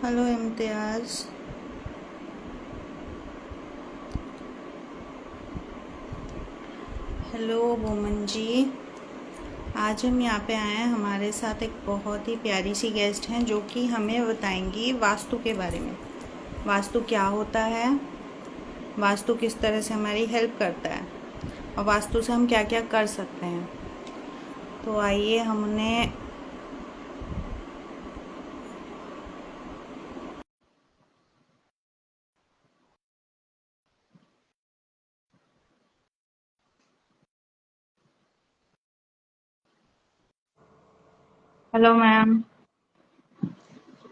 Hello इम्तियाज़। Hello Boman जी। आज हम यहाँ पे आए हैं, हमारे साथ एक बहुत ही प्यारी सी गेस्ट हैं जो कि हमें बताएंगी वास्तु के बारे में। वास्तु क्या होता है, वास्तु किस तरह से हमारी हेल्प करता है और वास्तु से हम क्या क्या कर सकते हैं। तो आइए हम उन्हें हेलो मैम।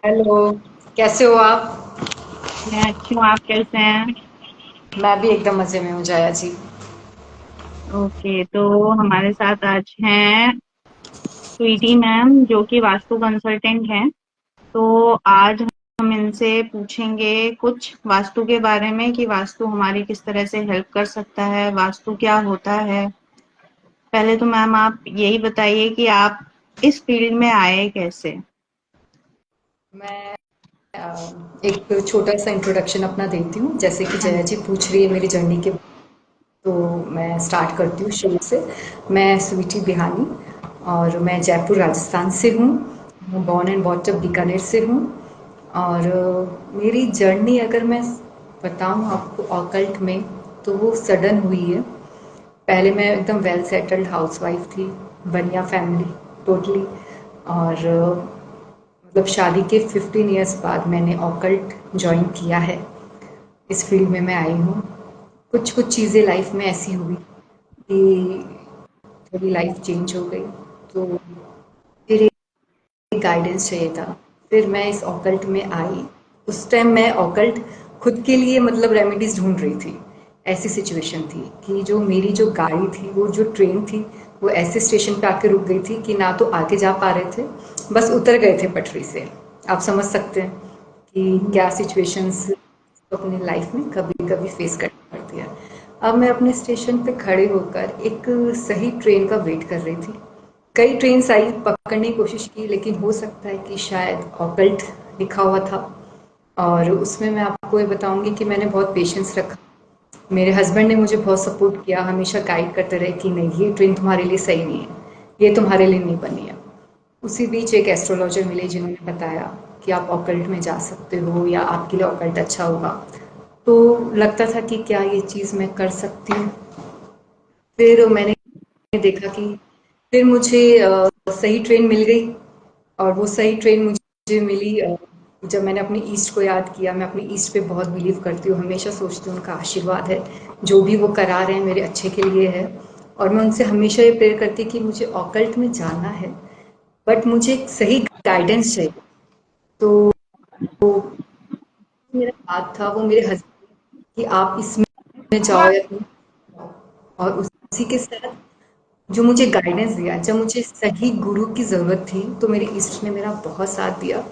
हेलो। कैसे हो आप? मैं अच्छी हूँ, आप कैसे हैं? मैं भी एकदम मजे में हूँ जया जी। ओके, तो हमारे साथ आज हैं स्वीटी मैम जो कि वास्तु कंसल्टेंट हैं। तो आज हम इनसे पूछेंगे कुछ वास्तु के बारे में कि वास्तु हमारी किस तरह से हेल्प कर सकता है, वास्तु क्या होता है। पहले तो मैम आप यही बताइए कि आप इस फील्ड में आए कैसे। मैं एक छोटा सा इंट्रोडक्शन अपना देती हूँ, जैसे कि हाँ जया जी पूछ रही है मेरी जर्नी के। तो मैं स्टार्ट करती हूँ शुरू से। मैं स्वीटी बिहानी और मैं जयपुर राजस्थान से हूँ। मैं born and bought up Bikaner से हूँ। और मेरी जर्नी अगर मैं बताऊँ आपको ऑकल्ट में, तो वो सडन हुई है। पहले मैं एकदम वेल सेटल्ड हाउसवाइफ थी, बनिया फैमिली टोटली। और मतलब शादी के 15 इयर्स बाद मैंने ऑकल्ट ज्वाइन किया है। इस फील्ड में मैं आई हूँ। कुछ कुछ चीज़ें लाइफ में ऐसी हुई कि थोड़ी लाइफ चेंज हो गई। तो फिर एक गाइडेंस चाहिए था। फिर मैं इस ऑकल्ट में आई। उस टाइम मैं ऑकल्ट खुद के लिए मतलब रेमेडीज ढूंढ रही थी। ऐसी सिचुएशन थी कि जो मेरी जो गाड़ी थी, वो जो ट्रेन थी, वो ऐसे स्टेशन पे आके रुक गई थी कि ना तो आगे जा पा रहे थे, बस उतर गए थे पटरी से। आप समझ सकते हैं कि क्या सिचुएशंस अपनी लाइफ में कभी कभी फेस करनी पड़ती है। अब मैं अपने स्टेशन पे खड़े होकर एक सही ट्रेन का वेट कर रही थी। कई ट्रेन आई, पकड़ने की कोशिश की, लेकिन हो सकता है कि शायद ऑकल्ट लिखा हुआ था। और उसमें मैं आपको ये बताऊंगी कि मैंने बहुत पेशेंस रखा। मेरे हस्बैंड ने मुझे बहुत सपोर्ट किया, हमेशा गाइड करते रहे कि नहीं, ये ट्रेन तुम्हारे लिए सही नहीं है, ये तुम्हारे लिए नहीं बनी है। उसी बीच एक एस्ट्रोलॉजर मिले जिन्होंने बताया कि आप ऑकल्ट में जा सकते हो या आपके लिए ऑकल्ट अच्छा होगा। तो लगता था कि क्या ये चीज़ मैं कर सकती हूँ। फिर मैंने देखा कि फिर मुझे सही ट्रेन मिल गई। और वो सही ट्रेन मुझे मिली जब मैंने अपने ईस्ट को याद किया। मैं अपने ईस्ट पे बहुत बिलीव करती हूँ, हमेशा सोचती हूँ उनका आशीर्वाद है, जो भी वो करा रहे हैं मेरे अच्छे के लिए है। और मैं उनसे हमेशा ये प्रेयर करती कि मुझे ऑकल्ट में जाना है, बट मुझे एक सही गाइडेंस चाहिए। तो मेरा बात था वो मेरे हस्बैंड कि आप इसमें जाओ या तुम जाओ। और उसी के साथ जो मुझे गाइडेंस दिया, जब मुझे सही गुरु की ज़रूरत थी, तो मेरे ईस्ट ने मेरा बहुत साथ दिया।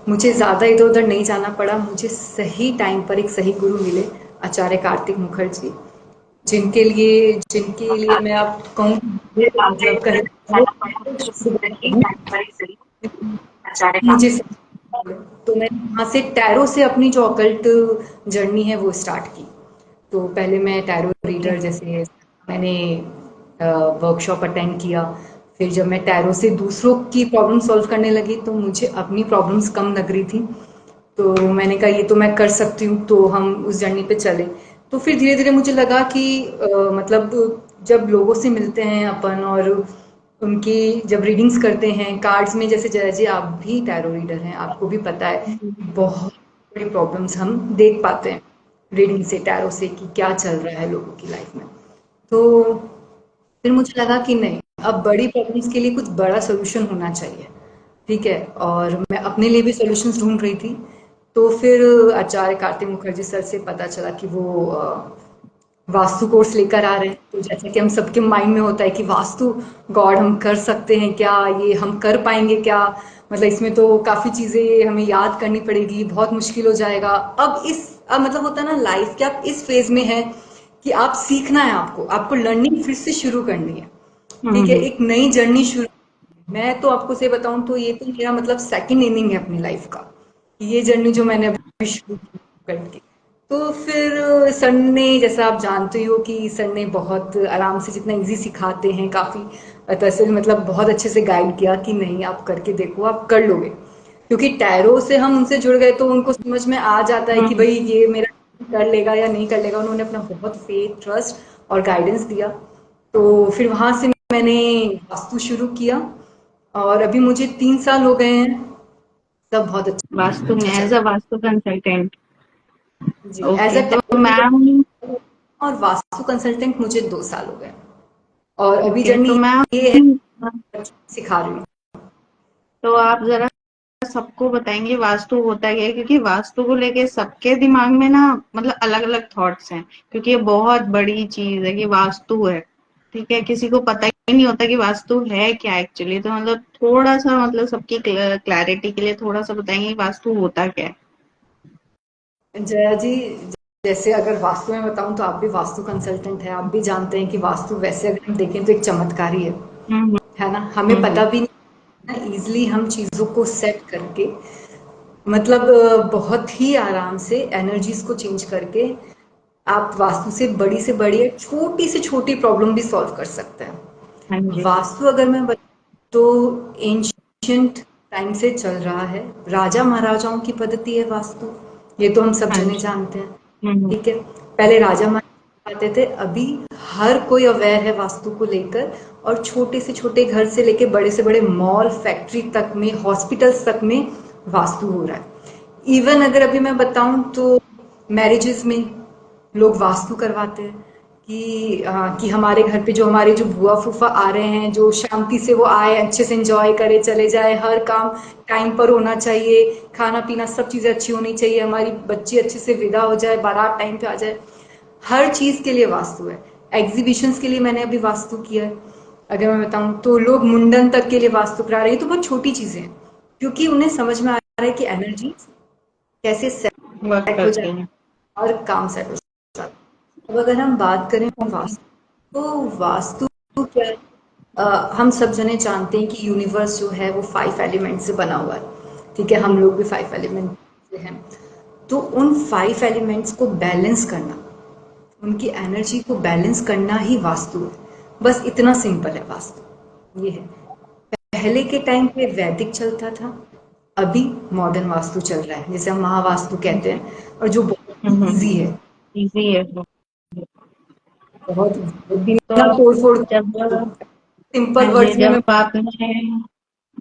मुझे ज़्यादा इधर उधर नहीं जाना पड़ा, मुझे सही टाइम पर एक सही गुरु मिले, आचार्य कार्तिक मुखर्जी। जिनके लिए मैं आप कहूँ, मतलब कहीं मुझे तो मैंने वहाँ से टैरो से अपनी जो ऑकल्ट जर्नी है वो स्टार्ट की। तो पहले मैं टैरो रीडर जैसे मैंने वर्कशॉप अटेंड किया। फिर जब मैं टैरो से दूसरों की प्रॉब्लम सॉल्व करने लगी, तो मुझे अपनी प्रॉब्लम्स कम लग रही थी। तो मैंने कहा ये तो मैं कर सकती हूँ, तो हम उस जर्नी पे चले। तो फिर धीरे धीरे मुझे लगा कि मतलब जब लोगों से मिलते हैं अपन और उनकी जब रीडिंग्स करते हैं कार्ड्स में, जैसे जय जी आप भी टैरो रीडर हैं, आपको भी पता है कि बहुत बड़ी प्रॉब्लम्स हम देख पाते हैं रीडिंग से, टैरो से, कि क्या चल रहा है लोगों की लाइफ में। तो फिर मुझे लगा कि नहीं, अब बड़ी प्रॉब्लम्स के लिए कुछ बड़ा सोल्यूशन होना चाहिए। ठीक है, और मैं अपने लिए भी सॉल्यूशंस ढूंढ रही थी। तो फिर आचार्य कार्तिक मुखर्जी सर से पता चला कि वो वास्तु कोर्स लेकर आ रहे हैं। तो जैसे कि हम सबके माइंड में होता है कि वास्तु गॉड हम कर सकते हैं क्या, ये हम कर पाएंगे क्या, मतलब इसमें तो काफ़ी चीज़ें हमें याद करनी पड़ेगी, बहुत मुश्किल हो जाएगा। अब मतलब होता है ना लाइफ के, आप इस फेज में है कि आप सीखना है, आपको आपको लर्निंग फिर से शुरू करनी है। ठीक है, एक नई जर्नी शुरू। मैं तो आपको से बताऊं तो ये तो मेरा मतलब सेकंड इनिंग है अपनी लाइफ का। ये जर्नी जो मैंने अभी शुरू की करके। तो फिर सर ने, जैसा आप जानते हो कि सर ने बहुत आराम से, जितना इजी सिखाते हैं, काफी तरह से, मतलब बहुत अच्छे से गाइड किया कि नहीं आप करके देखो, आप कर लोगे। क्योंकि टैरो से हम उनसे जुड़ गए तो उनको समझ में आ जाता है कि हम्म। भाई ये मेरा कर लेगा या नहीं कर लेगा। उन्होंने अपना बहुत फेथ, ट्रस्ट और गाइडेंस दिया। तो फिर वहां से मैंने वास्तु शुरू किया और अभी मुझे 3 साल हो गए हैं। सब बहुत वास्तु में अच्छा चल एज रहा अ वास्तु कंसल्टेंट। है जी। एज ओके, अ तो टैरो मैम। और वास्तु कंसल्टेंट मुझे 2 साल हो गए और अभी ओके, तो जर्नी मैम, ये है, सिखा रही हूँ। तो आप जरा सबको बताएंगे वास्तु होता क्या है, क्योंकि वास्तु को लेके सबके दिमाग में ना मतलब अलग अलग थॉट्स हैं, क्योंकि ये बहुत बड़ी चीज है कि वास्तु है। ठीक है, किसी को पता ही नहीं होता कि वास्तु है क्या एक्चुअली। तो मतलब थोड़ा सा, मतलब सबकी क्लैरिटी के लिए थोड़ा सा बताएंगे कि वास्तु होता क्या है। जया जी, जैसे अगर वास्तु में बताऊं तो आप भी वास्तु कंसल्टेंट हैं, आप भी जानते हैं कि वास्तु वैसे अगर हम देखें तो एक चमत्कार ही हम्म। है ना। हमें हम्म। पता भी नहीं है, इजिली हम चीजों को सेट करके, मतलब बहुत ही आराम से एनर्जीज को चेंज करके आप वास्तु से बड़ी छोटी से छोटी प्रॉब्लम भी सॉल्व कर सकते हाँ हैं। जी। वास्तु अगर मैं बताऊं तो एंशियंट टाइम से चल रहा है। राजा महाराजाओं की पद्धति है वास्तु, ये तो हम सब हाँ जने जी। जानते हैं। हम्म। ठीक है, पहले राजा महाराजा आते थे, अभी हर कोई अवेयर है वास्तु को लेकर। और छोटे से छोटे घर से लेके बड़े से बड़े मॉल, फैक्ट्री तक में, हॉस्पिटल्स तक में वास्तु हो रहा है। इवन अगर अभी मैं बताऊं तो मैरिजेस में लोग वास्तु करवाते हैं कि हमारे घर पे जो हमारे जो बुआ फूफा आ रहे हैं, जो शांति से वो आए, अच्छे से एंजॉय करे चले जाए, हर काम टाइम पर होना चाहिए, खाना पीना सब चीजें अच्छी होनी चाहिए, हमारी बच्ची अच्छे से विदा हो जाए, बारात टाइम पे आ जाए। हर चीज के लिए वास्तु है। एग्जीबिशंस के लिए मैंने अभी वास्तु किया है। अगर मैं बताऊं तो लोग मुंडन तक के लिए वास्तु करा रहे हैं। तो बहुत छोटी चीजें हैं, क्योंकि उन्हें समझ में आ रहा है कि एनर्जी कैसे वर्क सेट हो करते जाए हैं। और काम सेट हो जाए। अब अगर हम बात करें ओके। वास्तु, तो वास्तु क्या है? हम सब जने जानते हैं कि यूनिवर्स जो है वो 5 एलिमेंट से बना हुआ है। ठीक है, हम लोग भी 5 एलिमेंट से हैं। तो उन 5 एलिमेंट्स को बैलेंस करना, उनकी एनर्जी को बैलेंस करना ही वास्तु है। बस इतना सिंपल है वास्तु, ये है। पहले के टाइम पे वैदिक चलता था, अभी मॉडर्न वास्तु चल रहा है, जिसे हम महावास्तु कहते हैं, और जो बहुत इजी है। इजी है। बहुत तो बिना आप तोड़ फोड़, जब सिंपल हाँ जी, वर्ड्स में मैं, जब आपने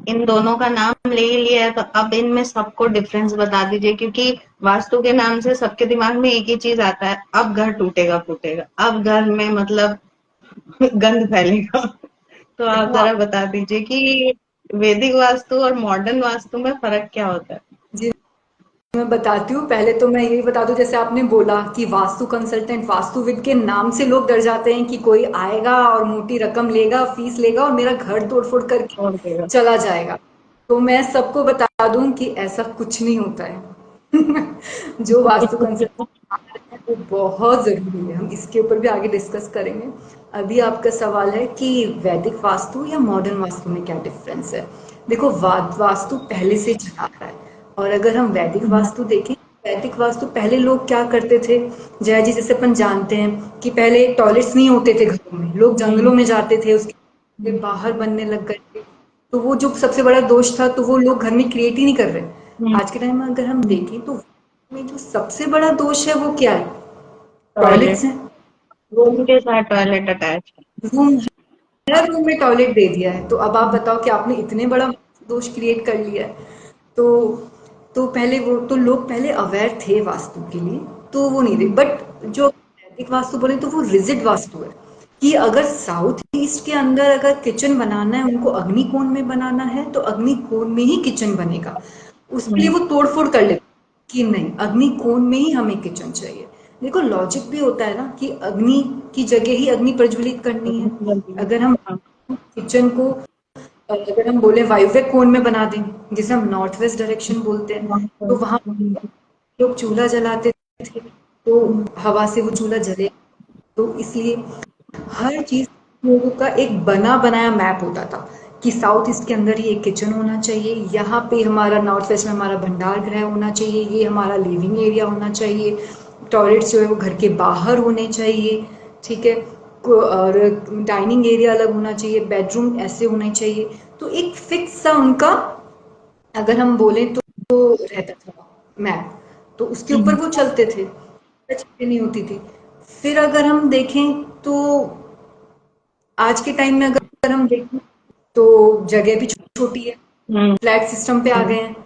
इन दोनों का नाम ले लिया है, तो अब इनमें सबको डिफरेंस बता दीजिए, क्योंकि वास्तु के नाम से सबके दिमाग में एक ही चीज आता है, अब घर टूटेगा फूटेगा, अब घर में मतलब गंद फैलेगा। तो आप हाँ जरा बता दीजिए कि वैदिक वास्तु और मॉडर्न वास्तु में फर्क क्या होता है। जी मैं बताती हूँ। पहले तो मैं यही बता दूं, जैसे आपने बोला कि वास्तु कंसल्टेंट, वास्तुविद के नाम से लोग डर जाते हैं कि कोई आएगा और मोटी रकम लेगा, फीस लेगा और मेरा घर तोड़ फोड़ करके और देगा। चला जाएगा। तो मैं सबको बता दूं कि ऐसा कुछ नहीं होता है। जो वास्तु कंसल्टेंट है वो बहुत जरूरी है, हम इसके ऊपर भी आगे डिस्कस करेंगे। अभी आपका सवाल है कि वैदिक वास्तु या मॉडर्न वास्तु में क्या डिफरेंस है। देखो, वास्तु पहले से चला आ रहा है। और अगर हम वैदिक वास्तु देखें, वैदिक वास्तु पहले लोग क्या करते थे, जया जी, जैसे अपन जानते हैं कि पहले टॉयलेट्स नहीं होते थे घरों में, लोग जंगलों में जाते थे, उसके बाहर बनने लग गए थे। तो वो जो सबसे बड़ा दोष था, तो वो लोग घर में क्रिएट ही नहीं कर रहे। आज के टाइम में अगर हम देखें तो में जो सबसे बड़ा दोष है वो क्या है? टॉयलेट्स टॉयलेट, हैं। रूम के साथ टॉयलेट अटैच है। रूम, हर रूम में टॉयलेट दे दिया है। तो अब आप बताओ कि आपने इतने बड़ा दोष क्रिएट कर लिया है। तो पहले वो तो लोग पहले अवेयर थे वास्तु के लिए, तो वो नहीं थे। बट जो वैदिक वास्तु बोले तो वो रिजिड वास्तु है, कि अगर साउथ ईस्ट के अंदर अगर किचन बनाना है, उनको अग्निकोण में बनाना है, तो अग्निकोण में ही किचन बनेगा। उसके लिए वो तोड़ फोड़ कर लेते कि नहीं, अग्निकोण में ही हमें किचन चाहिए। देखो, लॉजिक भी होता है ना कि अग्नि की जगह ही अग्नि प्रज्वलित करनी है। अगर हम किचन को, अगर हम बोले वायव्य कोण में बना दें, जिसे हम नॉर्थ वेस्ट डायरेक्शन बोलते हैं, तो वहां लोग चूल्हा जलाते थे, तो हवा से वो चूल्हा जले। तो इसलिए हर चीज लोगों का एक बना बनाया मैप होता था कि साउथ ईस्ट के अंदर ही एक किचन होना चाहिए, यहाँ पे हमारा नॉर्थ वेस्ट में हमारा भंडार गृह होना चाहिए, ये हमारा लिविंग एरिया होना चाहिए, टॉयलेट्स जो है वो घर के बाहर होने चाहिए, ठीक है, और डाइनिंग एरिया अलग होना चाहिए, बेडरूम ऐसे होने चाहिए। तो एक फिक्स सा उनका, अगर हम बोले तो रहता था मैप, तो उसके ऊपर हम्म, वो चलते थे, चीजें नहीं होती थी। फिर अगर हम देखें तो आज के टाइम में अगर हम देखें तो जगह भी छोटी है, हम्म, फ्लैट सिस्टम पे आ हम्म, गए हैं,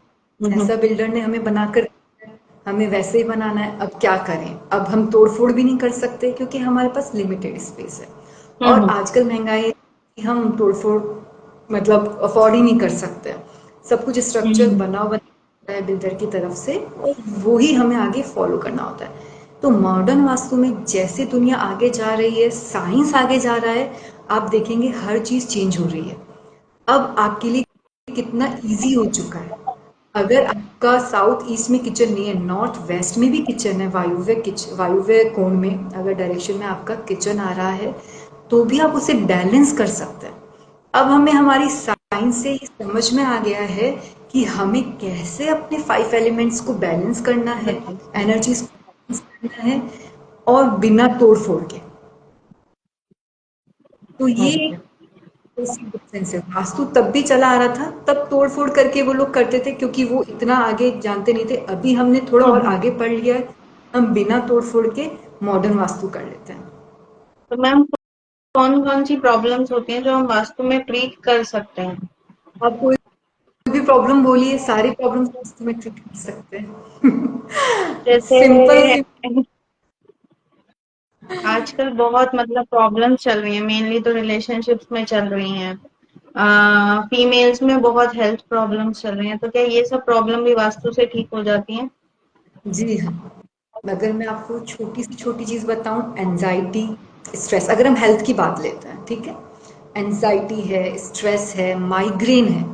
हम्म, जैसा बिल्डर ने हमें बनाकर दिया है, हमें वैसे ही बनाना है। अब क्या करें, अब हम तोड़ फोड़ भी नहीं कर सकते क्योंकि हमारे पास लिमिटेड स्पेस है, और हम्म, आजकल महंगाई है कि हम तोड़ फोड़ मतलब अफोर्ड ही नहीं कर सकते। सब कुछ स्ट्रक्चर हम्म, बना हुआ है बिल्डर की तरफ से, और वो ही हमें आगे फॉलो करना होता है। तो मॉडर्न वास्तु में जैसे दुनिया आगे जा रही है, साइंस आगे जा रहा है, आप देखेंगे हर चीज चेंज हो रही है। अब आपके लिए कितना इजी हो चुका है, अगर आपका साउथ ईस्ट में किचन नहीं है, नॉर्थ वेस्ट में भी किचन है, वायुव्य किचन, वायुव्य कोण में अगर डायरेक्शन में आपका किचन आ रहा है, तो भी आप उसे बैलेंस कर सकते हैं। अब हमें हमारी साइंस से ये समझ में आ गया है कि हमें कैसे अपने 5 एलिमेंट्स को बैलेंस करना है, एनर्जीज को बैलेंस करना है, और बिना तोड़ फोड़ के। तो ये एक ओके। बेसिक डिफरेंस है। वास्तु तब भी चला आ रहा था, तब तोड़ फोड़ करके वो लोग करते थे क्योंकि वो इतना आगे जानते नहीं थे। अभी हमने थोड़ा और हम्म। आगे पढ़ लिया है, हम बिना तोड़ फोड़ के मॉडर्न वास्तु कर लेते हैं। तो मैम कौन कौन सी प्रॉब्लम्स होती हैं जो हम वास्तु में ट्रीट कर सकते हैं? आप कोई भी प्रॉब्लम बोलिए, सारी प्रॉब्लम वास्तु में ट्रीट कर सकते हैं। जैसे सिंपल सी। आजकल बहुत मतलब प्रॉब्लम्स चल रही हैं, मेनली तो रिलेशनशिप्स में चल रही हैं। फीमेल्स में बहुत हेल्थ प्रॉब्लम्स चल रही हैं, तो क्या ये सब प्रॉब्लम भी वास्तु से ठीक हो जाती हैं? जी हाँ, अगर मैं आपको छोटी से छोटी चीज़ बताऊं, एनजाइटी, स्ट्रेस, अगर हम हेल्थ की बात लेते हैं, ठीक है, एनजाइटी है, स्ट्रेस है, माइग्रेन है।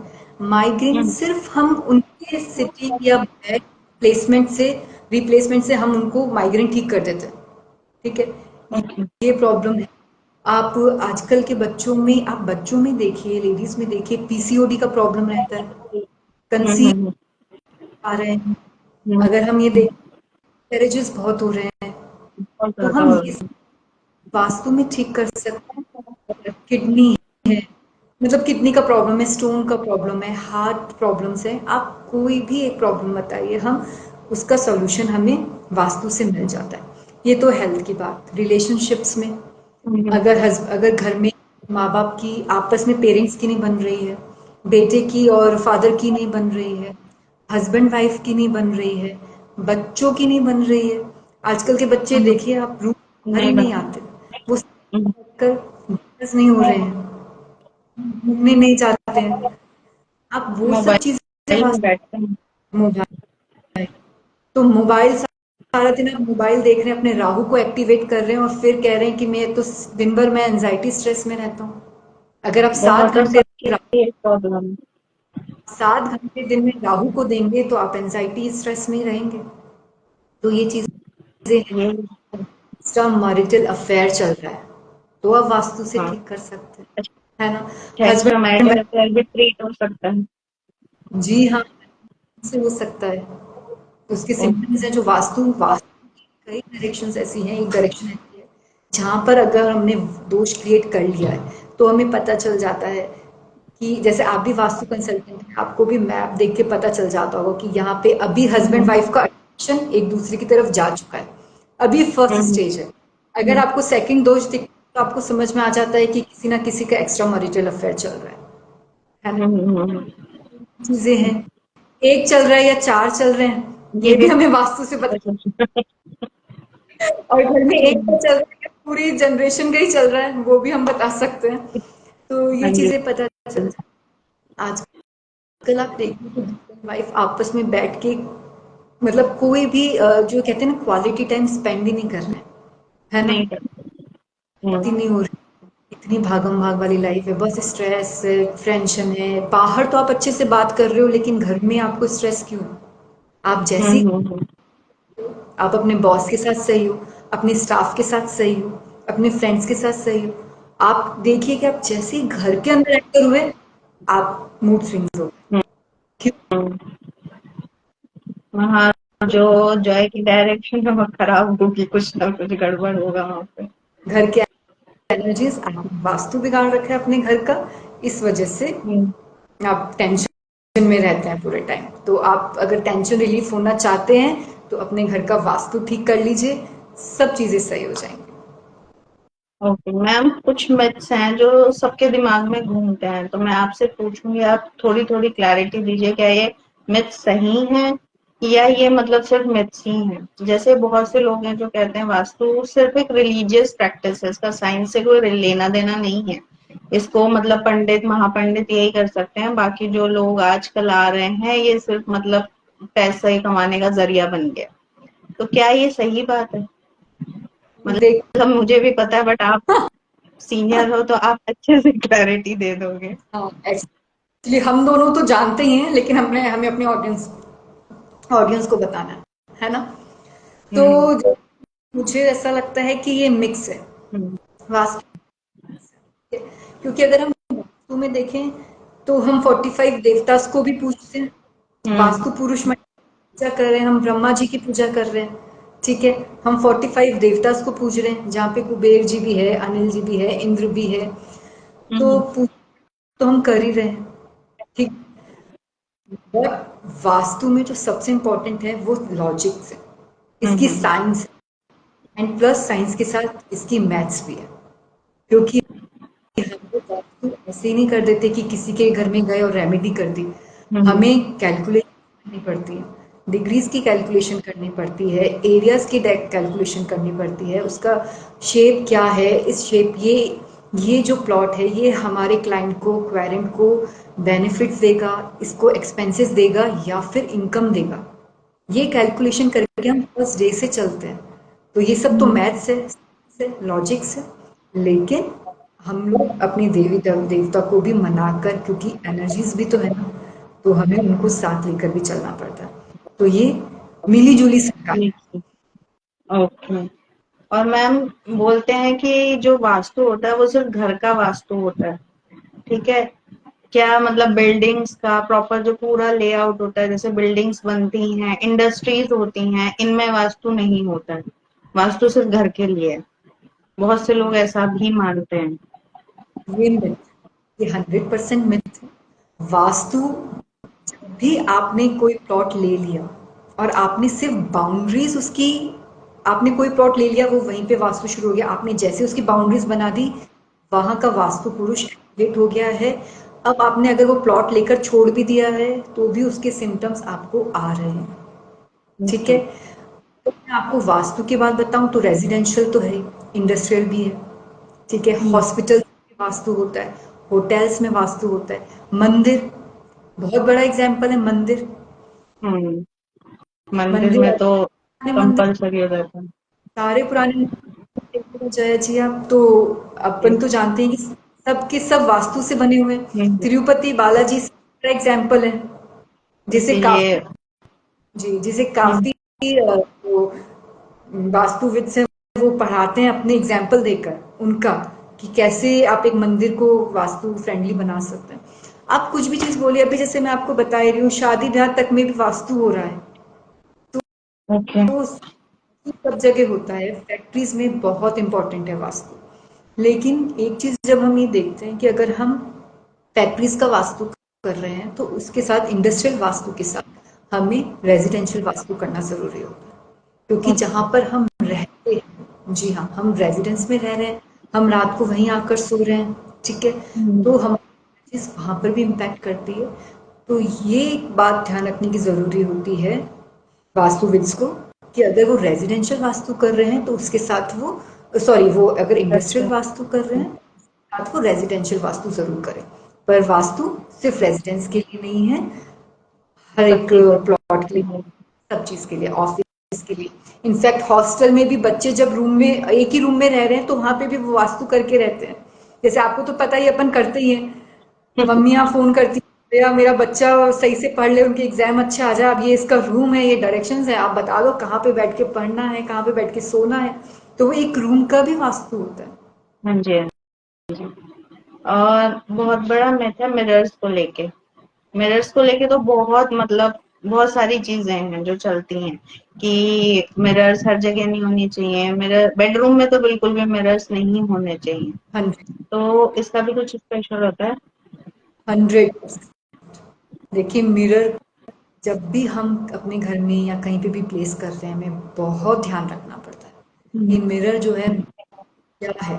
माइग्रेन हम्म। सिर्फ हम उनके सिटिंग या बेड प्लेसमेंट से, रिप्लेसमेंट से हम उनको माइग्रेन ठीक कर देते हैं, ठीक है। ओके। ये प्रॉब्लम है। आप आजकल के बच्चों में, आप बच्चों में देखिए, लेडीज में देखिए, पीसीओडी का प्रॉब्लम रहता है, हम्म, कंसीव हम्म, आ रहे हैं। हम्म, अगर हम ये देखें, मैरिजेस बहुत हो रहे हैं, बहुत तो ज्यादा हम हो ये रही है। वास्तु में ठीक कर सकते हैं। किडनी है, मतलब किडनी का प्रॉब्लम है, स्टोन का प्रॉब्लम है, हार्ट प्रॉब्लम्स है, आप कोई भी एक प्रॉब्लम बताइए, हम उसका सॉल्यूशन हमें वास्तु से मिल जाता है। ये तो हेल्थ की बात। रिलेशनशिप्स में, हम्म, अगर घर में माँ बाप की आपस में, पेरेंट्स की नहीं बन रही है, बेटे की और फादर की नहीं बन रही है, हस्बैंड वाइफ की नहीं बन रही है, बच्चों की नहीं बन रही है। आजकल के बच्चे हम्म, देखिए, आप रूम बाहर ही नहीं नहीं बता। आते, वो हम्म, कर नहीं हो रहे हैं, घूमने नहीं जाते हैं। आप वो सब चीजें मोबाइल में बैठते हैं। मोबाइल, तो मोबाइल, सारा दिन आप मोबाइल देख रहे हैं, अपने राहु को एक्टिवेट कर रहे हैं, और फिर कह रहे हैं कि मैं तो दिन भर मैं एंजाइटी स्ट्रेस में रहता हूँ। अगर आप बहुत, और सबकी प्रॉब्लम। 7 घंटे दिन में राहु को देंगे तो आप एंजाइटी स्ट्रेस में ही रहेंगे। तो ये चीजें हैं। ये एक्स्ट्रा मैरिटल अफेयर चल रहा है, तो आप वास्तु से हाँ, ठीक कर सकते हैं, है ना। एक्स्ट्रा हस्बैंड, मैरिटल अफेयर भी ट्रीट हो सकता है। जी हाँ, से हो सकता है। उसके सिम्टम्स हैं जो वास्तु वास्तु की कई डायरेक्शंस ऐसी हैं, एक डायरेक्शन ऐसी है जहाँ पर अगर हमने दोष क्रिएट कर लिया है, तो हमें पता चल जाता है कि जैसे आप भी वास्तु कंसल्टेंट हैं, आपको भी मैप देख के पता चल जाता होगा कि यहाँ पे अभी हस्बैंड हम्म, वाइफ का अट्रैक्शन एक दूसरे की तरफ जा चुका है, अभी फर्स्ट हम्म, स्टेज है। अगर हम्म, आपको सेकंड दोष दिख, तो आपको समझ में आ जाता है कि किसी ना किसी का एक्स्ट्रा मैरिटल अफेयर चल रहा है ना। चीजें हैं, एक चल रहा है या 4 चल रहे हैं, ये ये भी भी हमें वास्तु से पता। पता चल। और घर में एक का चल रहा है, पूरी जनरेशन का ही चल रहा है, वो भी हम बता सकते हैं। तो ये हाँ जी। चीजें पता चल जाती हैं। आजकल आप देखिए तो हस्बैंड वाइफ आपस में बैठ के, मतलब कोई भी जो कहते हैं ना, क्वालिटी टाइम स्पेंड ही नहीं कर रहे हैं, है ना। नहीं कर। बात ही नहीं हो रही, इतनी भागम भाग वाली लाइफ है, बस स्ट्रेस है, टेंशन है। बाहर तो आप अच्छे से बात कर रहे हो, लेकिन घर में आपको स्ट्रेस क्यों है? आप जैसी, हम्म। आप अपने बॉस के साथ सही हो, अपने स्टाफ के साथ सही हो, अपने फ्रेंड्स के साथ सही हो, आप देखिए कि आप जैसे ही घर के अंदर एंटर हुए, आप मूड स्विंग्स हो क्यों? हम्म। वहाँ जो जॉय की डायरेक्शन है वो खराब होगी, कुछ ना कुछ गड़बड़ होगा वहाँ पे। घर के एनर्जीज, आपने वास्तु बिगाड़ रखा है अपने घर का, इस वजह से हम्म। आप टेंशन में रहते हैं पूरे टाइम। तो आप अगर टेंशन रिलीफ होना चाहते हैं तो अपने घर का वास्तु ठीक कर लीजिए, सब चीजें सही हो जाएंगी। ओके मैम, कुछ मिथ्स हैं जो सबके दिमाग में घूमते हैं, तो मैं आपसे पूछूंगी, आप थोड़ी थोड़ी क्लैरिटी दीजिए, क्या ये मिथ्स सही हैं या ये मतलब सिर्फ मिथ्स ही हैं? जैसे बहुत से लोग हैं जो कहते हैं वास्तु सिर्फ एक रिलीजियस प्रैक्टिस है, इसका साइंस से कोई लेना देना नहीं है, इसको मतलब पंडित महापंडित यही कर सकते हैं, बाकी जो लोग आजकल आ रहे हैं ये सिर्फ मतलब पैसे कमाने का जरिया बन गया। तो क्या ये सही बात है? देख, मतलब मुझे भी पता है, बट आप सीनियर हो तो आप अच्छे से क्लैरिटी दे दोगे। एक्चुअली हम दोनों तो जानते ही हैं, लेकिन हमने हमें अपने ऑडियंस ऑडियंस को बताना है ना। तो हम्म। मुझे ऐसा लगता है कि ये मिक्स है हम्म। वास्तु, क्योंकि अगर हम वास्तु में देखें तो हम 45 देवतास को भी पूजते हैं। हम्म। वास्तु पुरुष मंडल की पूजा कर रहे हैं, हम ब्रह्मा जी की पूजा कर रहे हैं, ठीक है। हम 45 देवतास को पूज रहे हैं, जहाँ पे कुबेर जी भी है, अनिल जी भी है, इंद्र भी है। तो हम्म। तो हम कर ही रहे हैं, ठीक। बट वास्तु में जो सबसे इम्पोर्टेंट है वो लॉजिक्स है, इसकी हम्म। साइंस, एंड प्लस साइंस के साथ इसकी मैथ्स भी है। क्योंकि हम लोग वास्तु ऐसे ही नहीं कर देते कि किसी के घर में गए और रेमेडी कर दी। हम्म। हमें कैलकुलेशन करनी पड़ती है, डिग्रीज की कैलकुलेशन करनी पड़ती है, एरियाज की कैलकुलेशन करनी पड़ती है, उसका शेप क्या है, इस शेप ये जो प्लॉट है ये हमारे क्लाइंट को, क्वेरेंट को बेनिफिट्स देगा, इसको एक्सपेंसेस देगा या फिर इनकम देगा। ये कैलकुलेशन करके हम फर्स्ट डे से चलते हैं। तो ये सब तो हम्म। मैथ्स है, लॉजिक्स है। लेकिन हम लोग अपनी देवी देवता को भी मनाकर, क्योंकि एनर्जीज भी तो है ना, तो हमें उनको साथ लेकर भी चलना पड़ता है। तो ये मिली जुली सरकार है। ठीक है। ओके। और मैम, बोलते हैं कि जो वास्तु होता है वो सिर्फ घर का वास्तु होता है, ठीक है? क्या मतलब बिल्डिंग्स का प्रॉपर जो पूरा लेआउट होता है, जैसे बिल्डिंग्स बनती हैं, इंडस्ट्रीज होती हैं, इनमें वास्तु नहीं होता है, वास्तु सिर्फ घर के लिए है? बहुत से लोग ऐसा भी मानते हैं। ये मिथ, ये 100% मिथ है। वास्तु, भी आपने कोई प्लॉट ले लिया और आपने सिर्फ बाउंड्रीज उसकी, आपने कोई प्लॉट ले लिया, वो वहीं पे वास्तु शुरू हो गया, आपने जैसे उसकी बाउंड्रीज बना दी, वहां का वास्तु पुरुष एक्टिवेट हो गया है। अब आपने अगर वो प्लॉट लेकर छोड़ भी दिया है तो भी उसके सिम्टम्स आपको आ रहे हैं, ठीक अच्छा। है। तो मैं आपको वास्तु की बात बताऊं तो रेजिडेंशियल तो है, इंडस्ट्रियल भी है, ठीक है। हम्म। हॉस्पिटल में वास्तु होता है, होटल्स में वास्तु होता है, मंदिर बहुत बड़ा एग्जाम्पल है। मंदिर, हम्म। मंदिर मंदिर में तो पुराने मंदिर, कंपलसरी हो जाता है। सारे पुराने मंदिर जय जी, आप तो अपन तो जानते हैं कि सब के सब वास्तु से बने हुए हैं। हम्म। तिरुपति बालाजी एग्जाम्पल है, जिसे काफी, ये। जी जिसे हम्म। काफी वो वास्तुविद से वो पढ़ाते हैं अपने एग्जाम्पल देकर उनका, कि कैसे आप एक मंदिर को वास्तु फ्रेंडली बना सकते हैं। आप कुछ भी चीज बोलिए, अभी जैसे मैं आपको बता ही रही हूँ, शादी ब्याह तक में भी वास्तु हो रहा है। ओके। तो सब जगह होता है, फैक्ट्रीज में बहुत इंपॉर्टेंट है वास्तु। लेकिन एक चीज जब हम ये देखते हैं कि अगर हम फैक्ट्रीज का वास्तु कर रहे हैं तो उसके साथ इंडस्ट्रियल वास्तु के साथ हमें रेजिडेंशियल वास्तु करना जरूरी होता है। क्योंकि ओके। जहां पर हम रहते हैं, जी हाँ, हम रेजिडेंस में रह रहे हैं, हम रात को वहीं आकर सो रहे हैं, ठीक है। हम्म। तो हम चीज वहां पर भी इम्पैक्ट करती है। तो ये एक बात ध्यान रखने की जरूरी होती है वास्तुविद्स को, कि अगर वो रेजिडेंशियल वास्तु कर रहे हैं तो उसके साथ वो, सॉरी, वो अगर इंडस्ट्रियल अच्छा। वास्तु कर रहे हैं साथ वो रेजिडेंशियल वास्तु जरूर करें। पर वास्तु सिर्फ रेजिडेंस के लिए नहीं है, हर सब एक चीजें। प्लॉट के लिए, सब चीज के लिए, ऑफिस के लिए। इनफैक्ट हॉस्टल में भी बच्चे जब रूम में, एक ही रूम में रह रहे हैं, तो वहां पे भी वो वास्तु करके रहते हैं। जैसे आपको तो पता ही, अपन करते ही हैं, मम्मियाँ फोन करती हैं, भैया मेरा बच्चा सही से पढ़ ले, उनके एग्जाम अच्छे आ जाए, अब ये इसका रूम है, ये डायरेक्शंस है, आप बता दो कहाँ पे बैठ के पढ़ना है, कहाँ पे बैठ के सोना है। तो वो एक रूम का भी वास्तु होता है। हाँ जी, हाँ जी। और बहुत बड़ा मिथ है मिरर्स को लेके तो बहुत मतलब बहुत सारी चीजें हैं जो चलती हैं कि मिरर्स हर जगह नहीं होनी चाहिए, मिरर बेडरूम में तो बिल्कुल भी मिरर्स नहीं होने चाहिए। 100 तो इसका भी कुछ स्पेशल होता है? 100%। देखिए मिरर जब भी हम अपने घर में या कहीं पे भी प्लेस कर रहे हैं हमें बहुत ध्यान रखना पड़ता है कि हम्म, मिरर जो है क्या है।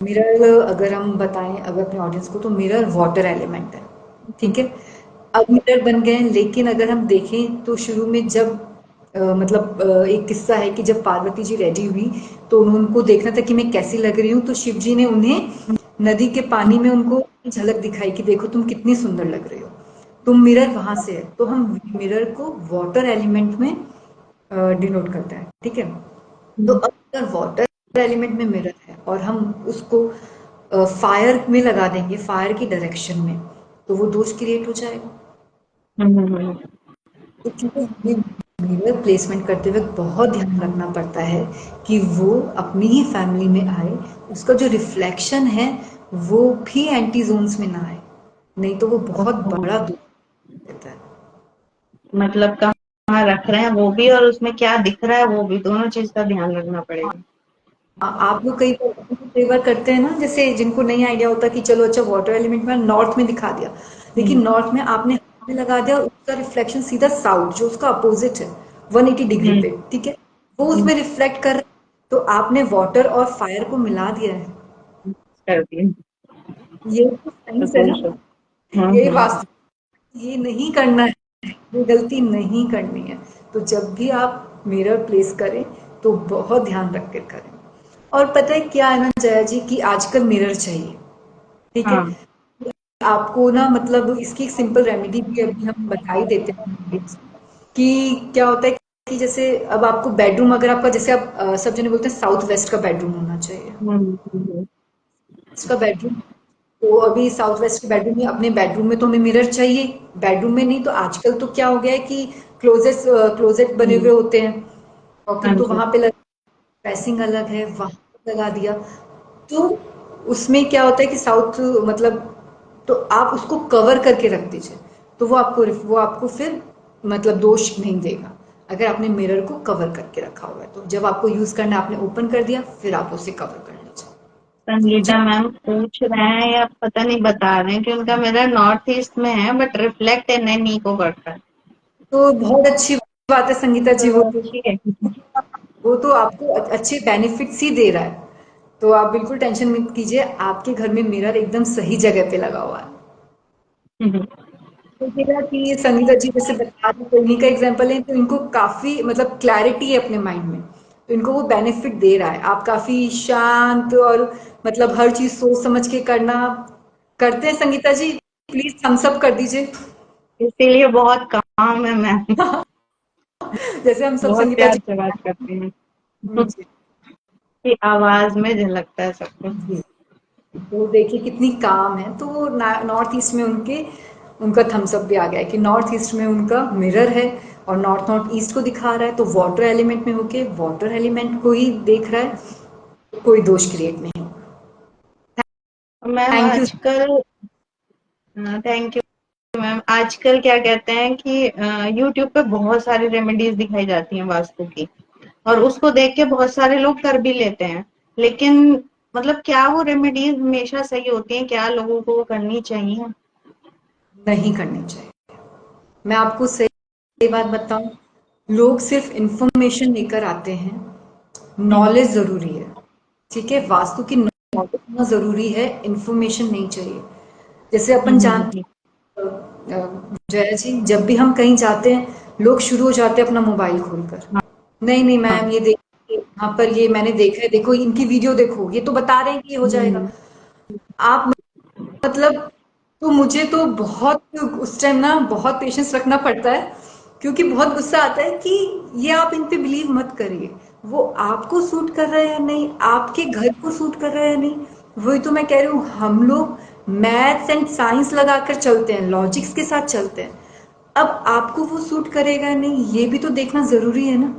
मिरर अगर हम बताएं अगर अपने ऑडियंस को तो मिरर वाटर एलिमेंट है। ठीक है। अब मिरर बन गए हैं लेकिन अगर हम देखें तो शुरू में जब मतलब एक किस्सा है कि जब पार्वती जी रेडी हुई तो उनको देखना था कि मैं कैसी लग रही हूँ तो शिव जी ने उन्हें नदी के पानी में उनको झलक दिखाई कि देखो तुम कितनी सुंदर लग रही हो। तो मिरर वहां से है तो हम मिरर को वाटर एलिमेंट में डिनोट करता है। ठीक है। तो हम्म, अगर वाटर एलिमेंट में मिरर है और हम उसको फायर में लगा देंगे फायर की डायरेक्शन में तो वो दोष क्रिएट हो जाएगा। हम्म। इसलिए हमें मिरर प्लेसमेंट करते वक्त बहुत ध्यान रखना पड़ता है कि वो अपनी ही फैमिली में आए उसका जो रिफ्लेक्शन है वो भी एंटी जोन्स में ना आए नहीं तो वो बहुत बड़ा दोष देता है। मतलब कहाँ रख रहे हैं वो भी, और उसमें क्या दिख रहा है वो भी, दोनों चीज का ध्यान रखना पड़ेगा। आप लोग कई बार करते हैं ना जैसे जिनको नहीं आइडिया होता कि चलो अच्छा वाटर एलिमेंट में नॉर्थ में दिखा दिया लेकिन हम्म, नॉर्थ में आपने हाथ में लगा दिया और उसका रिफ्लेक्शन सीधा साउथ जो उसका अपोजिट है 180 डिग्री हम्म, पे। ठीक है। वो हम्म, उसमें रिफ्लेक्ट कर रहा है तो आपने वाटर और फायर को मिला दिया है। कर दिए। ये तो तो साइंस है ना। दोष हो। ये हम्म। वास्तव ये नहीं करना है ये गलती नहीं करनी है। तो जब भी आप मिरर प्लेस करें तो बहुत ध्यान रख कर करें। और पता है क्या है ना जया जी कि आजकल मिरर चाहिए। ठीक है। हाँ। आपको ना मतलब इसकी एक सिंपल रेमेडी भी अभी हम बता ही देते हैं कि क्या होता है कि जैसे अब आपको बेडरूम अगर आपका जैसे आप सब जने बोलते हैं साउथ वेस्ट का बेडरूम होना चाहिए। हम्म। इसका बेडरूम तो अभी साउथ वेस्ट के बेडरूम में अपने बेडरूम में तो हमें मिरर चाहिए। बेडरूम में नहीं तो आजकल तो क्या हो गया है कि क्लोजेट क्लोजेट बने हुए हम्म, होते हैं। हाँ पॉकेट तो जी। वहां पे ड्रेसिंग अलग है वहां पे लगा दिया। तो उसमें क्या होता है कि साउथ मतलब तो आप उसको कवर करके रख दीजिए तो वो आपको फिर मतलब दोष नहीं देगा अगर आपने मिरर को कवर करके रखा हुआ है तो जब आपको यूज करना है आपने ओपन कर दिया फिर आप उसे कवर कर लीजिए जी। संगीता मैम पूछ रहे हैं या पता नहीं बता रहे हैं कि उनका मिरर नॉर्थ ईस्ट में है बट रिफ्लेक्ट एनएनी को करता है। तो बहुत अच्छी बात है संगीता जी तो अच्छी है। वो तो आपको अच्छे बेनिफिट्स ही दे रहा है। तो आप बिल्कुल टेंशन मत कीजिए आपके घर में मिरर एकदम सही जगह पे लगा हुआ है। तो मेरा कि संगीता जी जैसे बता रही तो इन्हीं का एग्जाम्पल है तो इनको काफी मतलब क्लैरिटी है अपने माइंड में तो इनको वो बेनिफिट दे रहा है। आप काफी शांत और मतलब हर चीज सोच समझ के करना करते हैं संगीता जी प्लीज थम्स अप कर दीजिए। इसीलिए बहुत काम है मैम। जैसे हम सब बहुत संगीता प्यार जी से बात करती हैं। जी की आवाज में झलकता है सब कुछ। जी। तो देखिए कितनी काम है तो वो नॉर्थ ईस्ट में उनका थम्स अप भी आ गया है कि नॉर्थ ईस्ट में उनका मिरर है और नॉर्थ नॉर्थ ईस्ट को दिखा रहा है तो वाटर एलिमेंट में होके वाटर एलिमेंट को ही देख रहा है कोई दोष क्रिएट नहीं होगा। Ma'am thank you. आजकल, थैंक यू मैम, आजकल क्या कहते हैं कि यूट्यूब पे बहुत सारी रेमेडीज दिखाई जाती हैं वास्तु की, और उसको देख के बहुत सारे लोग कर भी लेते हैं, लेकिन मतलब क्या वो रेमेडीज हमेशा सही होती हैं? क्या लोगों को वो करनी चाहिए? नहीं करनी चाहिए। मैं आपको सही बात बताऊं लोग सिर्फ इंफॉर्मेशन लेकर आते हैं। हम्म, नॉलेज जरूरी है। ठीक है वास्तु की नॉलेज होना जरूरी है इंफॉर्मेशन नहीं चाहिए। जैसे अपन जानते हम्म, जया जी जब भी हम कहीं जाते हैं लोग शुरू हो जाते हैं अपना मोबाइल खोलकर नहीं नहीं हाँ, मैम ये देखिए यहाँ पर ये मैंने देखा है देखो इनकी वीडियो देखो ये तो बता रहे हैं कि ये हो जाएगा। हम्म, आप मतलब तो मुझे तो बहुत उस टाइम ना बहुत पेशेंस रखना पड़ता है क्योंकि बहुत गुस्सा आता है कि ये आप इन पे बिलीव मत करिए। वो आपको सूट कर रहा है या नहीं आपके घर को सूट कर रहा है या नहीं। वही तो मैं कह रही हूँ हम लोग मैथ्स एंड साइंस लगाकर चलते हैं लॉजिक्स के साथ चलते हैं। अब आपको वो सूट करेगा या नहीं ये भी तो देखना जरूरी है ना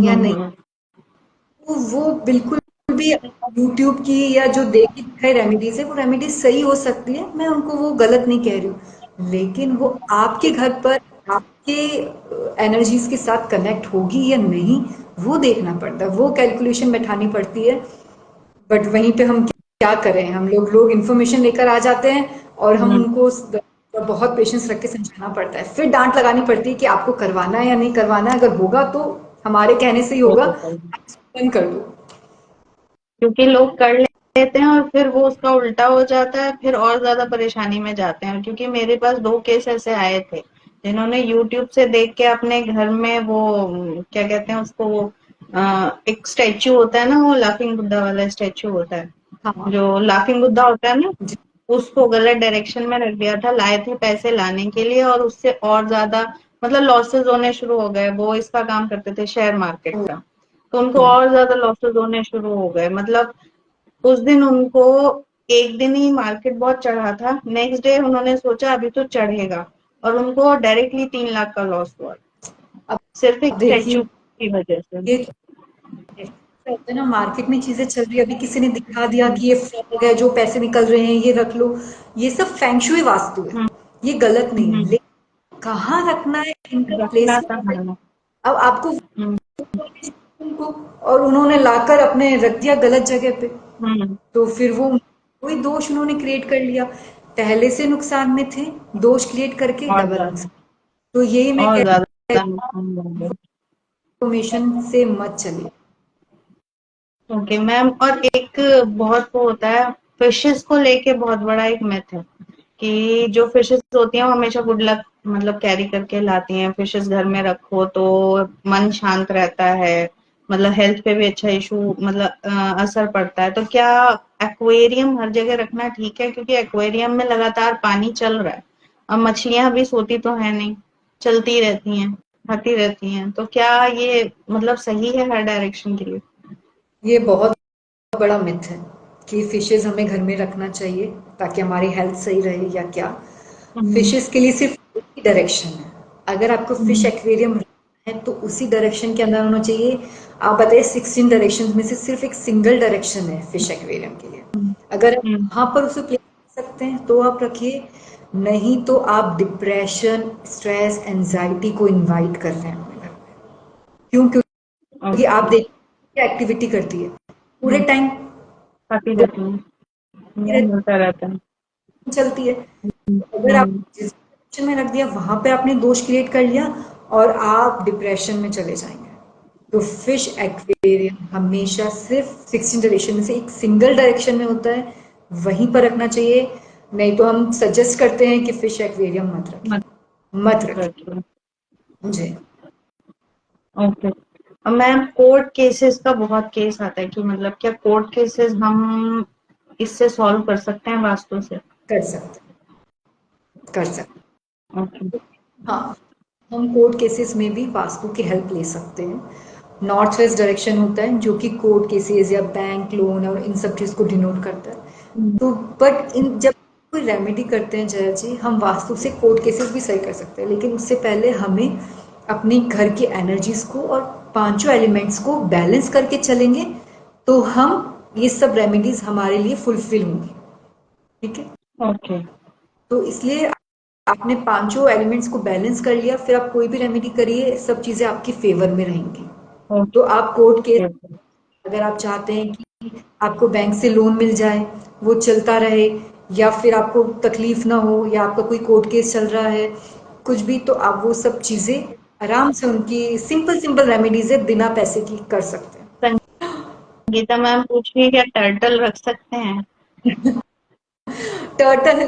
या नहीं। हम्म। तो वो बिल्कुल भी यूट्यूब की या जो देखी दिखाई रेमेडीज है, वो रेमेडीज सही हो सकती है, मैं उनको वो गलत नहीं कह रही हूँ, लेकिन वो आपके घर पर आपके एनर्जीज के साथ कनेक्ट होगी या नहीं, वो देखना पड़ता है, वो कैलकुलेशन बैठानी पड़ती है। बट वहीं पे हम क्या करें, हम लोग इन्फॉर्मेशन लेकर आ जाते हैं और हम हम्म, उनको बहुत पेशेंस रख के समझाना पड़ता है, फिर डांट लगानी पड़ती है कि आपको करवाना है या नहीं करवाना है, अगर होगा तो हमारे कहने से ही वो होगा, तो सही है। आप इसको बंद कर दो। क्योंकि लोग कर लेते हैं और फिर वो उसका उल्टा हो जाता है, फिर और ज्यादा परेशानी में जाते हैं। क्योंकि मेरे पास 2 केस ऐसे आए थे, जिन्होंने यूट्यूब से देख के अपने घर में वो क्या कहते हैं उसको, वो एक स्टैच्यू होता है ना, वो लाफिंग बुद्धा वाला स्टैच्यू होता है, हाँ जो लाफिंग बुद्धा होता है ना, जी। उसको गलत डायरेक्शन में रख दिया था। लाए थे पैसे लाने के लिए और उससे और ज्यादा मतलब लॉसेस होने शुरू हो गए। वो इसका काम करते थे शेयर मार्केट ओ, का, तो उनको और ज्यादा लॉसेस होने शुरू हो गए। मतलब उस दिन उनको एक दिन ही मार्केट बहुत चढ़ा था, नेक्स्ट डे उन्होंने सोचा अभी तो चढ़ेगा, और उनको डायरेक्टली 3 लाख का लॉस हुआ, अब सिर्फ एक देखिए, स्टैच्यू की वजह से। ये ऐसा होता है ना, मार्केट में चीजें चल रही है, अभी किसी ने दिखा दिया कि ये फ्रॉड है, जो पैसे निकल रहे हैं ये रख लो, ये सब फेंगशुई वास्तु है, हम्म, ये गलत नहीं है, हम्म, लेकिन कहाँ रखना है, इनका रखना था प्लेसमेंट। हाँ। अब आपको हम्म, उनको, और उन्होंने लाकर अपने रख दिया गलत जगह पे, हम्म, तो फिर वो कोई दोष उन्होंने क्रिएट कर लिया, पहले से नुकसान में थे, दोष क्रिएट करके और डबल ज्यादा, नुकसान। तो यही मैं और कह रही ज्यादा हूँ, नुकसान हो गया। इन्फॉर्मेशन से मत चलिए। ओके मैम, और एक बहुत वो होता है, फिशेस को लेके बहुत बड़ा एक मिथ है कि जो फिशेस होती हैं वो हमेशा गुड लक मतलब कैरी करके लाती हैं। फिशेस घर में रखो तो मन शांत रहता है, मतलब हेल्थ पे भी अच्छा इशू मतलब असर पड़ता है। तो क्या एक्वेरियम हर जगह रखना ठीक है? क्योंकि एक्वेरियम में लगातार पानी चल रहा है, अब मछलियां भी सोती तो है नहीं, चलती रहती हैं, खाती रहती हैं। तो क्या ये मतलब सही है हर डायरेक्शन के लिए? ये बहुत बड़ा मिथ है कि फिशेज हमें घर में रखना चाहिए ताकि हमारी हेल्थ सही रहे या क्या। हम्म, फिशेज के लिए सिर्फ एक ही डायरेक्शन है, अगर आपको फिश हम्म, एक्वेरियम रखना है तो उसी डायरेक्शन के अंदर होना चाहिए। आप बताइए, 16 डायरेक्शन में से सिर्फ एक सिंगल डायरेक्शन है फिश एक्वेरियम के लिए, अगर आप हम्म, वहां पर उसे प्लेस कर सकते हैं तो आप रखिए, नहीं तो आप डिप्रेशन, स्ट्रेस, एंजाइटी को इनवाइट कर रहे हैं अपने घर में। क्यों? क्योंकि आप ओके, देखिए एक्टिविटी करती है पूरे हम्म, टाइम, खाती रहती हूँ, मिलता रहता है। चलती है। अगर आप हम्म, जिस डायरेक्शन में रख दिया वहां पे आपने दोष क्रिएट कर लिया और आप डिप्रेशन में चले जाएंगे। तो फिश एक्वेरियम हमेशा सिर्फ 16 डायरेक्शन में से एक सिंगल डायरेक्शन में होता है, वहीं पर रखना चाहिए। नहीं तो हम सजेस्ट करते हैं कि फिश एक्वेरियम मत रखिए, मत मत रखिए। रखिए। जी। ओके। अब मैम कोर्ट केसेस का बहुत केस आता है कि मतलब क्या कोर्ट केसेस हम इससे सॉल्व कर सकते हैं वास्तु से? कर सकते कर सकते ओके। हाँ, हम कोर्ट केसेस में भी वास्तु की हेल्प ले सकते हैं। नॉर्थ वेस्ट डायरेक्शन होता है जो कि कोर्ट केसेस या बैंक लोन और इन सब चीज़ को डिनोट करता है। हम्म, तो बट इन जब कोई रेमेडी करते हैं जया जी, हम वास्तु से कोर्ट केसेस भी सही कर सकते हैं, लेकिन उससे पहले हमें अपनी घर की एनर्जीज को और पांचों एलिमेंट्स को बैलेंस करके चलेंगे, तो हम ये सब रेमेडीज हमारे लिए फुलफिल होंगी। ठीक है, ओके, तो इसलिए आपने पांचों एलिमेंट्स को बैलेंस कर लिया, फिर आप कोई भी रेमेडी करिए, सब चीजें आपकी फेवर में रहेंगी। तो आप कोर्ट केस, ओके, अगर आप चाहते हैं कि आपको बैंक से लोन मिल जाए, वो चलता रहे, या फिर आपको तकलीफ ना हो, या आपका कोई कोर्ट केस चल रहा है, कुछ भी, तो आप वो सब चीजें आराम से, उनकी सिंपल सिंपल रेमेडीज है, बिना पैसे की कर सकते संगीता मैम पूछ रही है क्या टर्टल रख सकते हैं? हैं। टर्टल,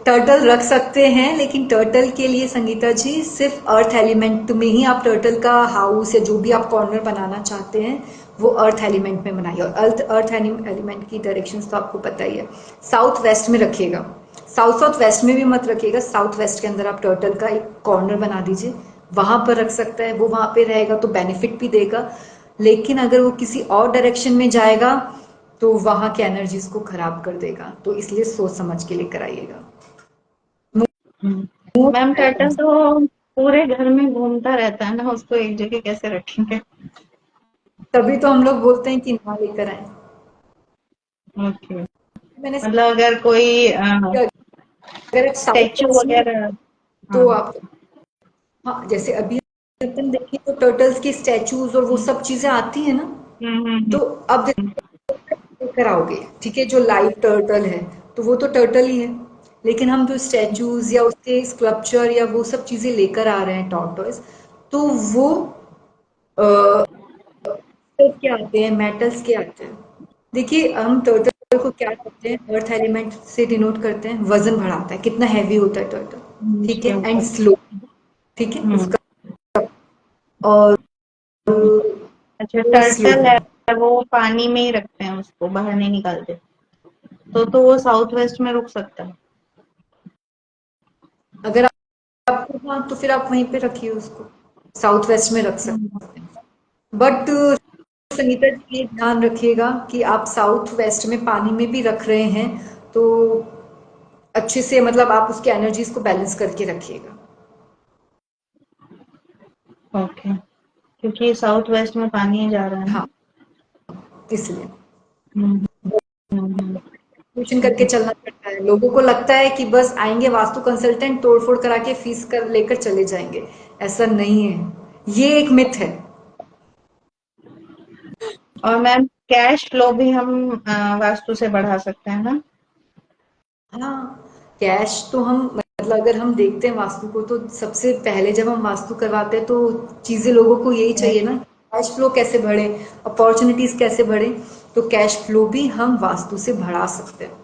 टर्टल रख सकते हैं, लेकिन टर्टल के लिए संगीता जी सिर्फ अर्थ एलिमेंट में ही आप टर्टल का हाउस या जो भी आप कॉर्नर बनाना चाहते हैं वो अर्थ एलिमेंट में बनाइए। और अर्थ अर्थ एलिमेंट की डायरेक्शंस तो आपको पता ही है, साउथ वेस्ट में रखिएगा, साउथ साउथ वेस्ट में भी मत रखिएगा, साउथ वेस्ट के अंदर आप टर्टल का एक कॉर्नर बना दीजिए, वहां पर रख सकता है, वो वहां पे रहेगा तो बेनिफिट भी देगा। लेकिन अगर वो किसी और डायरेक्शन में जाएगा तो वहां के एनर्जीज को खराब कर देगा, तो इसलिए सोच समझ के लेकर आइएगा। मैम टर्टल तो पूरे घर में घूमता रहता है ना, उसको एक जगह कैसे रखेंगे? तभी तो हम लोग बोलते हैं कि ना लेकर आए। ओके। मैंने मतलब अगर कोई अगर साउथ स्टैचू वेस्ट में वगैरह। हाँ। तो आप, हाँ जैसे अभी अपन देखें तो टर्टल्स के स्टैचूज और वो हम्म सब चीजें आती है ना, हम्म। तो अब लेकर आओगे, ठीक है, जो लाइव टर्टल है तो वो तो टर्टल ही है, लेकिन हम जो स्टैचूज या उसके स्कल्पचर या वो सब चीजें लेकर आ रहे हैं टॉर्टोइज, तो वो के आते हैं, मेटल्स के आते हैं। देखिए हम टर्टल को क्या करते हैं, अर्थ एलिमेंट से डिनोट करते हैं, वजन बढ़ाता है, कितना हैवी होता है टर्टल, ठीक उसके है, एंड ऊपर। स्लो, ठीक है हम्म। उसका, और अच्छा, वो स्लो टर्टल है। है वो पानी में ही रखते हैं, उसको बाहर नहीं निकालते। तो वो साउथ वेस्ट में रुक सकता है। अगर आपको, हाँ तो फिर आप वहीं पे रखिए उसको, साउथ वेस्ट में रख हम्म। सकते हैं। बट संगीता जी ये ध्यान रखिएगा कि आप साउथ वेस्ट में पानी में भी रख रहे हैं तो अच्छे से, मतलब आप उसकी एनर्जीज को बैलेंस करके रखिएगा। ओके। क्योंकि साउथ वेस्ट में पानी ही जा रहा है ना। हाँ, इसलिए हम्म हम्म। ट्यूशन करके ओके। चलना पड़ता है, लोगों को लगता है कि बस आएंगे वास्तु कंसल्टेंट, तोड़ फोड़ करा के फीस कर लेकर चले जाएंगे, ऐसा नहीं है, ये एक मिथ है। और मैम, कैश फ्लो भी हम वास्तु से बढ़ा सकते हैं ना। हाँ, कैश तो हम, मतलब अगर हम देखते हैं वास्तु को तो सबसे पहले जब हम वास्तु करवाते हैं तो चीजें लोगों को यही चाहिए ना, कैश फ्लो कैसे बढ़े, अपॉर्चुनिटीज कैसे बढ़े, तो कैश फ्लो भी हम वास्तु से बढ़ा सकते हैं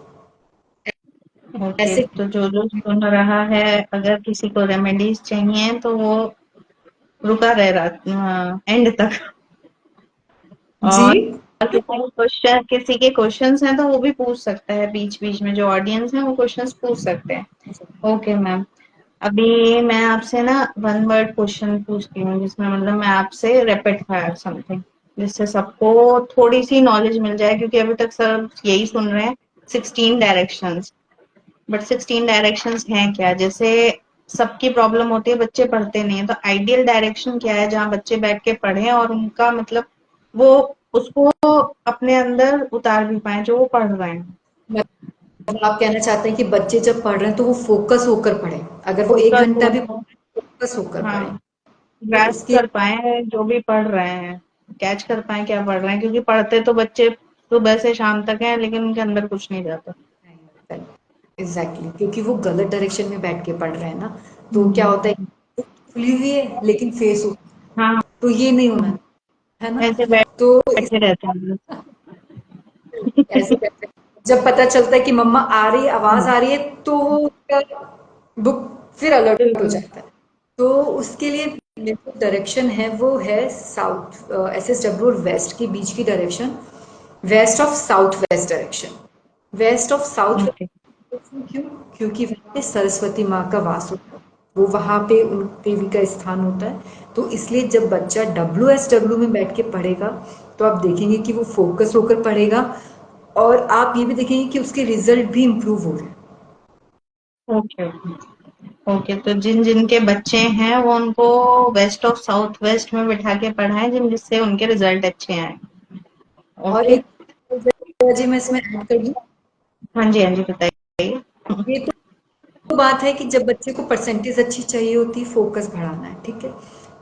ओके, ऐसे। तो जो जो सुन रहा है, अगर किसी को रेमेडीज चाहिए तो वो रुका रहे रात एंड तक। जी, और किसी के क्वेश्चंस हैं तो वो भी पूछ सकता है, बीच बीच में जो ऑडियंस है वो क्वेश्चंस पूछ सकते हैं। Okay ma'am. अभी मैं आपसे ना वन वर्ड क्वेश्चन पूछती हूँ, जिसमें मतलब मैं आपसे रैपिड फायर समथिंग, जिससे सबको थोड़ी सी नॉलेज मिल जाए, क्योंकि अभी तक सब यही सुन रहे हैं 16 डायरेक्शंस। बट 16 डायरेक्शंस हैं क्या, जैसे सबकी प्रॉब्लम होती है बच्चे पढ़ते नहीं है, तो आइडियल डायरेक्शन क्या है जहाँ बच्चे बैठ के पढ़ें और उनका मतलब वो उसको अपने अंदर उतार भी पाए जो वो पढ़ रहे हैं। मतलब आप कहना चाहते हैं कि बच्चे जब पढ़ रहे हैं तो वो फोकस होकर पढ़े, अगर वो एक फोकस घंटा हो भी जाए। फोकस होकर हाँ, पढ़े, तो ग्रास्प उसके, कर पाए जो भी पढ़ रहे हैं, कैच कर पाए क्या पढ़ रहे हैं, क्योंकि पढ़ते तो बच्चे सुबह से शाम तक हैं लेकिन उनके अंदर कुछ नहीं जाता। एग्जैक्टली, क्योंकि वो गलत डायरेक्शन में बैठ के पढ़ रहे हैं ना, तो क्या होता है, हम्म। खुली हुई है लेकिन फेस हो, हाँ। तो ये नहीं होना है ना, ऐसे तो इस बैठे रहते हैं ऐसे करते हैं। जब पता चलता है कि मम्मा आ रही है, आवाज हम। आ रही है, तो वो उसका बुक फिर अलर्ट हो बिल्कुल। जाता है। तो उसके लिए जो डायरेक्शन है वो है साउथ, SSW और वेस्ट के बीच की direction, west of south west direction, west of south. Okay. क्यों? क्योंकि वहाँ पे सरस्वती माँ का वास होता है, वो वहाँ पे उन देवी का स्थान होता है, तो इसलिए जब बच्चा WSW में बैठ के पढ़ेगा तो आप देखेंगे कि वो फोकस होकर पढ़ेगा, और आप ये भी देखेंगे कि उसके रिजल्ट भी इम्प्रूव हो रहे हैं। ओके। ओके, तो जिन जिन के बच्चे हैं वो उनको वेस्ट ऑफ साउथ वेस्ट में बिठा के पढ़ाएं, जिससे उनके रिजल्ट अच्छे आए। और ओके। एक जी मैं इसमें ऐड कर दूं, हाँ जी, हाँ जी, बताइए। ये तो बात है कि जब बच्चे को परसेंटेज अच्छी चाहिए होती है, फोकस बढ़ाना है, ठीक है,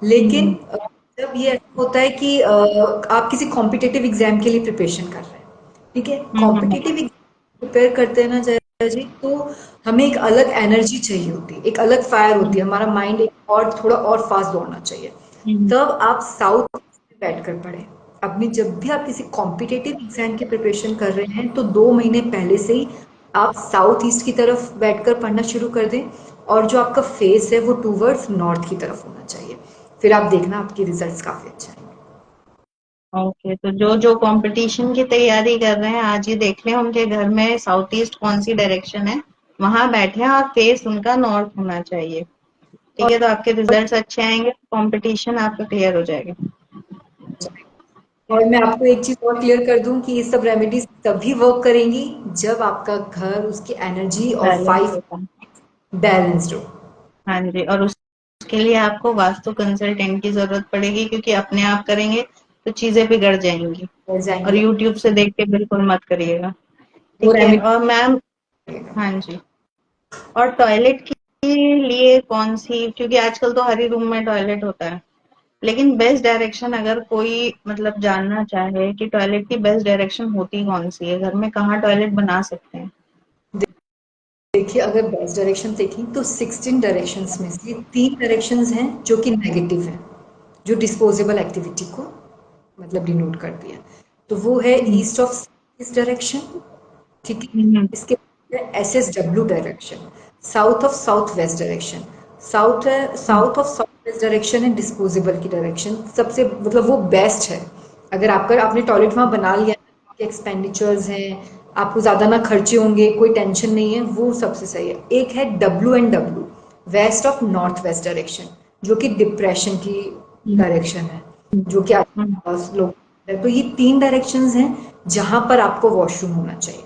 लेकिन हम्म जब ये ऐसा होता है कि आप किसी कॉम्पिटिटिव एग्जाम के लिए प्रिपरेशन कर रहे हैं, ठीक है, हम्म। कॉम्पिटिटिव प्रिपेयर करते हैं ना जया जी, तो हमें एक अलग एनर्जी चाहिए होती है, एक अलग फायर होती है, हमारा माइंड एक और थोड़ा और फास्ट दौड़ना चाहिए, हम्म। तब आप साउथ में बैठ कर पढ़ें। अपनी जब भी आप किसी कॉम्पिटिटिव एग्जाम की प्रिपरेशन कर रहे हैं तो 2 महीने पहले से ही आप साउथ ईस्ट की तरफ बैठकर पढ़ना शुरू कर दें, और जो आपका फेस है वो टूवर्ड्स नॉर्थ की तरफ होना चाहिए, फिर आप देखना आपके रिजल्ट्स काफी अच्छे आएंगे। ओके, तो जो जो कंपटीशन की तैयारी कर रहे हैं आज ही देख लें उनके घर में साउथ ईस्ट कौन सी डायरेक्शन है, वहां बैठे और फेस उनका नॉर्थ होना चाहिए। ठीक और है, तो आपके रिजल्ट्स अच्छे आएंगे, कंपटीशन आपका क्लियर हो जाएगा। और मैं आपको एक चीज और क्लियर कर दूं कि ये सब रेमेडीज तभी वर्क करेंगी जब आपका घर, उसकी एनर्जी और बैलेंस फाइव होता है। बैलेंस्ड हो। हाँ जी, और उसके लिए आपको वास्तु कंसल्टेंट की जरूरत पड़ेगी, क्योंकि अपने आप करेंगे तो चीजें बिगड़ जाएंगी। बढ़ और जाएंगे। यूट्यूब से देख के बिल्कुल मत करिएगा। और ठीक है। और मैम, हाँ जी, और टॉयलेट के लिए कौन सी, क्योंकि आजकल तो हर ही रूम में टॉयलेट होता है, लेकिन बेस्ट डायरेक्शन अगर कोई मतलब जानना चाहे कि टॉयलेट की बेस्ट डायरेक्शन होती कौन सी है, घर में कहाँ टॉयलेट बना सकते हैं? देखिए, अगर बेस्ट डायरेक्शन देखें तो 16 डायरेक्शंस में से 3 डायरेक्शंस हैं जो कि नेगेटिव हैं, जो डिस्पोजेबल एक्टिविटी को मतलब डिनोट करती है। तो वो है hmm, east of east direction, ठीक है। हम्म, इसके S S W direction, south of south west direction. South है, hmm, south of south west direction है डिस्पोजेबल की डायरेक्शन, सबसे मतलब वो बेस्ट है। अगर आपका आपने टॉयलेट वहां बना लिया, आपके एक्सपेंडिचर्स हैं, आपको ज्यादा ना खर्चे होंगे, कोई टेंशन नहीं है, वो सबसे सही है। एक है W and W, west of north west direction, जो कि डिप्रेशन की हम्म, डायरेक्शन है, जो कि हम्म, आस लोग। तो ये 3 डायरेक्शंस हैं जहां पर आपको वॉशरूम होना चाहिए।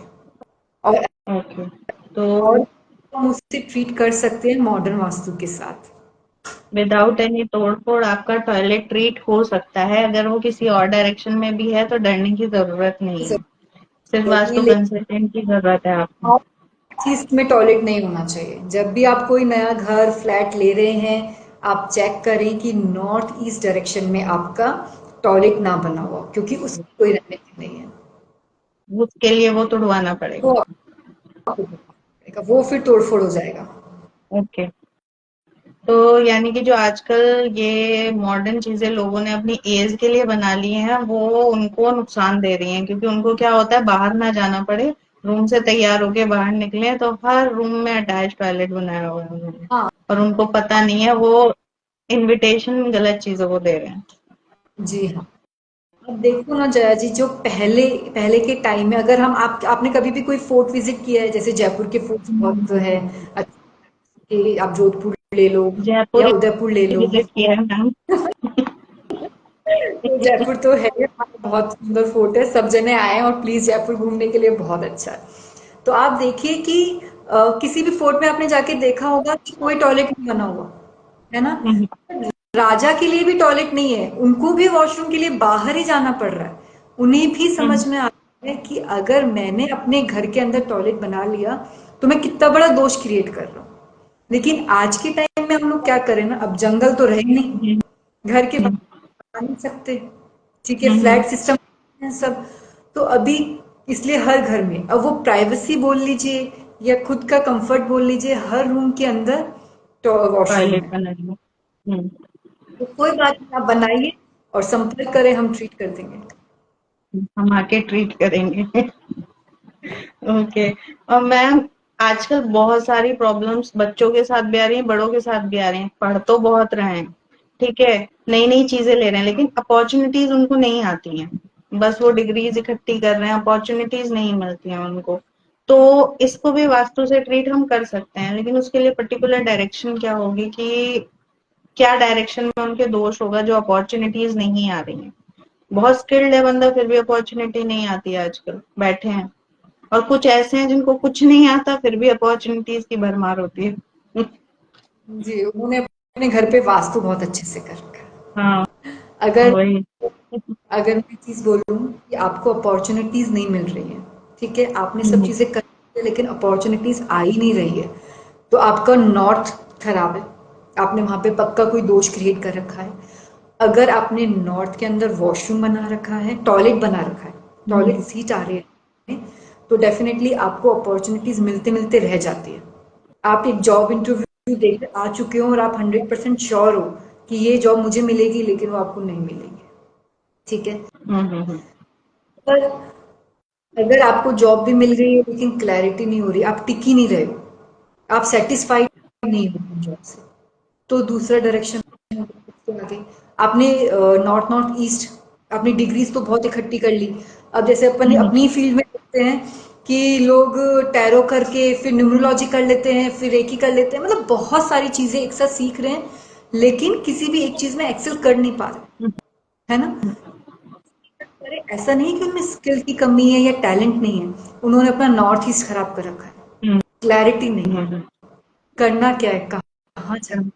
और ओके। तो और हम उसे ट्रीट कर सकते हैं मॉडर्न वास्तु के साथ। विदाउट एनी तोड़-फोड़ आपका टॉयलेट ट्रीट हो सकता है, अगर वो किसी और डायरेक्शन में भी है तो डरने की ज़रूरत नहीं है। सिर्फ वास्तु जरूरी कंसल्टेंट की ज़रूरत है आपको। हर चीज में टॉयलेट नहीं होना चाहिए। जब भी आप कोई नया घर फ्लैट ले रहे हैं, आप चेक करें कि नॉर्थ ईस्ट डायरेक्शन में आपका टॉयलेट ना बना हुआ, क्योंकि उसकी कोई रणनीति नहीं है। उसके लिए वो तुड़वाना वो पड़ेगा। आपको करना पड़ेगा, वो फिर तोड़फोड़ हो जाएगा। ओके। तो यानी कि जो आजकल ये मॉडर्न चीज़ें लोगों ने अपनी एज के लिए बना ली हैं, वो उनको नुकसान दे रही हैं, क्योंकि उनको क्या होता है बाहर ना जाना पड़े, रूम से तैयार होके बाहर निकले तो हर रूम में अटैच टॉयलेट बनाया हुआ है उन्होंने, हाँ और उनको पता नहीं है वो इनविटेशन गलत चीज़ों को दे रहे हैं। जी हाँ। अब देखो ना जया जी, जो पहले पहले के टाइम में, अगर हम आपने कभी भी कोई फोर्ट विजिट किया है, जैसे जयपुर के फोर्ट बहुत है अच्छे, आप जोधपुर ले लो जयपुर या उदयपुर ले लो। विजिट किया है मैम। तो जयपुर तो है बहुत सुंदर फोर्ट है, सब जने आए हैं और प्लीज जयपुर घूमने के लिए बहुत अच्छा है। तो आप देखिए कि किसी भी फोर्ट में आपने जाके देखा होगा कि कोई टॉयलेट नहीं बना हुआ है ना। राजा के लिए भी टॉयलेट नहीं है, उनको भी वॉशरूम के लिए बाहर ही जाना पड़ रहा है। उन्हें भी समझ में आ रहा है कि अगर मैंने अपने घर के अंदर टॉयलेट बना लिया तो मैं कितना बड़ा दोष क्रिएट कर रहा हूँ। लेकिन आज के टाइम में हम लोग क्या करें ना, अब जंगल तो रहे नहीं, घर के बाहर आ नहीं सकते, ठीक है, फ्लैट सिस्टम है सब। तो अभी इसलिए हर घर में, अब वो प्राइवेसी बोल लीजिए या खुद का कंफर्ट बोल लीजिए, हर रूम के अंदर तो वॉशरूम टॉयलेट है। बना लिया। हम्म, तो कोई बात नहीं, आप बनाइए और संपर्क करें, हम ट्रीट कर देंगे। हम आके ट्रीट करेंगे। ओके। और मैम, आजकल बहुत सारी प्रॉब्लम्स बच्चों के साथ भी आ रही हैं, बड़ों के साथ भी आ रही हैं, पढ़ तो बहुत रहे हैं, ठीक है, नई नई चीजें ले रहे हैं, लेकिन अपॉर्चुनिटीज उनको नहीं आती हैं, बस वो डिग्रीज इकट्ठी कर रहे हैं, अपॉर्चुनिटीज नहीं मिलती हैं उनको। तो इसको भी वास्तु से ट्रीट हम कर सकते हैं, लेकिन उसके लिए पर्टिकुलर डायरेक्शन क्या होगी कि क्या डायरेक्शन में उनके दोष होगा जो अपॉर्चुनिटीज नहीं आ रही हैं। बहुत स्किल्ड है बंदा, फिर भी अपॉर्चुनिटी नहीं आती है, आजकल बैठे हैं, और कुछ ऐसे हैं जिनको कुछ नहीं आता फिर भी अपॉर्चुनिटीज की भरमार होती है। जी, उन्होंने अपने घर पे वास्तु बहुत अच्छे से कर रखा है। हाँ, अगर वही। अगर मैं चीज बोलूं कि आपको अपॉर्चुनिटीज नहीं मिल रही है, ठीक है, आपने सब हम्म, चीजें कर ली है, लेकिन अपॉर्चुनिटीज आ ही नहीं रही है, तो आपका नॉर्थ खराब है। आपने वहां पे पक्का कोई दोष क्रिएट कर रखा है। अगर आपने नॉर्थ के अंदर वॉशरूम बना रखा है, टॉयलेट बना रखा है, टॉयलेट सीट आ रही है, तो डेफिनेटली आपको अपॉर्चुनिटीज मिलते मिलते रह जाती है। आप एक जॉब इंटरव्यू देकर आ चुके हो और आप 100% श्योर हो कि ये जॉब मुझे मिलेगी, लेकिन वो आपको नहीं मिलेगी, ठीक है। हम्म। पर अगर आपको जॉब भी मिल रही है लेकिन क्लैरिटी नहीं हो रही, आप टिक ही नहीं रहे हो, आप सेटिस्फाइड नहीं हो जॉब से, तो दूसरा डायरेक्शन आगे आपने नॉर्थ नॉर्थ ईस्ट अपनी डिग्रीज तो बहुत इकट्ठी कर ली। अब जैसे अपन हम्म, अपनी फील्ड में देखते हैं कि लोग टैरो करके फिर न्यूमरोलॉजी कर लेते हैं, फिर रेकी कर लेते हैं, मतलब बहुत सारी चीजें एक साथ सीख रहे हैं, लेकिन किसी भी एक चीज में एक्सेल कर नहीं पा रहे, है ना। अरे ऐसा नहीं है कि उनमें स्किल की कमी है या टैलेंट नहीं है, उन्होंने अपना नॉर्थ ईस्ट खराब कर रखा है, हम्म, क्लैरिटी नहीं है, हम्म, करना क्या है, कहाँ जाना।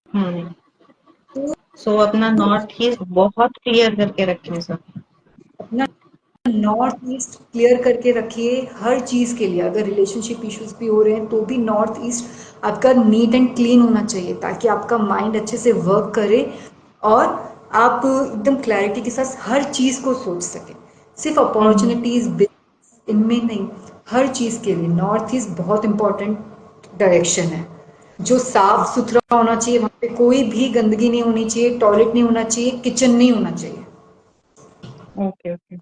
हम्म। तो सो अपना नॉर्थ ईस्ट बहुत क्लियर करके रखें सब। अपना नॉर्थ ईस्ट क्लियर करके रखिए हर चीज के लिए। अगर रिलेशनशिप इश्यूज भी हो रहे हैं तो भी नॉर्थ ईस्ट आपका नीट एंड क्लीन होना चाहिए, ताकि आपका माइंड अच्छे से वर्क करे और आप एकदम क्लैरिटी के साथ हर चीज को सोच सके। सिर्फ हम्म। अपॉर्चुनिटीज बिजनेस इनमें नहीं, हर चीज के लिए नॉर्थ ईस्ट बहुत इंपॉर्टेंट डायरेक्शन है। जो साफ सुथरा होना चाहिए, वहां पे कोई भी गंदगी नहीं होनी चाहिए, टॉयलेट नहीं होना चाहिए, किचन नहीं होना चाहिए। ओके ओके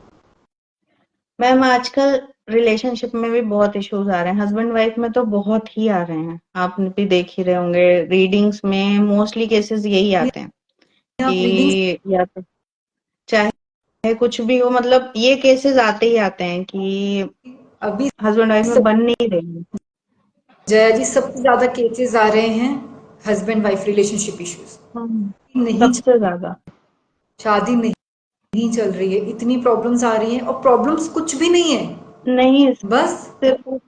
मैम, आजकल रिलेशनशिप में भी बहुत इश्यूज आ रहे हैं, हस्बैंड वाइफ में तो बहुत ही आ रहे हैं। आप भी देख ही रहे होंगे, रीडिंग्स में मोस्टली केसेस यही आते हैं आप रीडिंग कि या तो चाहे कुछ भी हो, मतलब ये केसेस आते ही आते हैं कि अभी हस्बैंड वाइफ में सब, बन नहीं रही। जया जी, सबसे ज्यादा केसेस आ रहे हैं हस्बैंड वाइफ रिलेशनशिप इश्यूज। हम्म, नहीं, सबसे ज्यादा। शादी नहीं चल रही है, इतनी प्रॉब्लम्स आ रही हैं और प्रॉब्लम्स कुछ भी नहीं है, नहीं, बस सिर्फ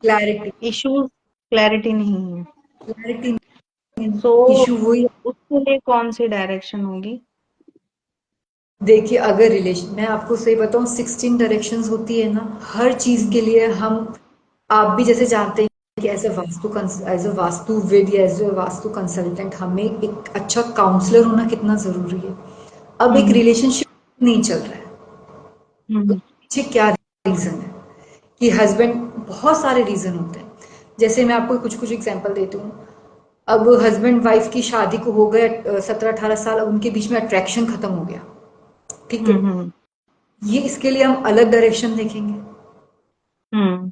क्लैरिटी। इश्यूज, क्लैरिटी नहीं है। क्लैरिटी सो इशू वही। उसके लिए कौन सी डायरेक्शन होगी? देखिए, अगर रिलेशन, मैं आपको सही बताऊं, 16 डायरेक्शंस होती है ना हर चीज हम्म के लिए। हम, आप भी जैसे जानते हैं कि एज अ वास्तुविद या एज अ वास्तु कंसल्टेंट हमें एक अच्छा काउंसलर होना कितना जरूरी है। अब एक हम्म रिलेशनशिप नहीं चल रहा है, हम्म उसके पीछे क्या रीजन है? कि हस्बैंड, बहुत सारे रीजन होते हैं। जैसे मैं आपको कुछ कुछ एग्जांपल देती हूँ। अब हस्बैंड वाइफ की शादी को हो गए 17-18 साल, अब उनके बीच में अट्रैक्शन खत्म हो गया, ठीक है। हम्म ये, इसके लिए हम अलग डायरेक्शन देखेंगे। हम्म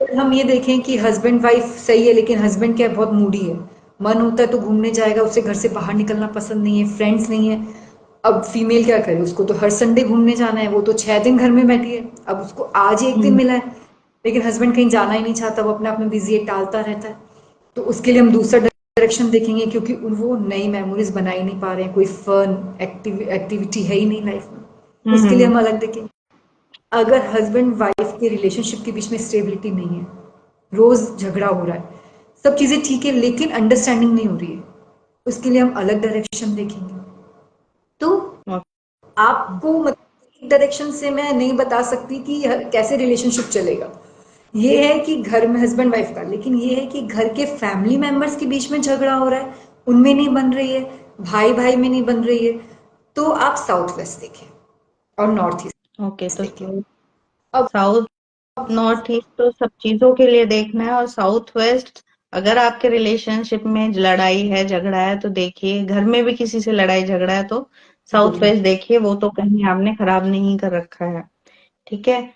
फिर हम ये देखें कि हस्बैंड वाइफ सही है, लेकिन हस्बैंड क्या है, बहुत मूडी है, मन होता है तो घूमने जाएगा, उसे घर से बाहर निकलना पसंद नहीं है, फ्रेंड्स नहीं है। अब फीमेल क्या करे, उसको तो हर संडे घूमने जाना है, वो तो 6 दिन घर में बैठी है, अब उसको आज ही एक दिन हम्म मिला है, लेकिन हस्बैंड कहीं जाना ही नहीं चाहता, वो अपने आप में बिजी है, टालता रहता है। तो उसके लिए हम दूसरा डायरेक्शन देखेंगे, क्योंकि वो नई मेमोरीज बना ही नहीं पा रहे हैं, कोई फन एक्टिविटी है ही नहीं लाइफ में। उसके लिए हम्म हम अलग देखेंगे। अगर हस्बैंड वाइफ के रिलेशनशिप के बीच में स्टेबिलिटी नहीं है, रोज झगड़ा हो रहा है, सब चीजें ठीक है लेकिन अंडरस्टैंडिंग नहीं हो रही है, उसके लिए हम अलग डायरेक्शन देखेंगे। तो आपको मतलब एक डायरेक्शन से मैं नहीं बता सकती कि कैसे रिलेशनशिप चलेगा। ये है कि घर में हस्बैंड वाइफ का, लेकिन ये है कि घर के फैमिली मेंबर्स के बीच में झगड़ा हो रहा है, उनमें नहीं बन रही है, भाई भाई में नहीं बन रही है, तो आप साउथ वेस्ट देखें और नॉर्थ ओके, ईस्ट तो देखें। अब साउथ नॉर्थ ईस्ट तो सब चीजों के लिए देखना है, और साउथ वेस्ट अगर आपके रिलेशनशिप में लड़ाई है, झगड़ा है, तो देखिए, घर में भी किसी से लड़ाई झगड़ा है तो साउथ बोलिए। वेस्ट देखिए, वो तो कहीं आपने खराब नहीं कर रखा है। ठीक है।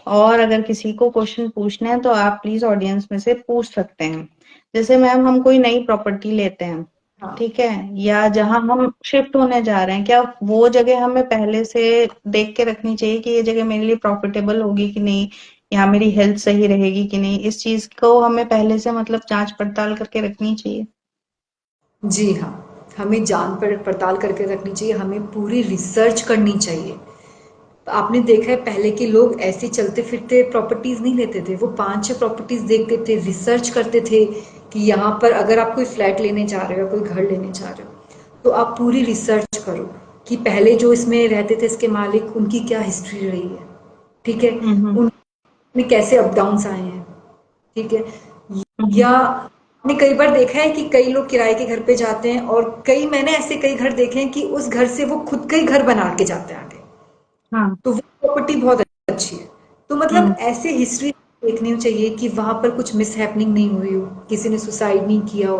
और अगर किसी को क्वेश्चन पूछना है तो आप प्लीज ऑडियंस में से पूछ सकते हैं। जैसे मैम, हम कोई नई प्रॉपर्टी लेते हैं, हाँ ठीक है, या जहां हम शिफ्ट होने जा रहे हैं, क्या वो जगह हमें पहले से देख के रखनी चाहिए कि ये जगह मेरे लिए प्रॉफिटेबल होगी कि नहीं, या मेरी हेल्थ सही रहेगी कि नहीं, इस चीज को हमें पहले से मतलब जांच पड़ताल करके रखनी चाहिए। जी हाँ, हमें जान पड़ताल करके रखनी चाहिए, हमें पूरी रिसर्च करनी चाहिए। तो आपने देखा है पहले के लोग ऐसे चलते फिरते प्रॉपर्टीज नहीं लेते थे, वो 5-6 प्रॉपर्टीज देखते थे, रिसर्च करते थे कि यहाँ पर अगर आप कोई फ्लैट लेने जा रहे हो, कोई घर लेने जा रहे हो, तो आप पूरी रिसर्च करो कि पहले जो इसमें रहते थे इसके मालिक, उनकी क्या हिस्ट्री रही है, ठीक है, हम्म उनमें कैसे अप डाउन्स आए हैं, ठीक है। हम्म या आपने कई बार देखा है कि कई लोग किराए के घर पे जाते हैं, और कई, मैंने ऐसे कई घर देखे हैं कि उस घर से वो खुद का ही घर बना के जाते हैं आगे, हाँ। तो वो प्रॉपर्टी बहुत अच्छी है। तो हम्म मतलब ऐसे हिस्ट्री देखनी चाहिए कि वहां पर कुछ मिस हैपनिंग नहीं हुई हो, किसी ने सुसाइड नहीं किया हो,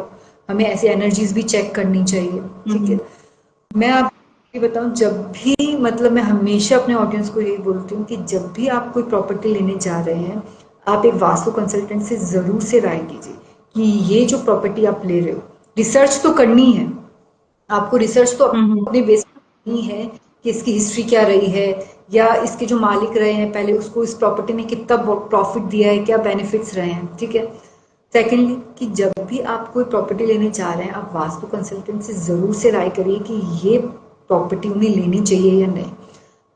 हमें ऐसे एनर्जीज भी चेक करनी चाहिए, ठीक है। हम्म मैं आपको ये बताऊं, जब भी, मतलब मैं हमेशा अपने ऑडियंस को यही बोलती हूँ कि जब भी आप कोई प्रॉपर्टी लेने जा रहे हैं, आप एक वास्तु कंसल्टेंट से जरूर से राय कीजिए कि ये जो प्रॉपर्टी आप ले रहे हो, रिसर्च तो करनी है, आपको रिसर्च तो हम्म अपने बेस पर करनी है कि इसकी हिस्ट्री क्या रही है, या इसके जो मालिक रहे हैं पहले, उसको इस प्रॉपर्टी ने कितना प्रॉफिट दिया है, क्या बेनिफिट्स रहे हैं, ठीक है। सेकेंडली, कि जब भी आप कोई प्रॉपर्टी लेने जा रहे हैं, आप वास्तु कंसल्टेंट से जरूर से राय करिए कि ये प्रॉपर्टी उन्हें लेनी चाहिए या नहीं।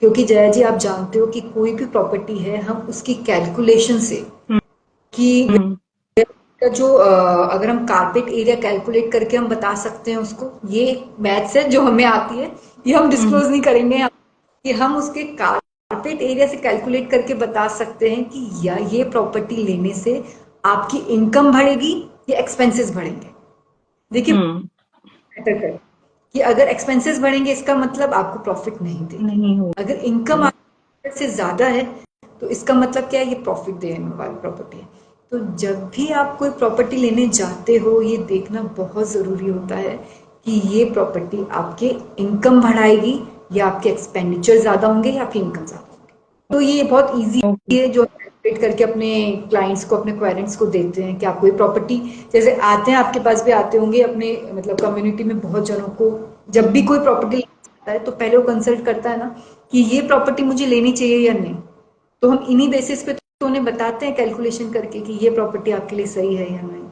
क्योंकि जया जी, आप जानते हो कि कोई भी प्रॉपर्टी है, हम उसकी कैलकुलेशन से, कि हम्म का जो अगर हम कारपेट एरिया कैलकुलेट करके हम बता सकते हैं उसको, ये मैथ्स है जो हमें आती है, ये हम हम्म डिस्क्लोज नहीं करेंगे कि हम उसके कारपेट एरिया से कैलकुलेट करके बता सकते हैं कि या ये प्रॉपर्टी लेने से आपकी इनकम बढ़ेगी या एक्सपेंसेस बढ़ेंगे। देखिए हम्म। मैटर करे कि अगर एक्सपेंसेस बढ़ेंगे इसका मतलब आपको प्रॉफिट नहीं देगी, नहीं अगर इनकम होगी। से ज्यादा है तो इसका मतलब क्या है, ये प्रॉफिट देने वाली प्रॉपर्टी है। तो जब भी आप कोई प्रॉपर्टी लेने जाते हो ये देखना बहुत जरूरी होता है कि ये प्रॉपर्टी आपके इनकम बढ़ाएगी या आपके एक्सपेंडिचर ज्यादा होंगे या आपकी इनकम ज्यादा होंगे। तो ये बहुत इजी ओके। है जो कैलकुलेट करके अपने क्लाइंट्स को, अपने क्वायरेंट्स को देते हैं कि आप कोई प्रॉपर्टी, जैसे आते हैं आपके पास भी आते होंगे अपने मतलब कम्युनिटी में बहुत जनों को, जब भी कोई प्रॉपर्टी लेता है तो पहले वो कंसल्ट करता है ना कि ये प्रॉपर्टी मुझे लेनी चाहिए या नहीं। तो हम इन्हीं बेसिस पे तो उन्हें बताते हैं कैलकुलेशन करके कि ये प्रॉपर्टी आपके लिए सही है या नहीं।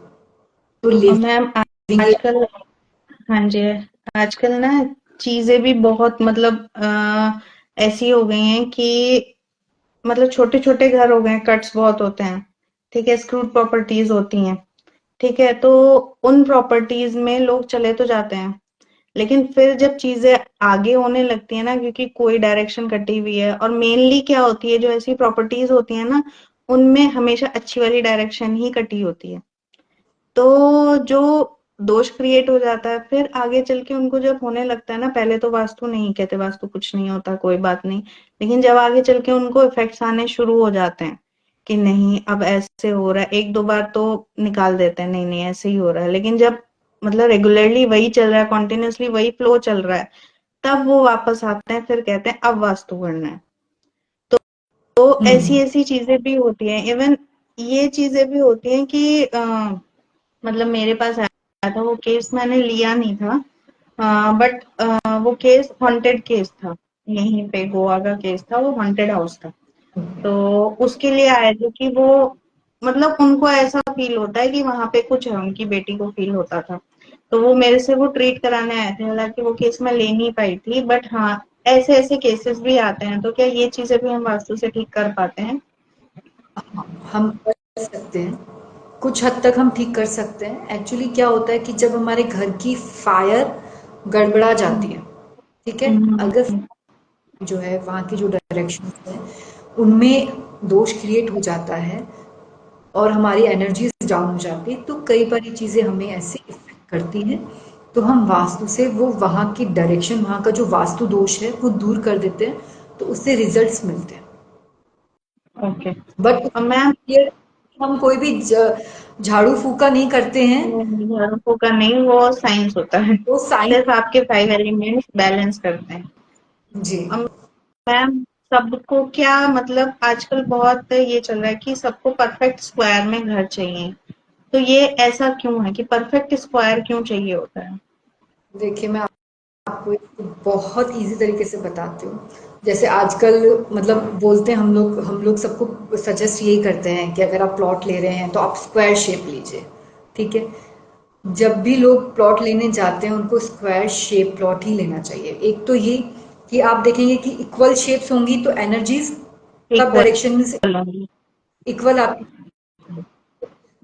तो और मैम लिविंग आजकल, हाँ जी, आजकल ना चीजें भी बहुत मतलब ऐसी हो गई हैं कि मतलब छोटे छोटे घर हो गए हैं, कट्स बहुत होते हैं, ठीक है, स्क्रूड प्रॉपर्टीज होती हैं, ठीक है, तो उन प्रॉपर्टीज में लोग चले तो जाते हैं, लेकिन फिर जब चीजें आगे होने लगती है ना, क्योंकि कोई डायरेक्शन कटी हुई है, और मेनली क्या होती है, जो ऐसी प्रॉपर्टीज होती है ना, उनमें हमेशा अच्छी वाली डायरेक्शन ही कटी होती है, तो जो दोष क्रिएट हो जाता है फिर आगे चल के उनको जब होने लगता है ना, पहले तो वास्तु नहीं कहते, वास्तु कुछ नहीं होता, कोई बात नहीं, लेकिन जब आगे चल के उनको इफेक्ट्स आने शुरू हो जाते हैं कि नहीं अब ऐसे हो रहा है, एक दो बार तो निकाल देते हैं नहीं नहीं ऐसे ही हो रहा है, लेकिन जब मतलब रेगुलरली वही चल रहा है, कॉन्टिन्यूसली वही फ्लो चल रहा है, तब वो वापस आते हैं, फिर कहते हैं अब वास्तु करना है। तो ऐसी ऐसी चीजें भी होती हैं, इवन ये चीजें भी होती हैं कि मतलब मेरे पास आया था वो केस, मैंने लिया नहीं था, बट वो केस हॉन्टेड केस था, यहीं पे गोवा का केस था, वो हॉन्टेड हाउस था, तो उसके लिए आए थे कि वो मतलब उनको ऐसा फील होता है कि वहां पे कुछ है, उनकी बेटी को फील होता था, तो वो मेरे से वो ट्रीट कराने आए थे, हालांकि वो केस मैं ले नहीं पाई थी, बट हाँ ऐसे ऐसे केसेस भी आते हैं, तो क्या ये चीजें भी हम वास्तु से ठीक कर पाते हैं? हम कर सकते हैं, कुछ हद तक हम ठीक कर सकते हैं। एक्चुअली क्या होता है कि जब हमारे घर की फायर गड़बड़ा जाती है, ठीक है, हम्म। अगर जो है वहाँ की जो डायरेक्शन है उनमें दोष क्रिएट हो जाता है और हमारी एनर्जी डाउन हो जाती है, तो कई बार ये चीज़ें हमें ऐसे इफेक्ट करती हैं। तो हम वास्तु से वो वहाँ की डायरेक्शन, वहाँ का जो वास्तु दोष है वो दूर कर देते हैं, तो उससे रिजल्ट्स मिलते हैं। ओके। बट और मैम, ये हम कोई भी झाड़ू फूका नहीं करते हैं, लड़कों का नहीं, वो साइंस होता है, वो साइंस। सिर्फ आपके 5 एलिमेंट्स बैलेंस करते हैं। जी और मैम, सबको क्या मतलब आजकल बहुत ये चल रहा है कि सबको परफेक्ट स्क्वायर में घर चाहिए, तो ये ऐसा क्यों है कि परफेक्ट स्क्वायर क्यों चाहिए होता है? देखिए मैं आपको एक बहुत इजी तरीके से बताती हूँ। जैसे आजकल मतलब बोलते हैं, हम लोग सबको सजेस्ट यही करते हैं कि अगर आप प्लॉट ले रहे हैं तो आप स्क्वायर शेप लीजिए, ठीक है। जब भी लोग प्लॉट लेने जाते हैं उनको स्क्वायर शेप प्लॉट ही लेना चाहिए। एक तो ये कि आप देखेंगे कि इक्वल शेप्स होंगी तो एनर्जीज सब डायरेक्शन में से इक्वल होंगी। इक्वल आपकी।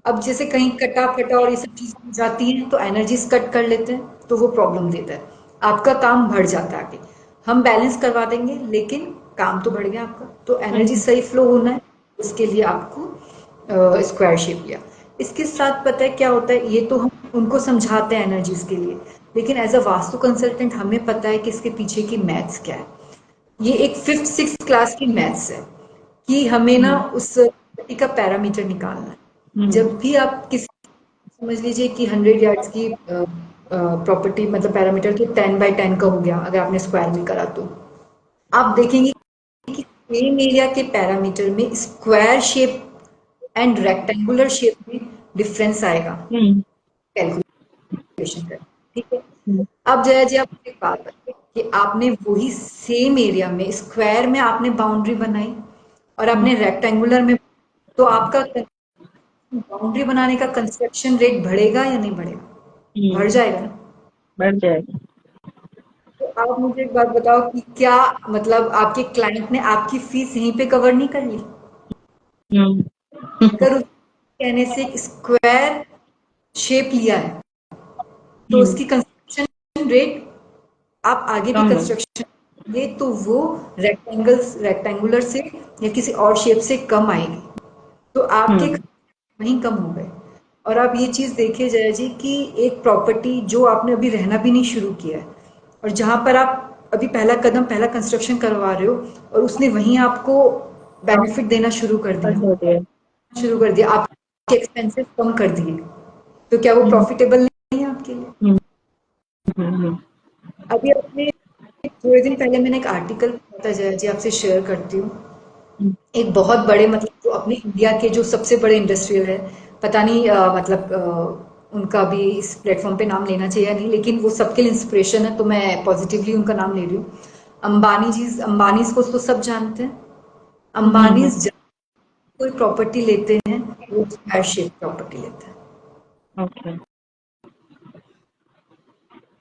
अब जैसे कहीं कटा फटा और ये सब चीजें हो जाती हैं तो एनर्जीज कट कर लेते हैं तो वो प्रॉब्लम देता है, आपका काम बढ़ जाता है आगे। हम बैलेंस करवा देंगे लेकिन काम तो बढ़ गया आपका, तो एनर्जी हम्म। सही फ्लो होना है, उसके लिए आपको स्क्वायर शेप लिया। इसके साथ पता है क्या होता है, ये तो हम उनको समझाते हैं एनर्जीज के लिए, लेकिन एज अ वास्तु कंसल्टेंट हमें पता है कि इसके पीछे की मैथ्स क्या है। ये एक फिफ्थ सिक्स क्लास की मैथ्स है कि हमें ना हम्म। उस प्रॉपर्टी का पैरामीटर निकालना है। हम्म। जब भी आप किसी, समझ लीजिए कि 100 यार्ड्स की प्रॉपर्टी मतलब पैरामीटर तो 10 बाई 10 का हो गया, अगर आपने स्क्वायर में करा तो आप देखेंगे कि सेम एरिया के पैरामीटर में square shape and rectangular shape में डिफरेंस आएगा हम्म। कैलकुलेशन कर, ठीक है। हम्म। अब जया जी आप एक बात बताइए कि आपने वही सेम एरिया में स्क्वायर में आपने बाउंड्री बनाई और आपने रेक्टेंगुलर में, तो आपका बाउंड्री बनाने का कंस्ट्रक्शन रेट बढ़ेगा या नहीं बढ़ेगा? बढ़ हम्म। जाएगा ना। बढ़ जाएगा। तो आप मुझे एक बात बताओ कि क्या मतलब आपके क्लाइंट ने आपकी फीस यहीं पे कवर नहीं कर ली? हम्म। अगर उस कहने से एक स्क्वायर शेप लिया है तो हम्म। उसकी कंस्ट्रक्शन रेट, आप आगे भी कम हो। कंस्ट्रक्शन ये तो वो रेक्टेंगुलर से या किसी और शेप से कम आएगी, तो आपके हम्म। वहीं कम हो गए। और आप ये चीज देखिए जया जी कि एक प्रॉपर्टी जो आपने अभी रहना भी नहीं शुरू किया है और जहां पर आप अभी पहला कदम, पहला कंस्ट्रक्शन करवा रहे हो, और उसने वहीं आपको बेनिफिट देना बस हो गया। शुरू कर दिया, आपके एक्सपेंसेस कम कर दिए, तो क्या वो हम्म। प्रॉफिटेबल नहीं है आपके लिए? हम्म। हम्म। अभी अपने थोड़े दिन पहले मैंने एक आर्टिकल पढ़ा था जया जी, आपसे शेयर करती हूँ। हम्म। एक बहुत बड़े, मतलब जो अपने इंडिया के जो सबसे बड़े इंडस्ट्रियल है, पता नहीं मतलब उनका भी इस प्लेटफॉर्म पे नाम लेना चाहिए या नहीं, लेकिन वो सबके लिए इंस्पिरेशन है, तो मैं पॉजिटिवली उनका नाम ले रही हूँ। अंबानी जी, अंबानी को तो सब जानते हैं। अंबानी हम्म। जब कोई प्रॉपर्टी लेते हैं, वो स्क्वायर शेप प्रॉपर्टी लेते हैं। ओके।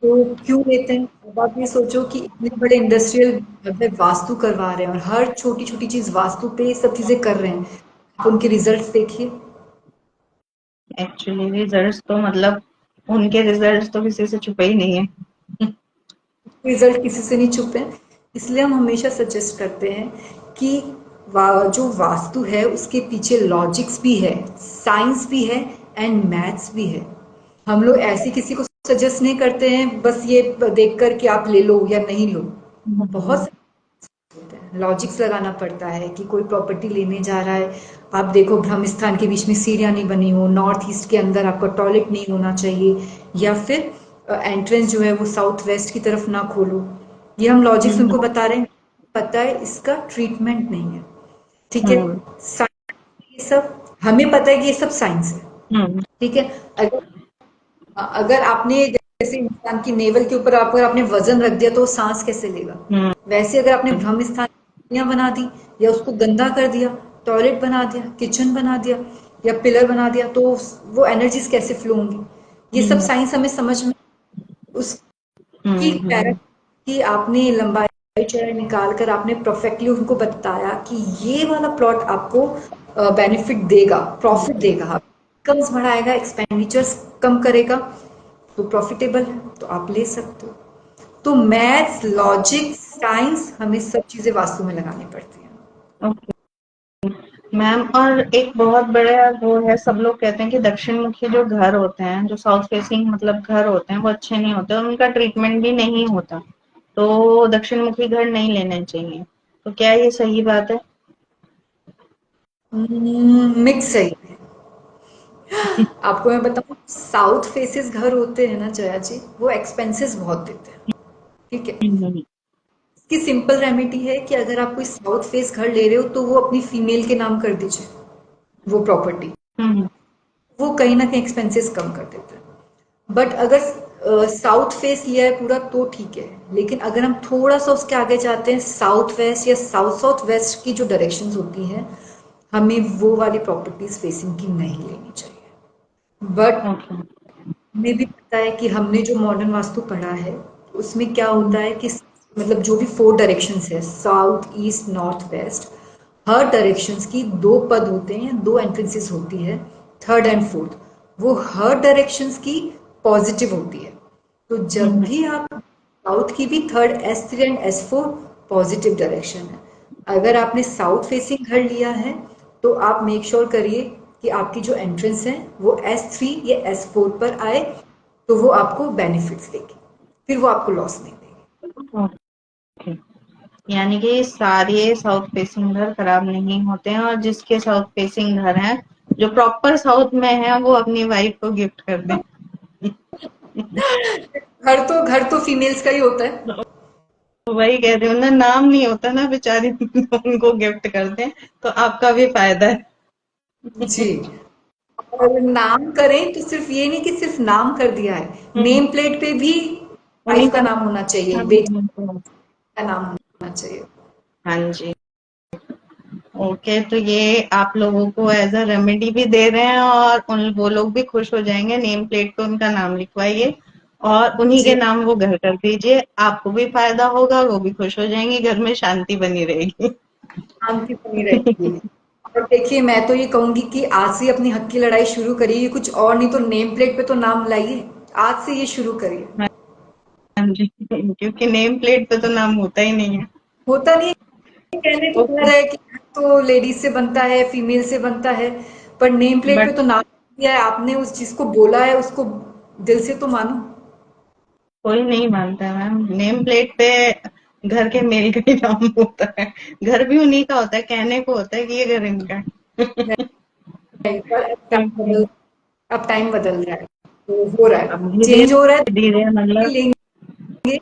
तो क्यों लेते हैं? अब आप ये सोचो कि इतने बड़े इंडस्ट्रियल मतलब वास्तु करवा रहे हैं, और हर छोटी छोटी चीज वास्तु पे ये सब चीजें कर रहे हैं, आप उनके रिजल्ट्स देखिए। एक्चुअली रिजल्ट्स तो मतलब उनके रिजल्ट्स तो किसी से छुपे ही नहीं है। रिजल्ट किसी से नहीं छुपे। इसलिए हम हमेशा सजेस्ट करते हैं कि जो वास्तु है उसके पीछे लॉजिक्स भी है, साइंस भी है, एंड मैथ्स भी है। हम लोग ऐसे किसी को सजेस्ट नहीं करते हैं बस ये देख कर कि आप ले लो या नहीं लो। बहुत लॉजिक्स लगाना पड़ता है कि कोई प्रॉपर्टी लेने जा रहा है, आप देखो ब्रह्म स्थान के बीच में सीढ़ियां नहीं बनी हो, नॉर्थ ईस्ट के अंदर आपका टॉयलेट नहीं होना चाहिए, या फिर एंट्रेंस जो है वो साउथ वेस्ट की तरफ ना खोलो। ये हम लॉजिक्स हम्म। उनको बता रहे हैं, पता है इसका ट्रीटमेंट नहीं है। ठीक है, हम्म। ये सब हमें पता है कि ये सब साइंस है। हम्म। ठीक है, अगर अगर आपने जैसे इंसान की नेवल के ऊपर अगर आपने वजन रख दिया तो वो सांस कैसे लेगा? हम्म। वैसे अगर आपने ब्रह्म स्थान बना दी, या उसको गंदा कर दिया, टॉयलेट बना दिया, किचन बना दिया, या पिलर बना दिया, तो वो एनर्जीज कैसे फ्लो होंगी? ये सब हम्म। साइंस हमें समझ में, उसकी हम्म। पैरा की आपने लंबाई चौड़ाई निकाल कर आपने परफेक्टली उनको बताया कि ये वाला प्लॉट आपको बेनिफिट देगा, प्रॉफिट देगा, इनकम्स बढ़ाएगा, एक्सपेंडिचर्स कम करेगा, तो प्रॉफिटेबल है, तो आप ले सकते हो। तो मैथ्स, लॉजिक, साइंस, हमें सब चीजें वास्तु में लगानी पड़ती हैं। ओके मैम, और एक बहुत बड़ा वो है, सब लोग कहते हैं कि दक्षिण मुखी जो घर होते हैं, जो साउथ फेसिंग मतलब घर होते हैं, वो अच्छे नहीं होते, उनका ट्रीटमेंट भी नहीं होता, तो दक्षिण मुखी घर नहीं लेने चाहिए, तो क्या ये सही बात है? मिक्स है ये। आपको मैं बताऊं, साउथ फेसेस घर होते हैं ना जया जी, वो एक्सपेंसेस बहुत देते हैं। ठीक है, हम्म। इसकी सिंपल रेमेडी है कि अगर आप कोई साउथ फेस घर ले रहे हो तो वो अपनी फीमेल के नाम कर दीजिए, वो प्रॉपर्टी, हम्म। वो कहीं ना कहीं एक्सपेंसेस कम कर देते हैं। बट अगर साउथ फेस लिया है पूरा तो ठीक है, लेकिन अगर हम थोड़ा सा उसके आगे जाते हैं, साउथ वेस्ट या साउथ साउथ वेस्ट की जो डायरेक्शंस होती हैं, हमें वो वाली प्रॉपर्टीज फेसिंग की नहीं लेनी चाहिए। But okay. हमें भी पता है कि हमने जो मॉडर्न वास्तु पढ़ा है उसमें क्या होता है कि मतलब जो भी फोर डायरेक्शंस है, साउथ ईस्ट नॉर्थ वेस्ट, हर डायरेक्शंस की दो पद होते हैं, दो एंट्रेंसेस होती है, थर्ड एंड फोर्थ, वो हर डायरेक्शंस की पॉजिटिव होती है। तो जब हम्म। भी आप, साउथ की भी third, S3 and S4 positive direction है। अगर आपने साउथ फेसिंग घर लिया है तो आप मेक श्योर करिए कि आपकी जो एंट्रेंस है वो S3 या S4 पर आए, तो वो आपको बेनिफिट्स देगी, फिर वो आपको लॉस नहीं देगी। ओके, यानी कि सारे साउथ फेसिंग घर खराब नहीं होते हैं, और जिसके साउथ फेसिंग घर हैं, जो प्रॉपर साउथ में है, वो अपनी वाइफ को गिफ्ट कर दें। घर तो फीमेल्स का ही होता है। वही कह रही हूँ ना, नाम नहीं होता ना बेचारी, उनको गिफ्ट कर दें तो आपका भी फायदा है। जी, और नाम करें तो सिर्फ ये नहीं कि सिर्फ नाम कर दिया है, नेम प्लेट पे भी उन्हीं वाइफ का का नाम होना चाहिए, बेटी नाम। का नाम होना चाहिए। हाँ जी। ओके, तो ये आप लोगों को एज अ रेमेडी भी दे रहे हैं, और उन वो लोग भी खुश हो जाएंगे, नेम प्लेट पे उनका नाम लिखवाइए और उन्हीं के जी, नाम वो घर कर दीजिए, आपको भी फायदा होगा, वो भी खुश हो जाएंगे, घर में शांति बनी रहेगी। शांति बनी रहेगी। और देखिए मैं तो ये कहूंगी कि आज से ही अपनी हक की लड़ाई शुरू करिए, कुछ और नहीं तो नेम प्लेट पे तो नाम लाइए, आज से ये शुरू करिए। जी, क्योंकि नेम प्लेट पे तो नाम होता ही नहीं है। होता नहीं है, कहने को ओके। रहा है कि तो लेडीज से बनता है, फीमेल से बनता है, पर नेम प्लेट पे बट तो नाम दिया है, आपने उस चीज को बोला है, उसको दिल से तो मानो। कोई नहीं मानता मैम, नेम प्लेट पे घर के मेल का ही नाम होता है। घर भी उन्हीं का होता है, कहने को होता है कि ये घर इनका है। नहीं, पर ओके। अब टाइम बदल रहा है, तो हो रहा है, अब धीरे चेंज हो रहा है, धीरे मतलब। लेंगे।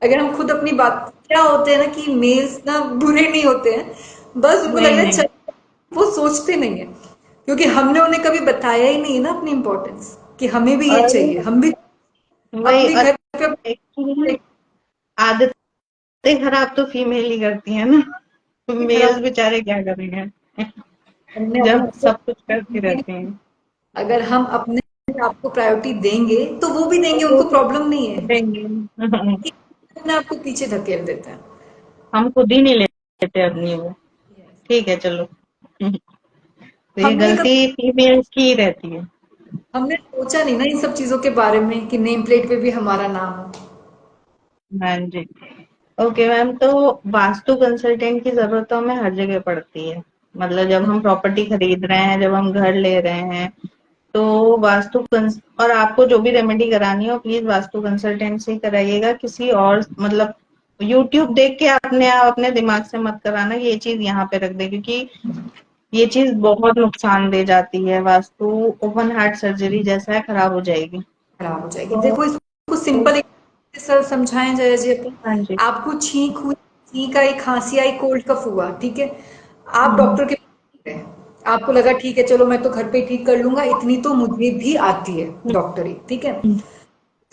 अगर हम खुद अपनी बात, क्या होते हैं ना कि मेल्स ना बुरे नहीं होते हैं, बस उनको लग नहीं रहा है नहीं, चल, वो सोचते नहीं है, क्योंकि हमने उन्हें कभी बताया ही नहीं है ना अपनी इम्पोर्टेंस, कि हमें भी ये चाहिए, और हम भी वही, अपने और घर पे एक्चुअली आदतें खराब तो फीमेल ही करती है ना, खराब। मेल्स बेचारे क्या करेंगे हमने अपना जब सब कुछ करती रहती हैं। अगर हम अपने आप को प्रायोरिटी देंगे तो वो भी तो देंगे, वो उनको प्रॉब्लम नहीं है, देंगे। कि अपने आपको पीछे धकेल देते हैं। हम खुद ही नहीं लेते अपनी वो। ठीक है चलो। तो ये हमने गलती कभी फीमेल्स की ही रहती है। हमने सोचा नहीं ना इन सब चीजों के बारे में कि नेम प्लेट पे भी हमारा नाम हो। हाँ जी। ओके मैम, तो वास्तु कंसल्टेंट की जरूरत तो हमें हर जगह पड़ती है। मतलब जब हम प्रॉपर्टी खरीद रहे हैं, जब हम घर ले रहे हैं, तो और आपको जो भी रेमेडी करानी हो प्लीज वास्तु कंसल्टेंट से ही कराइएगा, किसी और मतलब यूट्यूब देख के आपने आप अपने दिमाग से मत कराना कि ये चीज यहाँ पे रख दे, क्योंकि ये चीज बहुत नुकसान दे जाती है। वास्तु ओपन हार्ट सर्जरी जैसा है, खराब हो जाएगी। खराब हो जाएगी। तो देखो इसको सिंपल एक सर समझाएं जया जी अपन। हाँ जी। आपको छींक हुई, छींक आई, खांसी आई, कोल्ड कफ हुआ, ठीक है, आप हम्म, डॉक्टर के पास गए, आपको लगा ठीक है चलो मैं तो घर पे ही ठीक कर लूंगा, इतनी तो मुझे भी आती है डॉक्टरी, ठीक है। हम्म,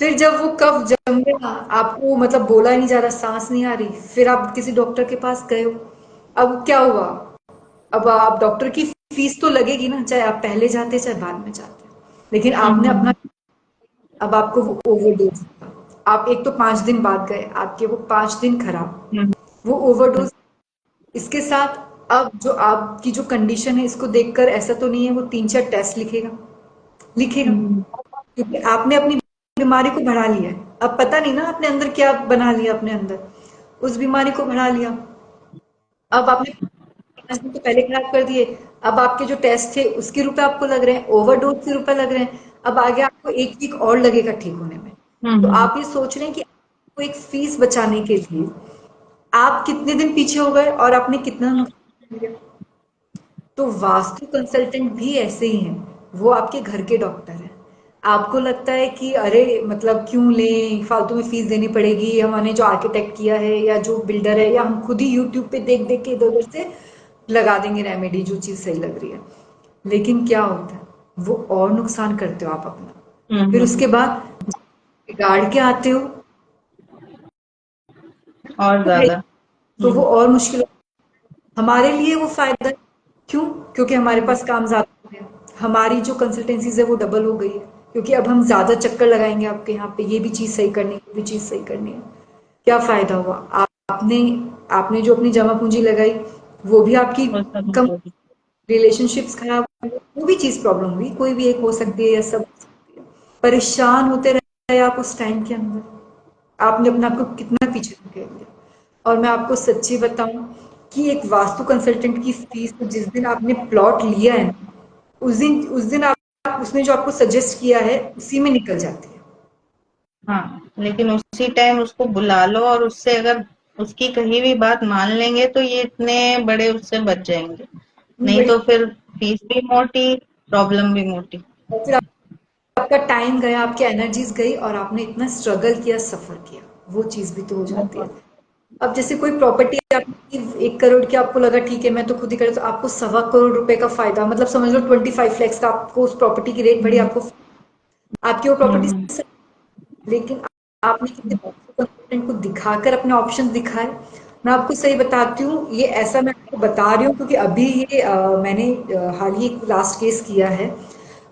फिर जब वो कफ जम गया, आपको मतलब बोला ही नहीं जा रहा, सांस नहीं आ रही, फिर आप किसी डॉक्टर के पास गए हो, अब क्या हुआ, अब आप डॉक्टर की फीस तो लगेगी ना, चाहे आप पहले जाते चाहे बाद में जाते, लेकिन आपने अपना, हम्म, अब आपको वो ओवरडोज, आप एक तो 5 दिन बाद गए, आपके वो 5 दिन खराब, हम्म, वो ओवरडोज, इसके साथ अब जो आपकी जो कंडीशन है इसको देखकर ऐसा तो नहीं है वो 3-4 टेस्ट लिखेगा, लिखेगा, हम्म, क्योंकि आपने अपनी बीमारी को बढ़ा लिया है, अब पता नहीं ना आपने अंदर क्या बना लिया, अपने अंदर उस बीमारी को बढ़ा लिया, अब आपने 5 दिन तो पहले खराब कर दिए, अब आपके जो टेस्ट थे उसके रुपए आपको लग रहे हैं, ओवरडोज के रुपए लग रहे हैं, अब आगे आपको 1 वीक और लगेगा ठीक होने में, तो हम्म, आप ये सोच रहे हैं कि आपको एक फीस बचाने के लिए आप कितने दिन पीछे हो गए और आपने कितना नुकसान किया। तो वास्तु कंसल्टेंट भी ऐसे ही हैं, वो आपके घर के डॉक्टर हैं। आपको लगता है कि अरे मतलब क्यों लें, फालतू में फीस देनी पड़ेगी, हमने जो आर्किटेक्ट किया है या जो बिल्डर है, या हम खुद ही यूट्यूब पे देख देख के इधर उधर से लगा देंगे रेमेडी जो चीज सही लग रही है, लेकिन क्या होता है, वो और नुकसान करते हो आप अपना, फिर हम्म, उसके बाद बिगाड़ के आते हो, और तो भाई ज्यादा। तो वो हम्म, और मुश्किल, हमारे लिए वो फायदा है, क्यों, क्योंकि हमारे पास काम ज्यादा हो गया, हमारी जो कंसल्टेंसीज है वो डबल हो गई है, क्योंकि अब हम ज्यादा चक्कर लगाएंगे आपके यहाँ पे, ये भी चीज सही करनी है, ये भी चीज सही करनी है, क्या फायदा हुआ, आपने आपने जो अपनी जमा पूंजी लगाई वो भी आपकी वो सब कम, होगी। रिलेशनशिप्स खराब हुए, वो भी चीज प्रॉब्लम हुई, कोई भी एक हो सकती है या सब हो सकती है, परेशान होते रहे आप उस टाइम के अंदर, आपने अपने आप को कितना पीछे धकेल दिया। और मैं आपको सच्ची बताऊं कि एक वास्तु कंसल्टेंट की फीस तो जिस दिन आपने प्लॉट लिया है ना, उस दिन आप उसने जो आपको सजेस्ट किया है उसी में निकल जाती है। हाँ, लेकिन उसी टाइम उसको बुला लो, और उससे अगर उसकी कही भी बात मान लेंगे तो ये इतने बड़े उससे बच जाएंगे। नहीं बड़ी, तो फिर फीस भी मोटी, प्रॉब्लम भी मोटी। और फिर आपका टाइम गया, आपकी एनर्जीज गई, और आपने इतना स्ट्रगल किया, सफर किया, वो चीज भी तो हो जाती है। बहुत। अब जैसे कोई प्रॉपर्टी आपकी 1 करोड़ की, आपको लगा ठीक है मैं तो खुद ही कर, तो आपको 1.25 करोड़ का फायदा, मतलब समझ लो 25 lakhs का आपको उस प्रॉपर्टी की रेट बढ़ी, हम्म, आपको आपकी वो प्रॉपर्टी, हम्म, लेकिन आपने किसी कंसल्टेंट को दिखाकर अपने ऑप्शन दिखाए। मैं आपको सही बताती हूँ, ये ऐसा मैं आपको बता रही हूँ क्योंकि अभी ये मैंने हाल ही एक लास्ट केस किया है,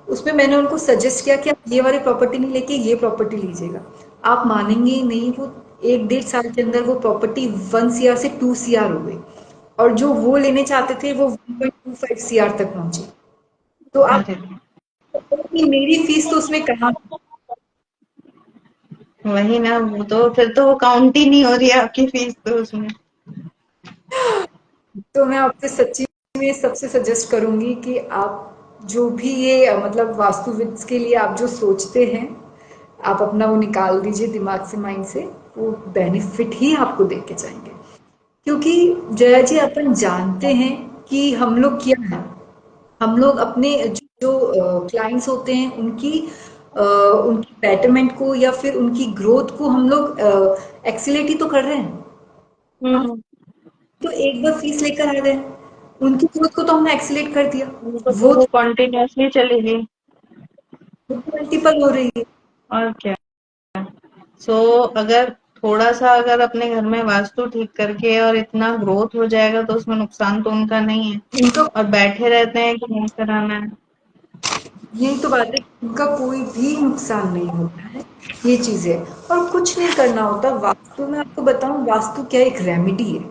उसमें मैंने उनको सजेस्ट किया कि आप ये वाली प्रॉपर्टी नहीं लेके ये प्रॉपर्टी लीजिएगा, आप मानेंगे ही नहीं, वो 1-1.5 साल के अंदर वो प्रॉपर्टी 1 CR से 2 CR हो गई, और जो वो लेने चाहते थे वो 1.25 CR तक पहुंचे, तो आप अरे मेरी फीस तो उसमें कहाँ, वही ना, वो तो फिर तो वो काउंट ही नहीं हो रही है आपकी फीस तो उसमें। तो मैं आपसे सच्ची में सबसे सजेस्ट करूंगी कि आप जो भी ये मतलब वास्तुविद के लिए आप जो सोचते हैं, आप अपना वो निकाल दीजिए दिमाग से, माइंड से। वो बेनिफिट ही आपको देके जाएंगे। क्योंकि जया जी, अपन जानते हैं कि हम लोग क्या है। हम लोग अपने जो क्लाइंट्स होते हैं उनकी बेटरमेंट को या फिर उनकी ग्रोथ को हम लोग एक्सीलेट ही तो कर रहे हैं। हम हम्म। तो एक बार फीस लेकर आ गए, उनकी ग्रोथ को तो हमने एक्सीलेट कर दिया। उनको तो वो वो कंटिन्यूअसली चलेगी। मल्टीपल हो रही है। और क्या। अगर थोड़ा सा अगर अपने घर में वास्तु ठीक करके और इतना ग्रोथ हो जाएगा तो उसमें नुकसान तो उनका नहीं है। उनका और बैठे रहते हैं कि नहीं कराना है। यही तो बात है, उनका कोई भी नुकसान नहीं होता है। ये चीज है। और कुछ नहीं करना होता वास्तु में। आपको बताऊं, वास्तु क्या एक रेमेडी है।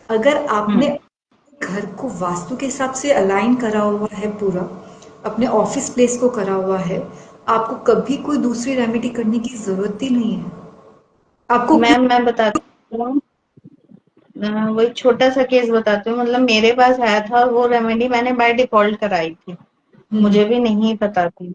अगर आपने हम्म। घर को वास्तु के हिसाब से अलाइन करा हुआ है पूरा, अपने ऑफिस प्लेस को करा हुआ है, आपको कभी कोई दूसरी रेमेडी करने की जरूरत ही नहीं है। आपको कुछ। मैम मैं बताती हूँ। वही छोटा सा केस बताती हूँ, मतलब मेरे पास आया था और वो रेमेडी मैंने बाय डिफॉल्ट कराई थी। हम्म। मुझे भी नहीं पता थी।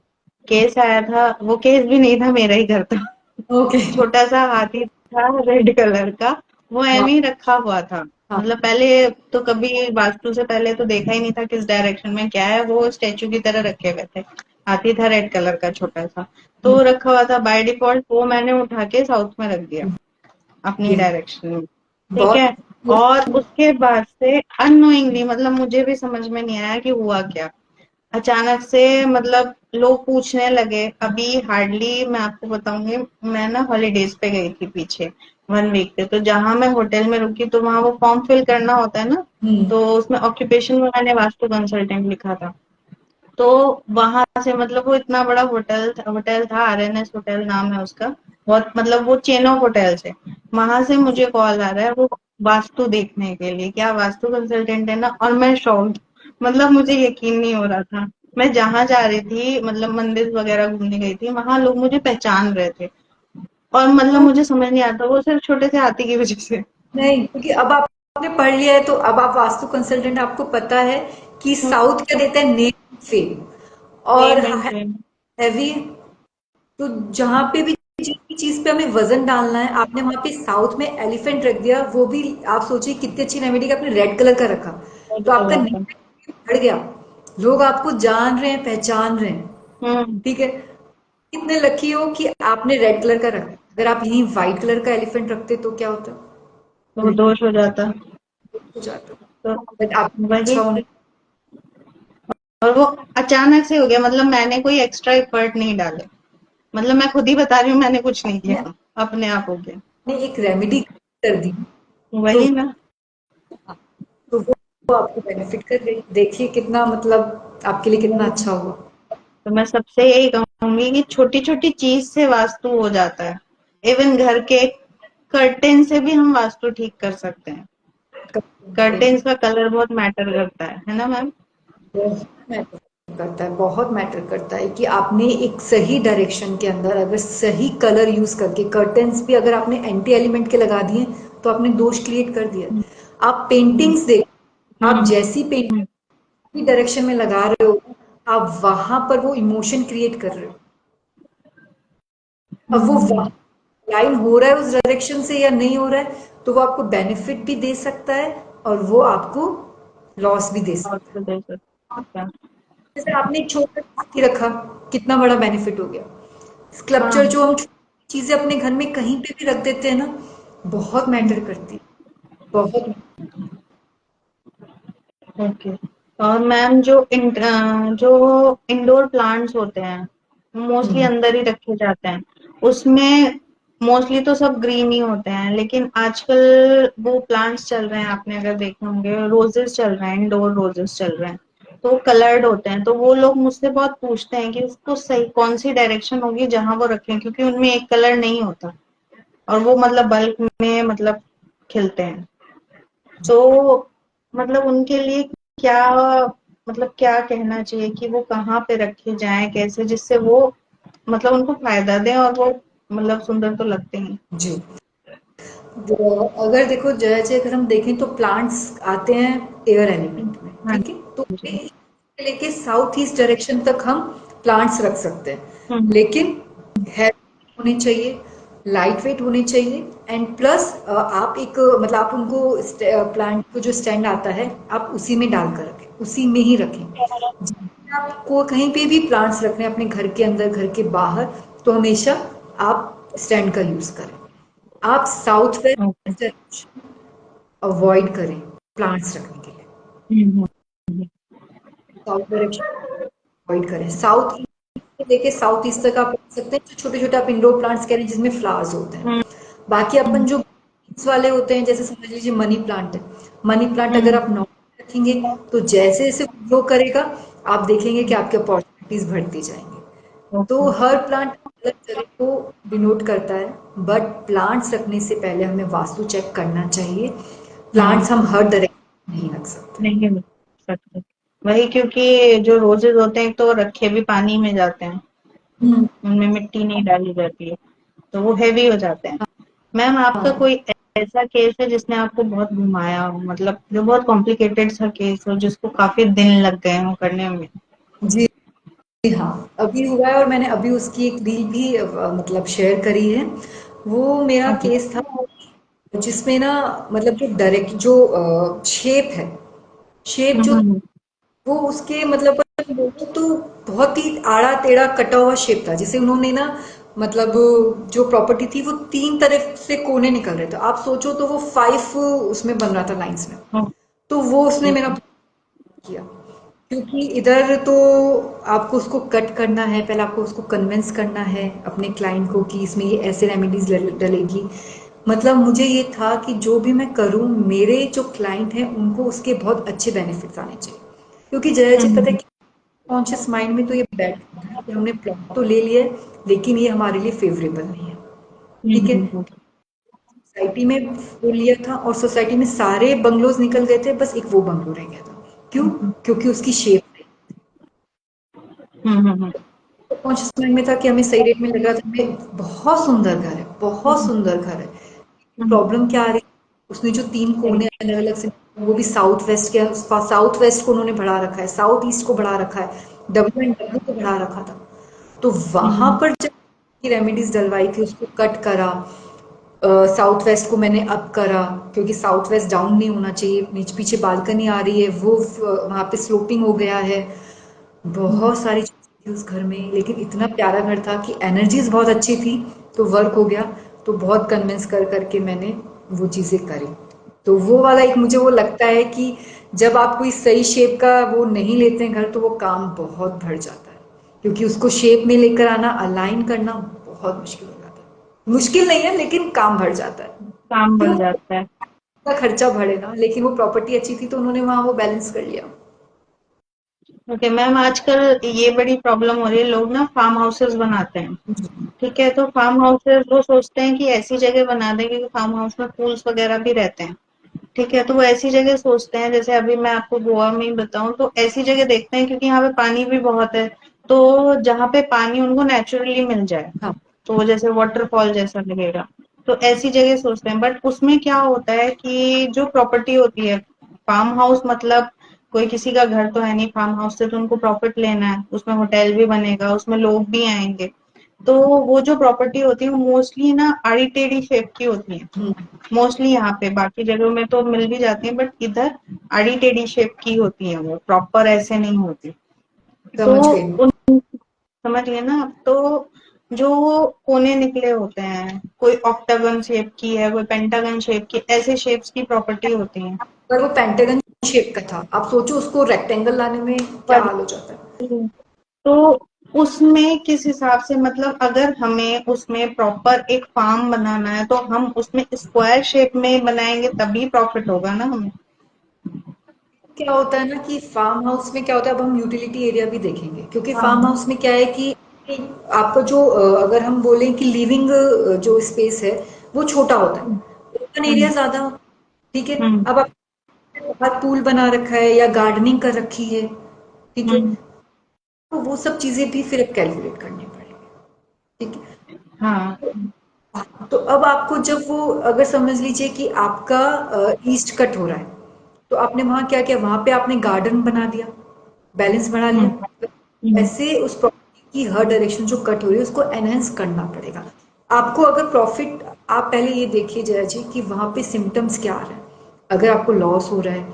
केस आया था, वो केस भी नहीं था, मेरा ही घर था। ओके। छोटा सा हाथी था रेड कलर का। वो हाँ, एਵੇਂ ही रखा हुआ था। हाँ। मतलब पहले तो कभी वास्तु से पहले तो देखा ही नहीं था किस डायरेक्शन में क्या है, वो स्टेचू की तरह रखे हुए थे। हाथी था रेड कलर का छोटा सा। तो हम्म। वो रखा हुआ था बाय डिफॉल्ट, वो मैंने उठा के साउथ में रख दिया अपनी ये डायरेक्शन में। ठीक बहुत। है। और उसके बाद से अननोइंगली, मतलब मुझे भी समझ में नहीं आया कि हुआ क्या। अचानक से मतलब लोग पूछने लगे। अभी हार्डली मैं आपको बताऊंगी, मैं ना हॉलीडेज पे गई थी पीछे 1 वीक पे। तो जहां मैं होटल में रुकी तो वहां वो फॉर्म फिल करना होता है ना। हम्म। तो उसमें ऑक्यूपेशन में मैंने वास्तु कंसल्टेंट लिखा था। तो वहां से मतलब वो इतना बड़ा होटल था, आरएनएस होटल नाम है उसका। बहुत मतलब वो चेन ऑफ होटल्स है। वहां से मुझे कॉल आ रहा है वो वास्तु देखने के लिए, क्या वास्तु कंसल्टेंट है ना। और मैं शॉक्ड, मतलब मुझे यकीन नहीं हो रहा था। मैं जहां जा रही थी, मतलब मंदिर वगैरह घूमने गई थी, वहां लोग मुझे पहचान रहे थे। और मतलब मुझे समझ नहीं आता वो सिर्फ छोटे से हाथी की वजह से। नहीं, क्योंकि अब आपने पढ़ लिया है तो अब आप वास्तु कंसल्टेंट, आपको पता है कि साउथ क्या देता है, नेम फेम। और नेम एंड फेम। हैवी। तो जहां पे भी जिस भी चीज पे हमें वजन डालना है, आपने वहां पे साउथ में एलिफेंट रख दिया। वो भी आप सोचिए कितनी अच्छी रेमेडी का आपने रेड कलर का रखा। तो आपका कलर का। नेम बढ़ गया। लोग आपको जान रहे हैं, पहचान रहे हैं। हम्म। ठीक है। कितने लकी हो कि आपने रेड कलर का रखा। अगर आप यहीं व्हाइट कलर का एलिफेंट रखते तो क्या होता? तो वो उल्टा दोष हो जाता। हो जाता। तो बट आपने वही। अच्छा होना। और वो अचानक से हो गया, मतलब मैंने कोई एक्स्ट्रा एफर्ट नहीं डाले। मतलब मैं खुद ही बता रही हूँ, मैंने कुछ नहीं किया, अपने आप हो गया। आपने एक रेमेडी कर दी। तो वही ना। तो वो आपको बेनिफिट कर गई। देखिए कितना मतलब आपके लिए कितना अच्छा हुआ। तो मैं सबसे यही कहूंगी कि छोटी छोटी चीज से वास्तु हो जाता है। इवन घर के कर्टेन से भी हम वास्तु ठीक कर सकते हैं। कर्टेन्स का कलर बहुत मैटर करता है ना मैम। बहुत मैटर करता है, बहुत मैटर करता है कि आपने एक सही डायरेक्शन के अंदर अगर सही कलर यूज करके कर्टन्स भी अगर आपने एंटी एलिमेंट के लगा दिए तो आपने दोष क्रिएट कर दिया। आप हम्म। पेंटिंग्स देख, आप हम्म। जैसी पेंटिंग डायरेक्शन में लगा रहे हो, आप वहां पर वो इमोशन क्रिएट कर रहे हो। अब वो हम्म। लाइन हो रहा है उस डायरेक्शन से या नहीं हो रहा है, तो वो आपको बेनिफिट भी दे सकता है और वो आपको लॉस भी दे और सकता है। तो दे सकते हैं। जैसे आपने एक छोटा हाथी रखा, कितना बड़ा बेनिफिट हो गया। स्कल्पचर हाँ। जो हम चीजें अपने घर में कहीं पे भी रख देते हैं ना, बहुत मैटर करती है। बहुत। ओके। और मैम जो इंडोर प्लांट्स होते हैं मोस्टली हम्म। अंदर ही रखे जाते हैं। उसमें मोस्टली तो सब ग्रीन ही होते हैं, लेकिन आजकल वो प्लांट्स चल रहे हैं, आपने अगर देखे होंगे रोजेस चल रहे हैं, इंडोर रोजेस चल रहे हैं। तो कलर्ड होते हैं, तो वो लोग मुझसे बहुत पूछते हैं कि उसको सही कौन सी डायरेक्शन होगी जहां वो रखें, क्योंकि उनमें एक कलर नहीं होता। और वो मतलब बल्क में मतलब खिलते हैं। तो मतलब उनके लिए क्या, मतलब क्या कहना चाहिए कि वो कहाँ पे रखे जाएं कैसे, जिससे वो मतलब उनको फायदा दें और वो मतलब सुंदर तो लगते हैं। जी। अगर देखो जैसे अगर हम देखें तो प्लांट्स आते हैं एयर एलिमेंट में, हाँ ठीक है, तो जी। लेके साउथ ईस्ट डायरेक्शन तक हम प्लांट्स रख सकते हैं, हम्म लेकिन हेल्थ होनी चाहिए, लाइट वेट होने चाहिए, एंड प्लस आप एक मतलब आप उनको प्लांट को जो स्टैंड आता है आप उसी में डाल कर रखें, उसी में ही रखें। जब आपको कहीं पे भी प्लांट्स रखने हैं अपने घर के अंदर घर के बाहर, तो हमेशा आप स्टैंड का यूज करें। आप south okay. West direction avoid करें प्लांट्स रखने के लिए। हम्म साउथ डायरेक्शन अवॉइड करें। साउथ ईस्ट से लेके साउथ ईस्ट तक आप रख सकते हैं, जो छोटे छोटे आप इंडोर प्लांट्स कह रहे हैं जिसमें फ्लावर्स होते हैं। हम्म बाकी अपन जो बीन्स वाले होते हैं, जैसे समझ लीजिए मनी प्लांट है, मनी प्लांट अगर हम्म आप नॉर्मल रखेंगे तो जैसे जैसे ग्रो करेगा आप देखेंगे कि आपके अपॉर्चुनिटीज बढ़ती जाएंगी। तो ओके। हर प्लांट अलग तरह को डिनोट करता है, बट प्लांट्स रखने से पहले हमें वास्तु चेक करना चाहिए। हम्म प्लांट्स हम हर डायरेक्शन नहीं रख सकते। नहीं मिल सकते। वही, क्योंकि जो रोजेज होते हैं तो रखे भी पानी में जाते हैं, हम्म। उनमें मिट्टी नहीं डाली जाती है, तो वो हैवी हो जाते हैं। मैम, आपका हाँ कोई ऐसा केस है जिसने आपको बहुत घुमाया हो, मतलब जो बहुत कॉम्प्लिकेटेड सा केस हो जिसको काफी दिन लग गए हो करने में? जी। हाँ, अभी हुआ है और मैंने अभी उसकी एक रील भी मतलब शेयर करी है। वो मेरा ओके। केस था जिसमें ना मतलब जो डायरेक्ट जो शेप है, शेप जो हम्म वो उसके मतलब बोलो तो बहुत ही आड़ा टेढ़ा कटा हुआ शेप था, जिसे उन्होंने ना मतलब जो प्रॉपर्टी थी वो तीन तरफ से कोने निकल रहे थे। आप सोचो तो वो 5 उसमें बन रहा था लाइंस में। तो वो उसने मेरा किया, क्योंकि इधर तो आपको उसको कट करना है, पहले आपको उसको कन्विंस करना है अपने क्लाइंट को कि इसमें ये ऐसे रेमेडीज डलेगी। मतलब मुझे ये था कि जो भी मैं करूं मेरे जो क्लाइंट हैं उनको उसके बहुत अच्छे बेनिफिट्स आने चाहिए, क्योंकि जया जी पता है कि कॉन्शियस माइंड में तो ये बैठ गया है कि हमने प्लॉट तो ले लिया है लेकिन ये हमारे लिए फेवरेबल नहीं है, ठीक है। हम्म सोसाइटी में वो लिया था और सोसाइटी में सारे बंगलोज निकल गए थे, बस एक वो बंगलो रह गया था। क्यों? क्योंकि उसकी शेप हम्म कॉन्शियस माइंड में था कि हमें सही रेट में लग रहा था, हमें बहुत सुंदर घर है, बहुत सुंदर घर है। प्रॉब्लम क्या आ रही, उसने जो तीन कोने अलग अलग से, वो भी साउथ वेस्ट के, साउथ वेस्ट को उन्होंने बढ़ा रखा है, साउथ ईस्ट को बढ़ा रखा है, डब्ल्यू एंड डब्ल्यू को बढ़ा रखा था। तो वहां पर जब रेमेडीज डलवाई थी उसको कट करा, साउथ वेस्ट को मैंने अप करा, क्योंकि साउथ वेस्ट डाउन नहीं होना चाहिए, नीचे पीछे बालकनी आ रही है वो वहां पे स्लोपिंग हो गया है। बहुत सारी चीजें थी उस घर में, लेकिन इतना प्यारा घर था कि एनर्जीज बहुत अच्छी थी, तो वर्क हो गया। तो बहुत कन्विंस कर करके मैंने वो चीजें करी। तो वो वाला एक मुझे वो लगता है कि जब आप कोई सही शेप का वो नहीं लेते हैं घर, तो वो काम बहुत बढ़ जाता है, क्योंकि उसको शेप में लेकर आना, अलाइन करना बहुत मुश्किल हो जाता है। मुश्किल नहीं है लेकिन काम बढ़ जाता है। काम बढ़ क्यों? जाता है। का खर्चा बढ़े ना, लेकिन वो प्रॉपर्टी अच्छी थी तो उन्होंने वहां वो बैलेंस कर लिया। ओके मैम, आजकल ये बड़ी प्रॉब्लम हो रही है, लोग ना फार्म हाउसेस बनाते हैं। ठीक है, तो फार्म हाउसेस वो सोचते हैं कि ऐसी जगह बना देंगे कि फार्म हाउस में पूल्स वगैरह भी रहते हैं। ठीक है, तो वो ऐसी जगह सोचते हैं, जैसे अभी मैं आपको गोवा में ही बताऊं तो ऐसी जगह देखते हैं क्योंकि यहाँ पे पानी भी बहुत है, तो जहाँ पे पानी उनको नेचुरली मिल जाए, हाँ, तो वो जैसे वाटरफॉल जैसा लगेगा, तो ऐसी जगह सोचते हैं। बट उसमें क्या होता है कि जो प्रॉपर्टी होती है, फार्म हाउस मतलब कोई किसी का घर तो है नहीं, फार्म हाउस से तो उनको प्रॉफिट लेना है, उसमें होटल भी बनेगा, उसमें लोग भी आएंगे, तो वो जो प्रॉपर्टी होती है वो मोस्टली ना आड़ी टेढ़ी शेप की होती है। मोस्टली यहाँ पे, बाकी जगहों में तो मिल भी जाती है बट इधर आड़ी टेढ़ी शेप की होती है, वो प्रॉपर ऐसे नहीं होती। तो समझ गई। उन, समझ गए ना आप? तो जो कोने निकले होते हैं, कोई ऑक्टागन शेप की है, कोई पेंटागन शेप की, ऐसे शेप्स की प्रॉपर्टी होती है। पर वो पेंटागन शेप का था, आप सोचो उसको रेक्टेंगल लाने में क्या पर हाल हो जाता है। तो उसमें किस हिसाब से, मतलब अगर हमें उसमें प्रॉपर एक फार्म बनाना है तो हम उसमें स्क्वायर शेप में बनाएंगे तभी प्रॉफिट होगा ना हमें। क्या होता है ना कि फार्म हाउस में क्या होता है, अब हम यूटिलिटी एरिया भी देखेंगे, क्योंकि फार्म हाँ। हाउस में क्या है कि आपका जो अगर हम बोलें कि लिविंग जो स्पेस है वो छोटा होता है, ओपन एरिया हम्म ज्यादा होता है, ठीक है। हम्म अब आपने बाहर पूल बना रखा है या गार्डनिंग कर रखी है, ठीक है, हम्म तो वो सब चीजें भी फिर कैलकुलेट करनी पड़ेगी, ठीक है। हाँ। तो अब आपको जब वो अगर समझ लीजिए कि आपका ईस्ट कट हो रहा है, तो आपने वहां क्या किया, वहां पे आपने गार्डन बना दिया, बैलेंस बढ़ा लिया। हम्म। हम्म। ऐसे उस प्रॉपर्टी की हर डायरेक्शन जो कट हो रही है उसको एनहेंस करना पड़ेगा आपको। अगर प्रॉफिट, आप पहले ये देखिए जया जी कि वहां पे सिम्टम्स क्या आ रहा है। अगर आपको लॉस हो रहा है,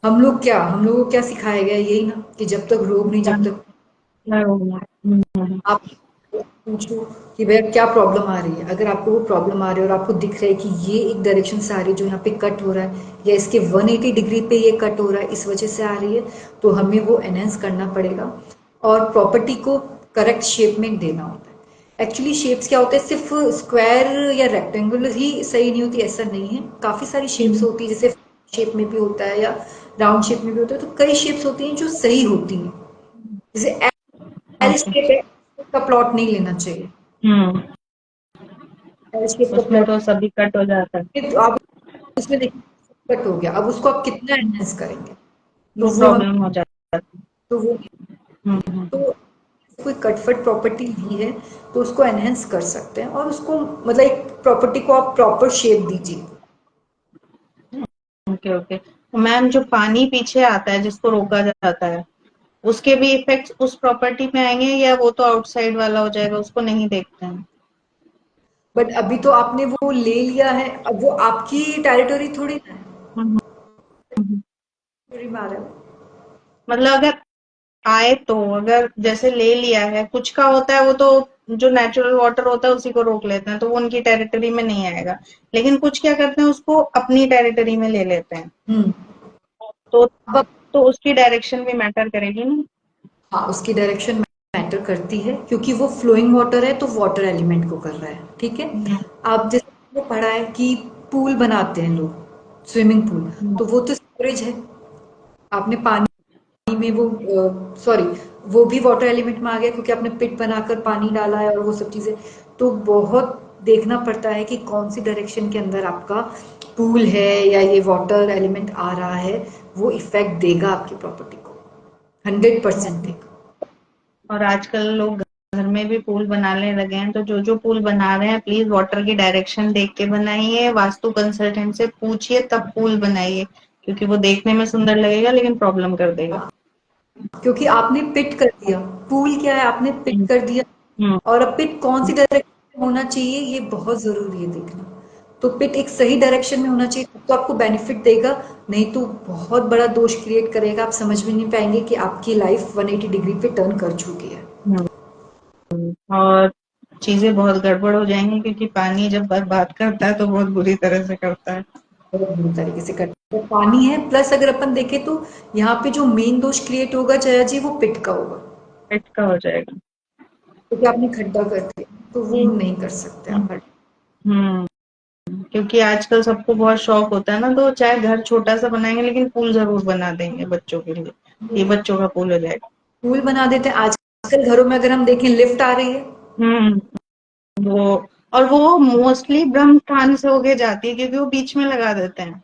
हम लोगों को क्या सिखाया गया है, यही ना कि जब तक रोग नहीं, जब तक आप पूछो कि भैया क्या प्रॉब्लम आ रही है। अगर आपको वो प्रॉब्लम आ रही है और आपको दिख रहा है कि ये एक डायरेक्शन से आ रही है जो यहाँ पे कट हो रहा है, या इसके 180 डिग्री पे ये कट हो रहा है, इस वजह से आ रही है, तो हमें वो एनहेंस करना पड़ेगा और प्रॉपर्टी को करेक्ट शेप में देना होता है। एक्चुअली शेप्स क्या होते हैं, सिर्फ स्क्वायर या रेक्टेंगुलर ही सही नहीं होती ऐसा नहीं है, काफी सारी शेप्स होती है, जैसे शेप में भी होता है या राउंड शेप में भी होता है, तो कई शेप्स होती हैं जो सही होती हैं। जैसे एल ओके। शेप है, उसका प्लॉट नहीं लेना चाहिए। हम्म। एल शेप का उसमें प्लॉट, तो सभी कट हो जाता है। तो आप उसमें देखिए कट हो गया, अब उसको आप कितना एनहेंस करेंगे, तो वो वो हम, प्रॉब्लम हो जाता है। तो वो, तो कोई कटफट प्रॉपर्टी ली है तो उसको एनहेंस कर सकते हैं और उसको मतलब एक प्रॉपर्टी को आप प्रॉपर शेप दीजिए। Okay okay. तो मैम जो पानी पीछे आता है जिसको रोका जाता है, उसके भी इफेक्ट्स उस प्रॉपर्टी में आएंगे या वो तो आउटसाइड वाला हो जाएगा, उसको नहीं देखते हैं? बट अभी तो आपने वो ले लिया है, अब वो आपकी टेरिटोरी थोड़ी ना है, हम्म, हम्म। टेरिटोरी में आ रहा है। मतलब अगर आए तो, अगर जैसे ले लिया है, कुछ का होता है वो तो जो नेचुरल वाटर होता है उसी को रोक लेते हैं, तो वो उनकी टेरिटरी में नहीं आएगा। लेकिन कुछ क्या करते हैं, उसको अपनी टेरिटरी में ले लेते हैं। हम्म। तो अब तो उसकी डायरेक्शन भी मैटर करेगी ना। हाँ, उसकी डायरेक्शन मैटर करती है क्योंकि वो फ्लोइंग वाटर है तो वाटर एलिमेंट को कर रहा है, ठीक है। हम्म, आप जैसे वो पढ़ा है कि पूल बनाते हैं लोग, स्विमिंग पूल, हम्म, तो वो तो स्टोरेज है। आपने पानी में वो, सॉरी, वो भी वाटर एलिमेंट में आ गया क्योंकि आपने पिट बनाकर पानी डाला है और वो सब चीजें। तो बहुत देखना पड़ता है कि कौन सी डायरेक्शन के अंदर आपका पूल है या ये वाटर एलिमेंट आ रहा है, वो इफेक्ट देगा आपकी प्रॉपर्टी को, 100% हम्म। देगा। और आजकल लोग घर में भी पूल बनाने लगे हैं, तो जो जो पूल बना रहे हैं प्लीज वाटर की डायरेक्शन देख के बनाइए, वास्तु कंसल्टेंट से पूछिए तब पूल बनाइए, क्योंकि वो देखने में सुंदर लगेगा लेकिन प्रॉब्लम कर देगा। क्योंकि आपने पिट कर दिया, पूल क्या है, आपने पिट हम्म, कर दिया, हम्म, और अब पिट कौन सी डायरेक्शन में होना चाहिए ये बहुत जरूरी है देखना। तो पिट एक सही डायरेक्शन में होना चाहिए, तो आपको बेनिफिट देगा, नहीं तो बहुत बड़ा दोष क्रिएट करेगा, आप समझ में नहीं पाएंगे कि आपकी लाइफ 180 डिग्री पे टर्न कर चुकी है। हम्म। और चीजें बहुत गड़बड़ हो जाएंगी, क्योंकि पानी जब बर्बाद करता है तो बहुत बुरी तरह से करता है। बहुत बुरी तरीके से करते हैं, पानी है प्लस अगर अपन देखें तो यहाँ पे जो मेन दोष क्रिएट होगा जया जी, वो पिट का होगा, पेट का हो जाएगा। क्योंकि आपने खड्डा कर दिया, तो वो नहीं कर सकते हम्म, आप। हम्म। क्योंकि आजकल सबको बहुत शौक होता है ना, तो चाहे घर छोटा सा बनाएंगे लेकिन पूल जरूर बना देंगे बच्चों के लिए। ये बच्चों का पूल हो जाएगा। पूल बना देते हैं आजकल घरों में, अगर हम देखें लिफ्ट आ रही है, हम्म। वो, और वो मोस्टली ब्रह्म स्थान से होके जाती है, क्योंकि वो बीच में लगा देते हैं।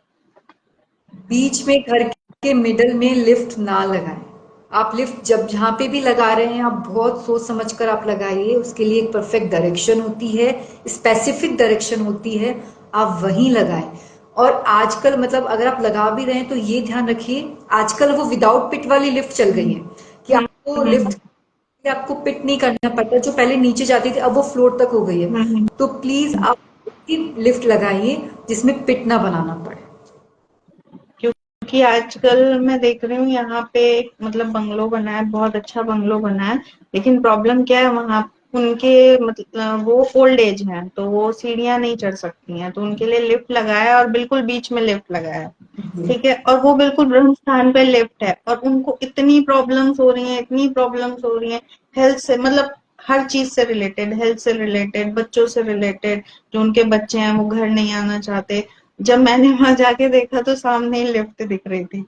बीच में घर के मिडल में लिफ्ट ना लगाएं। आप लिफ्ट जब जहाँ पे भी लगा रहे हैं, आप बहुत सोच समझ कर आप लगाइए, उसके लिए एक परफेक्ट डायरेक्शन होती है, स्पेसिफिक डायरेक्शन होती है, आप वहीं लगाएं। और आजकल मतलब अगर आप लगा भी रहे हैं तो ये ध्यान रखिए, आजकल वो विदाउट पिट वाली लिफ्ट चल गई है कि हम्म, आपको हम्म, लिफ्ट, आपको पिट नहीं करना पड़ता, जो पहले नीचे जाती थी अब वो फ्लोर तक हो गई है। हम्म। तो प्लीज आप लिफ्ट लगाइए जिसमें पिट ना बनाना पड़े। क्योंकि आजकल मैं देख रही हूँ यहाँ पे एक मतलब बंगलो बना है, बहुत अच्छा बंगलो बना है, लेकिन प्रॉब्लम क्या है वहाँ, उनके मतलब वो ओल्ड एज हैं तो वो सीढ़ियाँ नहीं चढ़ सकती हैं, तो उनके लिए लिफ्ट लगाया है और बिल्कुल बीच में लिफ्ट लगाया है। ठीक है, और वो बिल्कुल ब्रह्म स्थान पे लिफ्ट है, और उनको इतनी प्रॉब्लम्स हो रही हैं, इतनी प्रॉब्लम्स हो रही हैं हेल्थ से, मतलब हर चीज से रिलेटेड, हेल्थ से रिलेटेड, बच्चों से रिलेटेड। जो उनके बच्चे हैं वो घर नहीं आना चाहते। जब मैंने वहां जाके देखा तो सामने ही लिफ्ट दिख रही थी।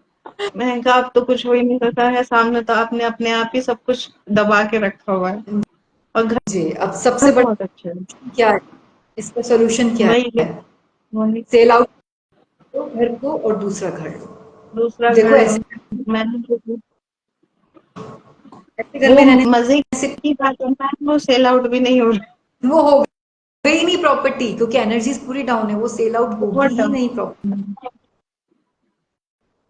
मैंने कहा अब तो कुछ हो ही नहीं सकता है, सामने तो आपने अपने आप ही सब कुछ दबा के रखा हुआ है। और घर जी, अब सबसे बहुत बड़ा अच्छे है। क्या है, इसका सोल्यूशन क्या वही है, है, वही। सेल आउट करो घर को और दूसरा घर लो। दूसरा देखो घर लो। ऐसे, मैंने ऐसे घर वो में रहने मजे से की बात है, वो सेल आउट भी नहीं हो रहा। वो हो ही नहीं प्रॉपर्टी, क्योंकि एनर्जीज पूरी डाउन है, वो सेल आउट बहुत होगी ही डाउन। नहीं प्रॉपर्टी।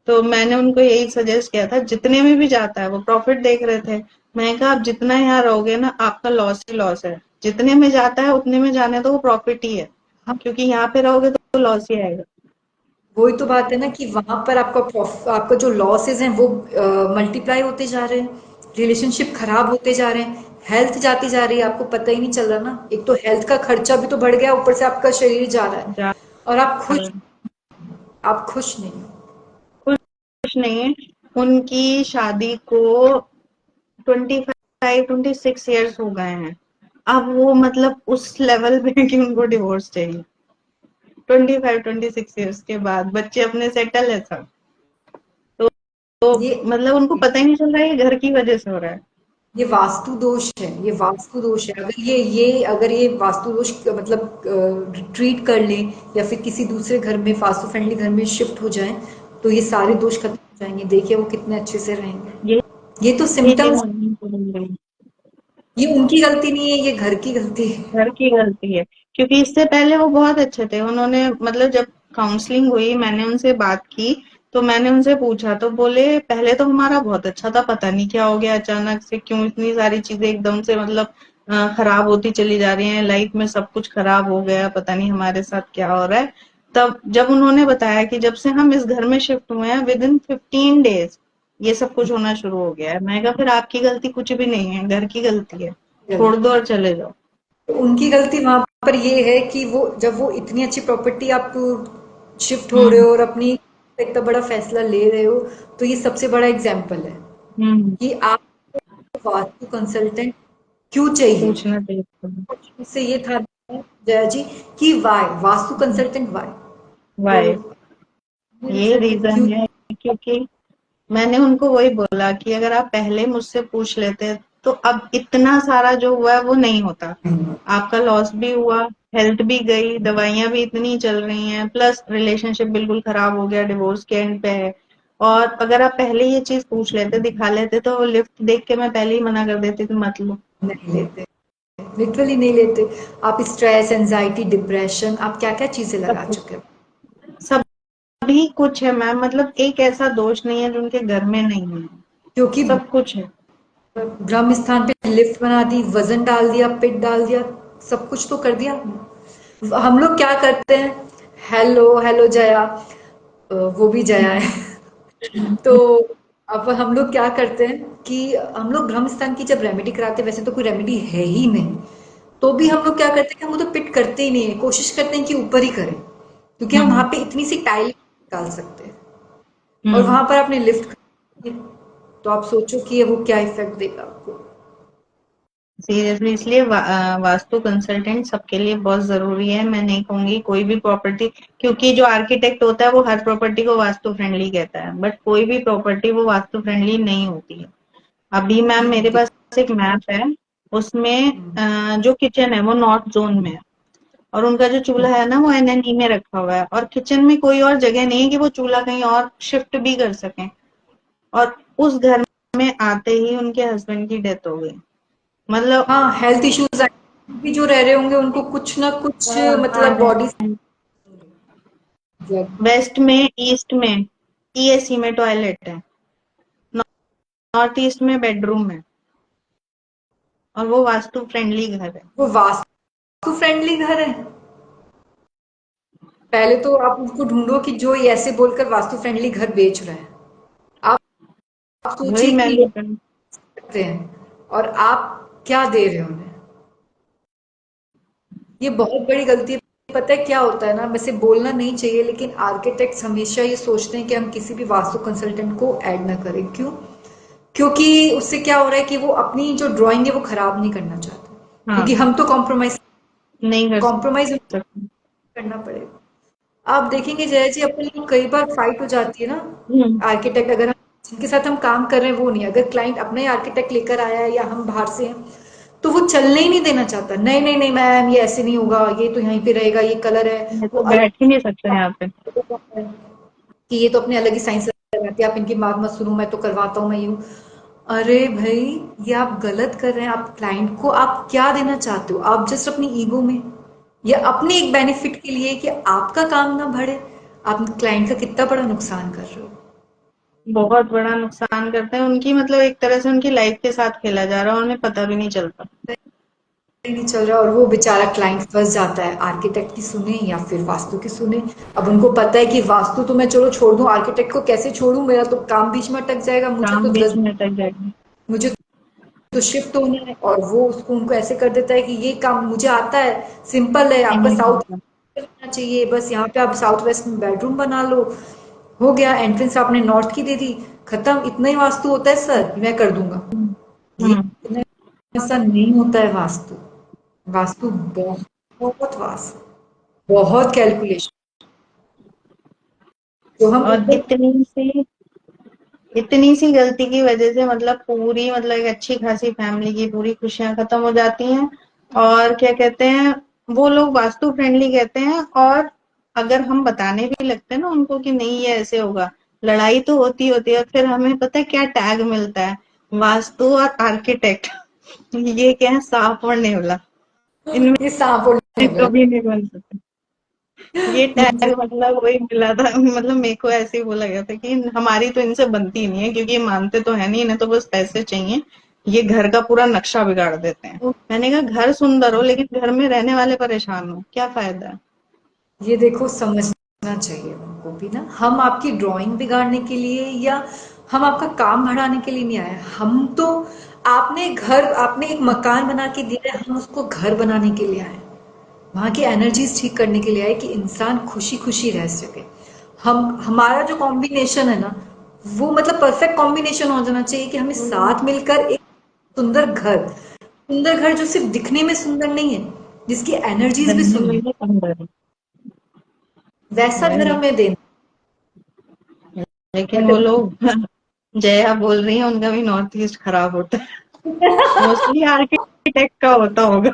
तो मैंने उनको यही सजेस्ट किया था, जितने में भी जाता है वो प्रॉफिट देख रहे थे। मैंने कहा आप जितना यहाँ रहोगे ना आपका लॉस ही लॉस है, जितने में जाता है उतने में जाने तो वो प्रॉफिट ही है, हाँ, क्योंकि यहाँ पे रहोगे तो लॉस ही आएगा। वही तो बात है ना कि वहां पर आपका जो लॉसेस हैं वो मल्टीप्लाई होते जा रहे हैं, रिलेशनशिप खराब होते जा रहे हैं, हेल्थ जाती जा रही है, आपको पता ही नहीं चल रहा ना। एक तो हेल्थ का खर्चा भी तो बढ़ गया, ऊपर से आपका शरीर जा रहा है, जा और आप खुश नहीं हो। कुछ नहीं है। उनकी शादी को 25-26 हो गए हैं। अब वो मतलब उस लेवल पे कि उनको डिवोर्स चाहिए। 25-26 के बाद बच्चे अपने सेटल है सब। तो, तो ये मतलब उनको पता ही नहीं चल रहा है ये घर की वजह से हो रहा है। ये वास्तु दोष है, ये वास्तु दोष है। अगर ये वास्तु दोष मतलब ट्रीट कर लें, या फिर किसी दूसरे घर में, वास्तु फ्रेंडली घर में शिफ्ट हो जाएं, तो ये सारे दोष खत्म हो जाएंगे। देखिए वो कितने अच्छे से रहेंगे। ये ये तो ये चीज सिम्टम्स, मम्मी को मिल गई। ये उनकी गलती नहीं है, ये घर की गलती है। घर की गलती है, क्योंकि इससे पहले वो बहुत अच्छे थे। उन्होंने मतलब जब काउंसलिंग हुई मैंने उनसे बात की, तो मैंने उनसे पूछा तो बोले पहले तो हमारा बहुत अच्छा था, पता नहीं क्या हो गया अचानक से, क्यों इतनी सारी चीजें एकदम से मतलब खराब होती चली जा रही हैं, लाइफ में सब कुछ खराब हो गया, पता नहीं हमारे साथ क्या हो रहा है। तब जब उन्होंने बताया कि जब से हम इस घर में शिफ्ट हुए हैं विद इन 15 डेज ये सब कुछ होना शुरू हो गया है, मैं कहा फिर आपकी गलती कुछ भी नहीं है, घर की गलती है, छोड़ दो और चले जाओ। तो उनकी गलती वहां पर ये है कि वो जब वो इतनी अच्छी प्रॉपर्टी आप शिफ्ट हो रहे हम्म। हो और अपनी इतना बड़ा फैसला ले रहे हो, तो ये सबसे बड़ा एग्जाम्पल है हम्म। कि आप वास्तु कंसल्टेंट क्यों चाहिए। पूछना चाहिए था। इससे ये था जया जी कि वाई वास्तु कंसल्टेंट, वाई। तो वाई, मेरे ये फ्रेंड ने रीजन क्यों। है क्योंकि मैंने उनको वही बोला कि अगर आप पहले मुझसे पूछ लेते तो अब इतना सारा जो हुआ है वो नहीं होता। आपका लॉस भी हुआ, हेल्थ भी गई, दवाइयां भी इतनी चल रही हैं, प्लस रिलेशनशिप बिल्कुल खराब हो गया, डिवोर्स के एंड पे है। और अगर आप पहले ये चीज पूछ लेते, दिखा लेते, तो वो लिफ्ट देख के मैं पहले ही मना कर देती थी मत लो। नहीं लेते, लिटरली नहीं लेते। आप स्ट्रेस, एंजाइटी, डिप्रेशन, आप क्या क्या चीजें सब लगा कुछ, चुके हो। सभी कुछ है मैम, मतलब एक ऐसा दोष नहीं है जो उनके घर में नहीं है, क्योंकि सब कुछ है। ब्रह्म स्थान पे लिफ्ट बना दी, वजन डाल दिया, पिट डाल दिया, सब कुछ तो कर दिया। हम लोग क्या करते हैं, हेलो हेलो जया, वो भी जया है। तो अब हम लोग क्या करते हैं कि हम लोग ब्रह्म स्थान की जब रेमेडी कराते हैं, वैसे तो कोई रेमेडी है ही नहीं, तो भी हम लोग क्या करते हैं कि हम वो तो पिट करते ही नहीं है, कोशिश करते हैं कि ऊपर ही करें, क्योंकि हम हम्म। वहां पे इतनी सी टाइल निकाल सकते हैं। और हम्म। वहां पर आपने लिफ्ट, तो आप सोचो कि ये वो क्या इफेक्ट देगा आपको। सीरियसली इसलिए वास्तु कंसल्टेंट सबके लिए बहुत जरूरी है। मैं नहीं कहूंगी कोई भी प्रॉपर्टी, क्योंकि जो आर्किटेक्ट होता है वो हर प्रॉपर्टी को वास्तु फ्रेंडली कहता है, बट कोई भी प्रॉपर्टी वो वास्तु फ्रेंडली नहीं होती है। अभी मैम नहीं मेरे होती। पास एक मैप है, उसमें हम्म, जो किचन है वो नॉर्थ जोन में है, और उनका जो चूल्हा है ना वो एनएनई में रखा हुआ है, और किचन में कोई और जगह नहीं है कि वो चूल्हा कहीं और शिफ्ट भी कर सकें। और उस घर में आते ही उनके हस्बैंड की डेथ हो गई। मतलब हाँ, हेल्थ इश्यूज भी जो रह रहे होंगे उनको कुछ ना कुछ आ मतलब रहे बॉडी। हैं, वेस्ट में, ईस्ट में ईएसी में टॉयलेट है, नॉर्थ ईस्ट में बेडरूम है, और वो वास्तु फ्रेंडली घर है। वो वास्तु फ्रेंडली घर है। पहले तो आप उसको ढूंढो कि जो ये ऐसे बोलकर वास्तु फ्रेंडली घर बेच रहा है। आप वही सोचिए कि मैं ये भी कर, करते हैं और आप क्या दे रहे हो उन्हें। ये बहुत बड़ी गलती है। पता है क्या होता है ना, वैसे बोलना नहीं चाहिए, लेकिन आर्किटेक्ट्स हमेशा ये सोचते हैं कि हम किसी भी वास्तु कंसल्टेंट को ऐड ना करें। क्यों? क्योंकि उससे क्या हो रहा है कि वो अपनी जो ड्राइंग है वो खराब नहीं करना चाहते, क्योंकि हाँ हम तो कॉम्प्रोमाइज नहीं कर कॉम्प्रोमाइज सकते। करना पड़ेगा। आप देखेंगे जया जी, अपन लोग कई बार फाइट हो जाती है ना। हम्म। आर्किटेक्ट अगर हम जिनके साथ हम काम कर रहे हैं वो नहीं, अगर क्लाइंट अपना ही आर्किटेक्ट लेकर आया है या हम बाहर से हैं, तो वो चलने ही नहीं देना चाहता। नहीं नहीं नहीं मैम, ये ऐसे नहीं होगा, ये तो यहीं पे रहेगा, ये कलर है, मैं वो तो अलग बैठ ही नहीं सकता यहाँ पे। कि ये तो अपने अलग ही साइंस लगाती है, आप इनकी बात मत सुनो, मैं तो करवाता हूँ, मैं यूं। अरे भाई, ये आप गलत कर रहे हैं। आप क्लाइंट को आप क्या देना चाहते हो? आप जस्ट अपनी ईगो में या अपने एक बेनिफिट के लिए कि आपका काम ना बढ़े, आप क्लाइंट का कितना बड़ा नुकसान कर रहे हो। बहुत बड़ा नुकसान करते हैं उनकी, मतलब एक तरह से उनकी लाइफ के साथ खेला जा रहा है और उन्हें पता भी नहीं चलता। ही नहीं चल रहा और वो बेचारा क्लाइंट फंस जाता है, आर्किटेक्ट की सुने या फिर वास्तु की सुने। अब उनको पता है कि वास्तु तो मैं चलो छोड़ दूं, आर्किटेक्ट को कैसे छोड़ूं, मेरा तो काम बीच में अटक जाएगा, काम बीच में अटक जाएगा। मुझे तो शिफ्ट होना है, और वो उसको उनको ऐसे कर देता है कि ये काम मुझे आता है, सिंपल है, आपका नहीं साउथ आता। होना चाहिए, बस यहाँ पे आप साउथ वेस्ट में बेडरूम बना लो, हो गया, एंट्रेंस आपने नॉर्थ की दे दी, खत्म, इतना ही वास्तु होता है सर, मैं कर दूंगा। ये हम्म। ऐसा नहीं होता है वास्तु। वास्तु बहुत बहुत वास्त, बहुत कैलकुलेशन, जो हम और ऊपर। इतनी सी गलती की वजह से मतलब पूरी, मतलब एक अच्छी खासी फैमिली की पूरी खुशियां खत्म हो जाती हैं। और क्या कहते हैं, वो लोग वास्तु फ्रेंडली कहते हैं, और अगर हम बताने भी लगते हैं ना उनको कि नहीं ये ऐसे होगा, लड़ाई तो होती होती है, फिर हमें पता है क्या टैग मिलता है, वास्तु और आर्किटेक्ट। ये क्या है, सांप और नेवला, इनमें ये सांप और नेवला। कभी नहीं बन सकते। ये मुझे टैग मतलब वही मिला था, मतलब मेरे को ऐसे ही बोला गया था कि हमारी तो इनसे बनती नहीं है, क्योंकि ये मानते तो है नहीं, इन्हें तो बस पैसे चाहिए, ये घर का पूरा नक्शा बिगाड़ देते हैं। मैंने कहा घर सुंदर हो लेकिन घर में रहने वाले परेशान हो, क्या फायदा है। ये देखो, समझना चाहिए उनको भी ना, हम आपकी ड्राइंग बिगाड़ने के लिए या हम आपका काम बढ़ाने के लिए नहीं आए, हम तो आपने एक मकान बना के दिया है, हम उसको घर बनाने के लिए आए, वहां की एनर्जीज ठीक करने के लिए आए कि इंसान खुशी खुशी रह सके। हम हमारा जो कॉम्बिनेशन है ना, वो मतलब परफेक्ट कॉम्बिनेशन हो जाना चाहिए कि हमें साथ मिलकर एक सुंदर घर जो सिर्फ दिखने में सुंदर नहीं है, जिसकी एनर्जीज भी रहने में सुंदर, भी सुंदर वैसा घर है। हमें देना। लेकिन बट वो लोग जया बोल रही है उनका भी नॉर्थ ईस्ट खराब होता है, मोस्टली आर्किटेक्ट का होता होगा।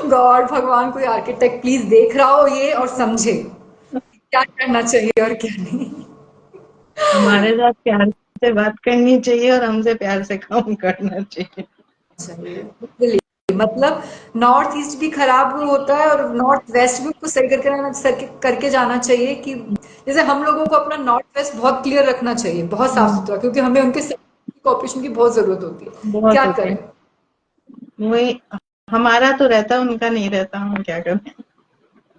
गॉड, भगवान, कोई आर्किटेक्ट प्लीज देख रहा हो ये और समझे क्या करना चाहिए और क्या नहीं। हमारे साथ प्यार से बात करनी चाहिए और हमसे प्यार से काम करना चाहिए। चाहिए Literally, मतलब नॉर्थ ईस्ट भी खराब होता है और नॉर्थ वेस्ट भी उसको सही करके जाना चाहिए कि जैसे हम लोगों को अपना नॉर्थ वेस्ट बहुत क्लियर रखना चाहिए, बहुत साफ हम्म, सुथरा, क्योंकि हमें उनके कॉपरेशन की बहुत जरूरत होती है। बहुत क्या होते करें। हैं। वही, हमारा तो रहता है, उनका नहीं रहता, हम क्या करें।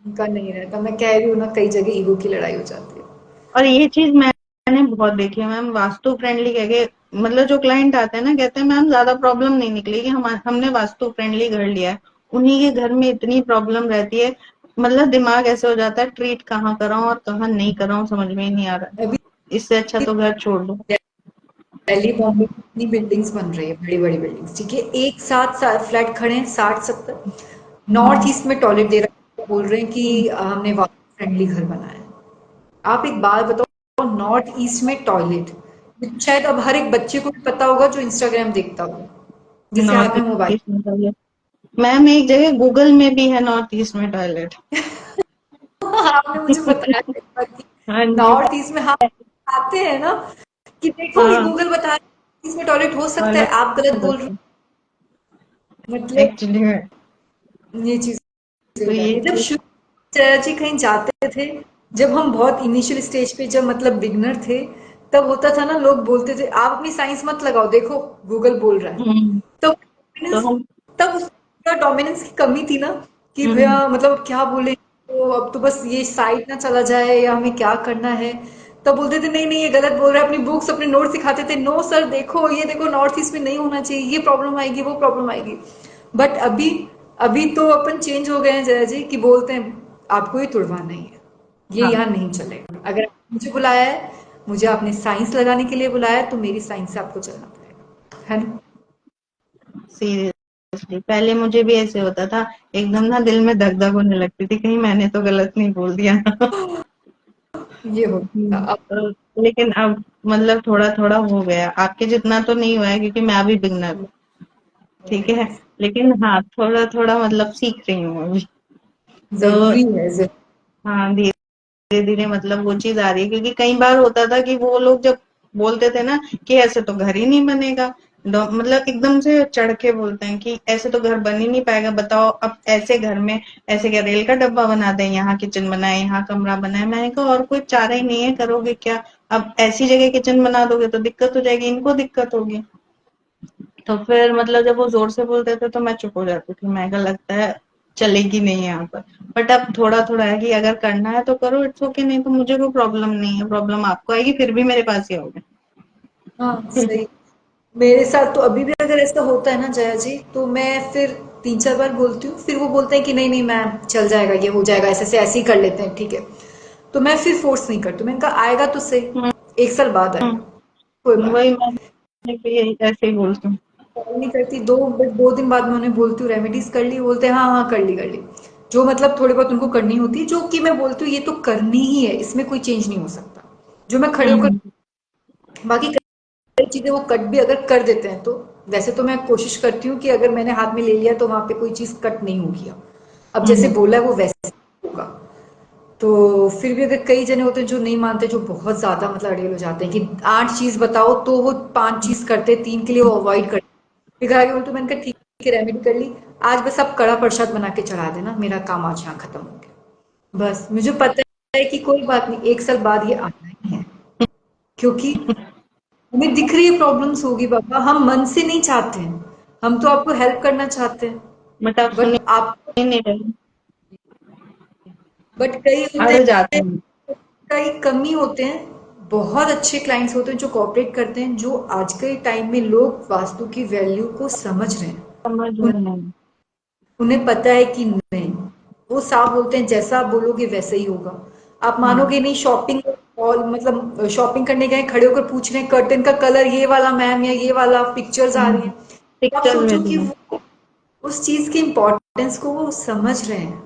उनका नहीं रहता, मैं कह रही हूँ ना, कई जगह ईगो की लड़ाई हो जाती है। और ये चीज मैंने बहुत देखी है मैम, वास्तु फ्रेंडली कह के, मतलब जो क्लाइंट आते हैं ना कहते हैं मैम ज्यादा प्रॉब्लम नहीं निकली कि हमने वास्तु फ्रेंडली घर लिया है, उन्हीं के घर में इतनी प्रॉब्लम रहती है, मतलब दिमाग ऐसे हो जाता है ट्रीट कहाँ कराऊं और कहाँ नहीं कराऊं, समझ में ही नहीं आ रहा है। अभी इससे अच्छा तो घर छोड़ दो। दिल्ली बॉम्बे में इतनी बिल्डिंग्स बन रही है, बड़ी बड़ी बिल्डिंग्स, ठीक है, एक साथ फ्लैट खड़े हैं 60-70, नॉर्थ हम्म, ईस्ट में टॉयलेट दे रहे हैं, बोल रहे हैं कि हमने वास्तु फ्रेंडली घर बनाया है। आप एक बात बताओ, नॉर्थ ईस्ट में टॉयलेट, शायद अब हर एक बच्चे को भी पता होगा जो इंस्टाग्राम देखता होगा, जिसके हाथ नॉर्थ में मोबाइल। ईस्ट में टॉयलेट, मैम एक जगह गूगल में भी है नॉर्थ ईस्ट में टॉयलेट। आपने मुझे बताया एक बार कि हाँ जी। नॉर्थ ईस्ट में, हाँ, आते हैं ना कि देखो ये हाँ, गूगल बता रहा है इसमें टॉयलेट हो सकता है, टॉयलेट आप गलत बोल रहे होता हो, है मतलब एक्चुअली में। ये चीज तो हो जाती ये है। जब चीज, शुरू जया जी कहीं जाते थे, जब हम बहुत इनिशियल स्टेज पे, जब मतलब बिगनर थे, तब होता था ना, लोग बोलते थे आप अपनी साइंस मत लगाओ, देखो गूगल बोल रहा है। हम्म, तब तो डोमिनेंस, हम, तब उसका डोमिनेंस की कमी थी ना, कि भैया हम्म, मतलब क्या बोले, तो अब तो बस ये साइड ना चला जाए या हमें क्या करना है। तब बोलते थे नहीं नहीं ये गलत बोल रहा है, अपनी बुक्स अपने नोट सिखाते थे, नो सर देखो ये देखो नॉर्थ ईस्ट में नहीं होना चाहिए, ये प्रॉब्लम आएगी वो प्रॉब्लम आएगी। बट अभी अभी तो अपन चेंज हो गए हैं जया जी, कि बोलते हैं आपको ये तुड़वाना ही है, ये हाँ, यहाँ नहीं चलेगा, अगर आपने मुझे बुलाया है, मुझे आपने साइंस लगाने के लिए बुलाया है, तो मेरी साइंस से आपको चलना पड़ेगा, है ना। सीरियसली पहले मुझे भी ऐसे होता था, एकदम ना दिल में धक धक होने लगती थी, कहीं मैंने तो गलत नहीं बोल दिया। ये होता अब। लेकिन अब मतलब थोड़ा थोड़ा हो गया, आपके जितना तो नहीं हुआ है क्योंकि मैं अभी बिगनर हूँ, ठीक है, लेकिन हाँ थोड़ा थोड़ा मतलब सीख रही हूँ अभी। तो जरूरी है, जरूरी। हाँ, धीरे धीरे मतलब वो चीज आ रही है, क्योंकि कई बार होता था कि वो लोग जब बोलते थे ना कि ऐसे तो घर ही नहीं बनेगा, मतलब एकदम से चढ़ के बोलते हैं कि ऐसे तो घर बन ही नहीं पाएगा, बताओ अब ऐसे घर में ऐसे क्या रेल का डब्बा बना दें, यहाँ किचन बनाए यहाँ कमरा बनाए। मैंने कहा और कोई चारा ही नहीं है, करोगे क्या? अब ऐसी जगह किचन बना दोगे तो दिक्कत हो जाएगी, इनको दिक्कत होगी। तो फिर मतलब जब वो जोर से बोलते थे तो मैं चुप हो जाती थी, मैं कहा लगता है चलेगी नहीं यहाँ पर। बट अब थोड़ा थोड़ा है कि अगर करना है तो करो, इट्स ओके, नहीं तो मुझे कोई प्रॉब्लम नहीं है, प्रॉब्लम आपको आएगी फिर भी मेरे पास ही आओगे। हाँ, सही। मेरे साथ तो अभी भी अगर ऐसा होता है ना जया जी, तो मैं फिर 3-4 बार बोलती हूँ, फिर वो बोलते हैं कि नहीं नहीं मैम चल जाएगा, ये हो जाएगा, ऐसे से ऐसे ही कर लेते हैं, ठीक है। तो मैं फिर फोर्स नहीं करती, मैंने कहा आएगा तो सही, हम्म। 1 साल बाद आएगा, कोई बात वही मैं भी यही ऐसे ही बोलती हूँ। कॉल नहीं करती। 2 दिन बाद मैं उन्हें बोलती हूँ रेमेडीज कर ली, बोलते हैं हाँ हाँ कर ली। जो मतलब थोड़ी बहुत उनको करनी होती है, जो कि मैं बोलती हूँ ये तो करनी ही है, इसमें कोई चेंज नहीं हो सकता, जो मैं खड़े होकर, हम्म। बाकी कई चीजें वो कट भी अगर कर देते हैं तो, वैसे तो मैं कोशिश करती हूँ कि अगर मैंने हाथ में ले लिया तो वहां पे कोई चीज कट नहीं होगी। अब जैसे हम्म। बोला है वो वैसे होगा। तो फिर भी अगर कई जने होते हैं जो नहीं मानते, जो बहुत ज्यादा मतलब अड़ियल हो जाते हैं कि 8 चीज बताओ तो वो 5 चीज करते, 3 के लिए वो अवॉइड करते। फिर घर आके बोलते, मैंने कहा ठीक है रेमेडी कर ली, आज बस आप कड़ा प्रसाद बना के चढ़ा देना, मेरा काम आज यहाँ खत्म हो गया। बस मुझे पता है कि कोई बात नहीं, 1 साल बाद ये आना ही है, क्योंकि हमें दिख रही है प्रॉब्लम्स होगी बाबा, हम मन से नहीं चाहते हैं, हम तो आपको हेल्प करना चाहते हैं, बट आप सुन बट आप, ही नहीं रहे। बट कई होते अड़ जाते हैं, हैं। कई कमी होते हैं, बहुत अच्छे क्लाइंट्स होते हैं जो कोऑपरेट करते हैं, जो आज के टाइम में लोग वास्तु की वैल्यू को समझ रहे हैं। समझ उन, रहे हैं। उन्हें पता है कि नहीं, वो साफ बोलते हैं जैसा आप बोलोगे वैसे ही होगा। आप हाँ। मानोगे नहीं, शॉपिंग और मतलब शॉपिंग करने गए, खड़े होकर पूछ रहे हैं कर्टन का कलर ये वाला मैम या ये वाला, पिक्चर्स आ रही हैं, तो आप पिक्चर सोचो में कि भी। वो उस चीज की इम्पोर्टेंस को वो समझ रहे हैं,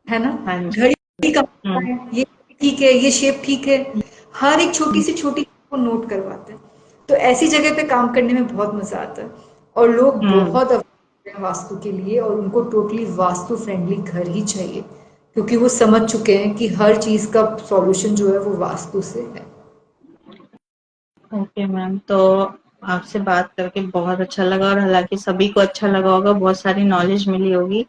है ना। हाँ जी। घड़ी का हम्म। है, ये ठीक है, ये शेप ठीक है, हर एक छोटी से छोटी चीज को नोट करवाते हैं। तो ऐसी जगह पे काम करने में बहुत मजा आता है, और लोग हम्म। बहुत अवेयर हैं वास्तु के लिए, और उनको टोटली वास्तु फ्रेंडली घर ही चाहिए, क्योंकि वो समझ चुके हैं कि हर चीज का सॉल्यूशन जो है वो वास्तु से है। ओके मैम, तो आपसे बात करके बहुत अच्छा लगा, और हालांकि सभी को अच्छा लगा होगा, बहुत सारी नॉलेज मिली होगी।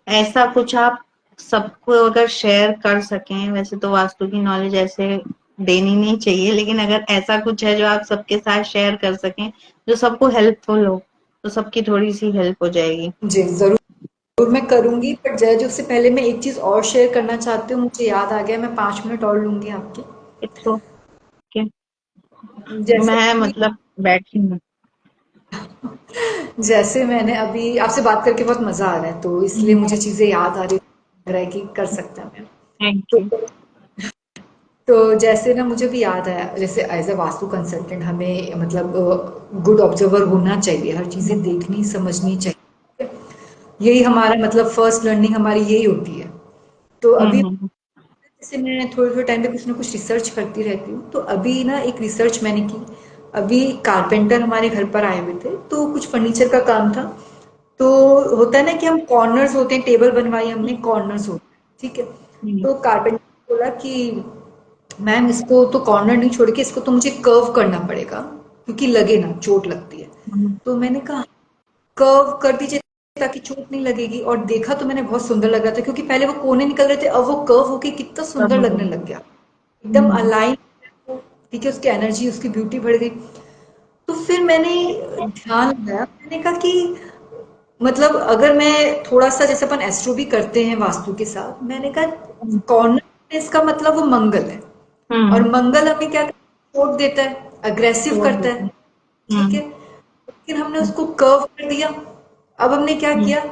ऐसा कुछ आप सबको अगर शेयर कर सकें, वैसे तो वास्तु की नॉलेज ऐसे देनी नहीं चाहिए, लेकिन अगर ऐसा कुछ है जो आप सबके साथ शेयर कर सकें जो सबको हेल्पफुल हो, तो सबकी थोड़ी सी हेल्प हो जाएगी। जी जरूर मैं करूंगी, पर जय जी उससे पहले मैं एक चीज और शेयर करना चाहती हूँ, मुझे याद आ गया, मैं 5 मिनट और लूंगी आपके। It's okay. जैसे मैं कि मतलब बैठी हूँ। जैसे मैंने अभी आपसे बात करके बहुत मजा आ रहा है, तो इसलिए मुझे चीजें याद आ रही, लग रहा है कि कर सकते हैं। Thank you. तो, तो जैसे ना मुझे भी याद आया, जैसे एज अ वास्तु कंसल्टेंट हमें मतलब गुड ऑब्जर्वर होना चाहिए, हर चीजें देखनी समझनी चाहिए, यही हमारा मतलब फर्स्ट लर्निंग हमारी यही होती है। तो अभी हम्म। जैसे मैं थोड़े थोड़े टाइम पे कुछ ना कुछ रिसर्च करती रहती हूँ, तो अभी ना एक रिसर्च मैंने की। अभी कारपेंटर हमारे घर पर आए हुए थे, तो कुछ फर्नीचर का काम था। तो होता है ना कि हम कॉर्नर्स होते हैं, टेबल बनवाई हमने, कॉर्नर्स होते हैं, ठीक है। तो कारपेंटर बोला कि मैम इसको तो कॉर्नर नहीं छोड़ के इसको तो मुझे कर्व करना पड़ेगा, क्योंकि लगे ना, चोट लगती है। तो मैंने कहा कर्व कर दीजिए ताकि चोट नहीं लगेगी, और देखा तो मैंने बहुत सुंदर लग रहा था, क्योंकि पहले वो कोने निकल रहे थे, अब वो कर्व होके कितना सुंदर लगने लग गया, एकदम अलाइन, ठीक है, उसकी एनर्जी उसकी ब्यूटी बढ़ गई। तो फिर मैंने ध्यान लगाया, मैंने कहा कि मतलब अगर मैं थोड़ा सा, जैसे अपन एस्ट्रो भी करते हैं वास्तु के साथ, मैंने कहा कॉर्नर इसका मतलब वो मंगल है, और हम्म। मंगल हमें क्या सपोर्ट देता है, अग्रेसिव छोड़ करता देते है, हैं। ठीक है। लेकिन हमने उसको कर्व कर दिया, अब हमने क्या हम्म। किया,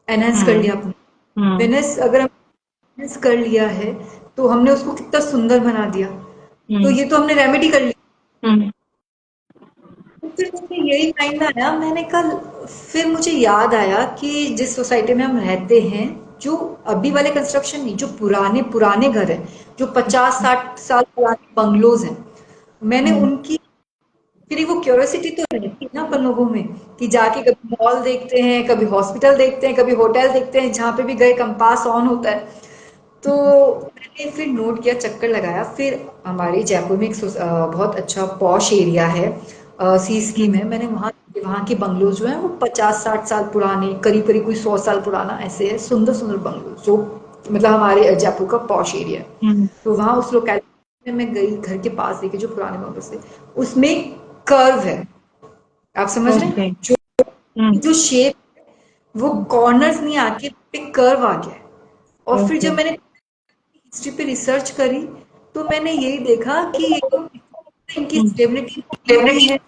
एनहेंस कर हम्म। लिया अपने। हम्म। वेनस अगर हमने enhance कर लिया है, तो हमने उसको कितना सुंदर बना दिया, तो हम्म। ये तो हमने रेमेडी कर ली। हम्म। तो फिर मुझे यही माइंड आया, मैंने कल फिर मुझे याद आया कि जिस सोसाइटी में हम रहते हैं, जो अभी वाले कंस्ट्रक्शन नहीं, जो पुराने पुराने घर हैं, जो 50-60 साल पुराने बंगलोज हैं, मैंने हम्म। उनकी, फिर एक वो क्यूरियोसिटी तो रहती है ना अपन लोगों में, कि जाके कभी मॉल देखते हैं, कभी हॉस्पिटल देखते हैं, कभी होटल देखते हैं, जहां पे भी गए कंपास ऑन होता है। तो मैंने फिर नोट किया, चक्कर लगाया, फिर हमारे जयपुर में एक बहुत अच्छा पॉश एरिया है, सी स्कीम है, मैंने वहाँ वहाँ के बंगलोज जो हैं वो 50-60 साल पुराने, करीब करीब कोई 100 साल पुराना ऐसे है, सुंदर सुंदर बंगलोज जो मतलब हमारे जयपुर का पॉश एरिया है। हम्म। तो वहाँ उस लोकेलिटी में मैं गई, घर के पास देखे जो पुराने बंगलोज थे, उसमें कर्व है, आप समझ रहे ओके। हैं, जो हम्म। जो शेप वो कॉर्नर्स नहीं आके पे कर्व आ गया है। और फिर ओके। जब मैंने हिस्ट्री पे रिसर्च करी तो मैंने यही देखा कि ये इनकी हम्म। स्टेबिलिटी बनी हुई है,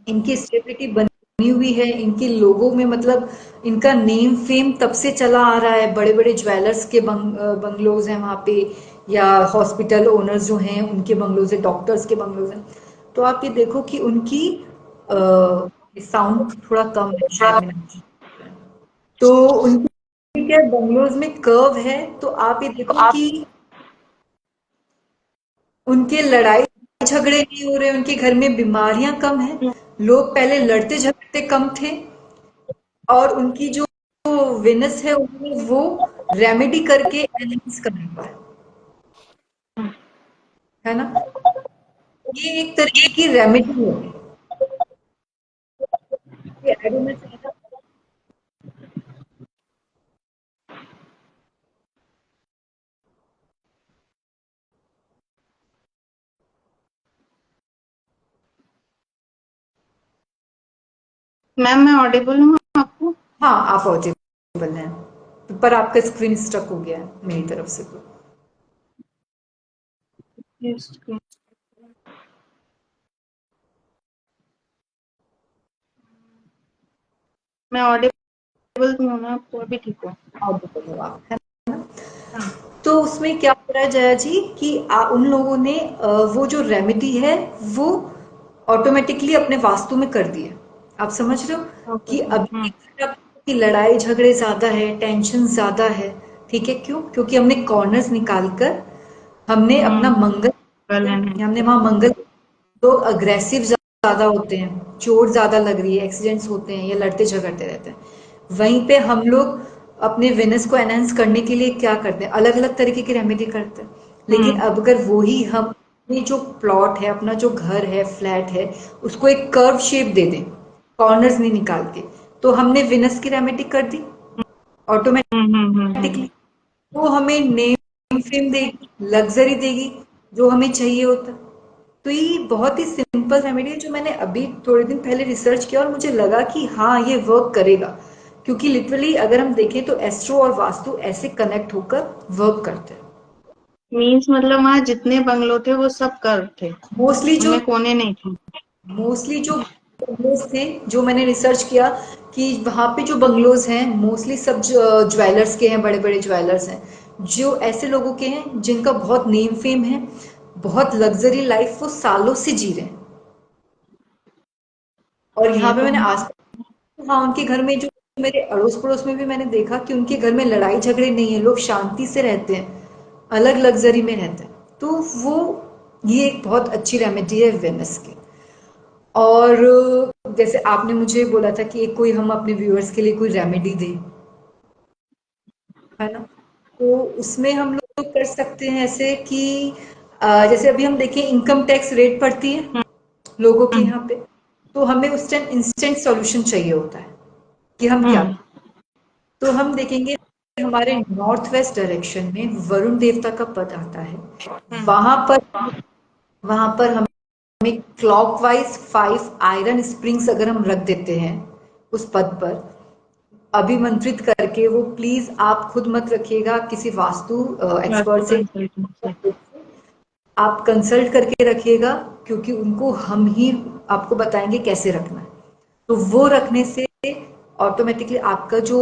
इनकी स्टेबिलिटी बनी हुई है, इनके लोगों में मतलब इनका नेम फेम तब से चला आ रहा है, बड़े बड़े ज्वेलर्स के बंगलोज हैं वहाँ पे, या हॉस्पिटल ओनर्स जो हैं उनके बंगलोज है, डॉक्टर्स के बंगलोज हैं। तो आप ये देखो कि उनकी साउंड थोड़ा कम है शायद मैंने, तो उनके क्या बंगलोज में कर्व है, तो आप ये देखो कि उनके लड़ाई झगड़े नहीं हो रहे, उनके घर में बीमारियां कम हैं, लोग पहले लड़ते झगड़ते कम थे, और उनकी जो वेनस है उन्होंने वो रेमेडी करके एनहांस कर दिया है ना, ये एक तरीके की रेमेडी है। ये एरोमेटिक, मैम मैं ऑडिबल हूँ आपको? हाँ आप ऑडिबल हैं, पर आपका स्क्रीन स्टक हो गया है मेरी तरफ से तो। यस। मैं ऑडिबल तो हूँ ना आपको? अभी ठीक हो? ऑडिबल हो आप, है ना। हाँ। तो उसमें क्या हो रहा है जया जी कि उन लोगों ने वो जो रेमेडी है वो ऑटोमेटिकली अपने वास्तु में कर दी है, आप समझ रहे हो ओके। कि अभी की लड़ाई झगड़े ज्यादा है, टेंशन ज्यादा है, ठीक है, क्यों, क्योंकि हमने कॉर्नर्स निकाल कर हमने अपना हम्म। मंगल, वेल एंड हमने वहां मंगल, लोग अग्रेसिव ज्यादा होते हैं, चोट ज्यादा लग रही है, एक्सीडेंट्स होते हैं या लड़ते झगड़ते रहते हैं, वहीं पे हम लोग अपने वेनस को एनहांस करने के लिए क्या करते हैं, अलग अलग तरीके की रेमेडी करते हैं। लेकिन हम्म। अब अगर वही हम अपने जो प्लॉट है, अपना जो घर है, फ्लैट है, उसको एक कर्व शेप दे दें, कॉर्नर्स नहीं निकाल के, तो हमने वेनस की रेमेडी कर दी ऑटोमेटिकली, वो हमें नेम फेम देगी, लग्जरी देगी, जो हमें चाहिए होता। तो ये बहुत ही सिंपल रेमेडी है जो मैंने अभी थोड़े दिन पहले रिसर्च किया और मुझे लगा कि हाँ ये वर्क करेगा, क्योंकि लिटरली अगर हम देखें तो एस्ट्रो और वास्तु ऐसे कनेक्ट होकर वर्क करते हैं। मीन्स मतलब वहाँ जितने बंगलो थे वो सब कर्व थे, मोस्टली जो उनमें कोने नहीं थे? मोस्टली जो बंगलोज थे, जो मैंने रिसर्च किया कि वहाँ पे जो बंगलोज हैं मोस्टली सब ज्वेलर्स के हैं, बड़े बड़े ज्वेलर्स हैं, जो ऐसे लोगों के हैं जिनका बहुत नेम फेम है, बहुत लग्जरी लाइफ वो सालों से जी रहे हैं। और ये यहाँ पे तो मैंने है। आस, हाँ उनके घर में जो मेरे अड़ोस पड़ोस में भी मैंने देखा कि उनके घर में लड़ाई झगड़े नहीं है, लोग शांति से रहते हैं, अलग लग्जरी में रहते हैं। तो वो ये एक बहुत अच्छी रेमेडी है वेनस की। और जैसे आपने मुझे बोला था कि एक कोई हम अपने व्यूअर्स के लिए कोई रेमेडी दें, है ना, तो उसमें हम लोग कर सकते हैं ऐसे कि जैसे अभी हम देखें इनकम टैक्स रेट पड़ती है लोगों के हम्म। यहाँ पे, तो हमें उस टाइम इंस्टेंट सॉल्यूशन चाहिए होता है कि हम क्या, हम्म। तो हम देखेंगे हमारे नॉर्थ वेस्ट डायरेक्शन में वरुण देवता का पद आता है, हम्म। वहां पर वहां पर हमें क्लॉकवाइज 5 आयरन स्प्रिंग्स अगर हम रख देते हैं उस पद पर, अभिमंत्रित करके, वो प्लीज आप खुद मत रखिएगा, किसी वास्तु वास्तु एक्सपर्ट से कंसल्टेंट से। आप कंसल्ट करके रखिएगा, क्योंकि उनको हम ही आपको बताएंगे कैसे रखना है। तो वो रखने से ऑटोमेटिकली आपका जो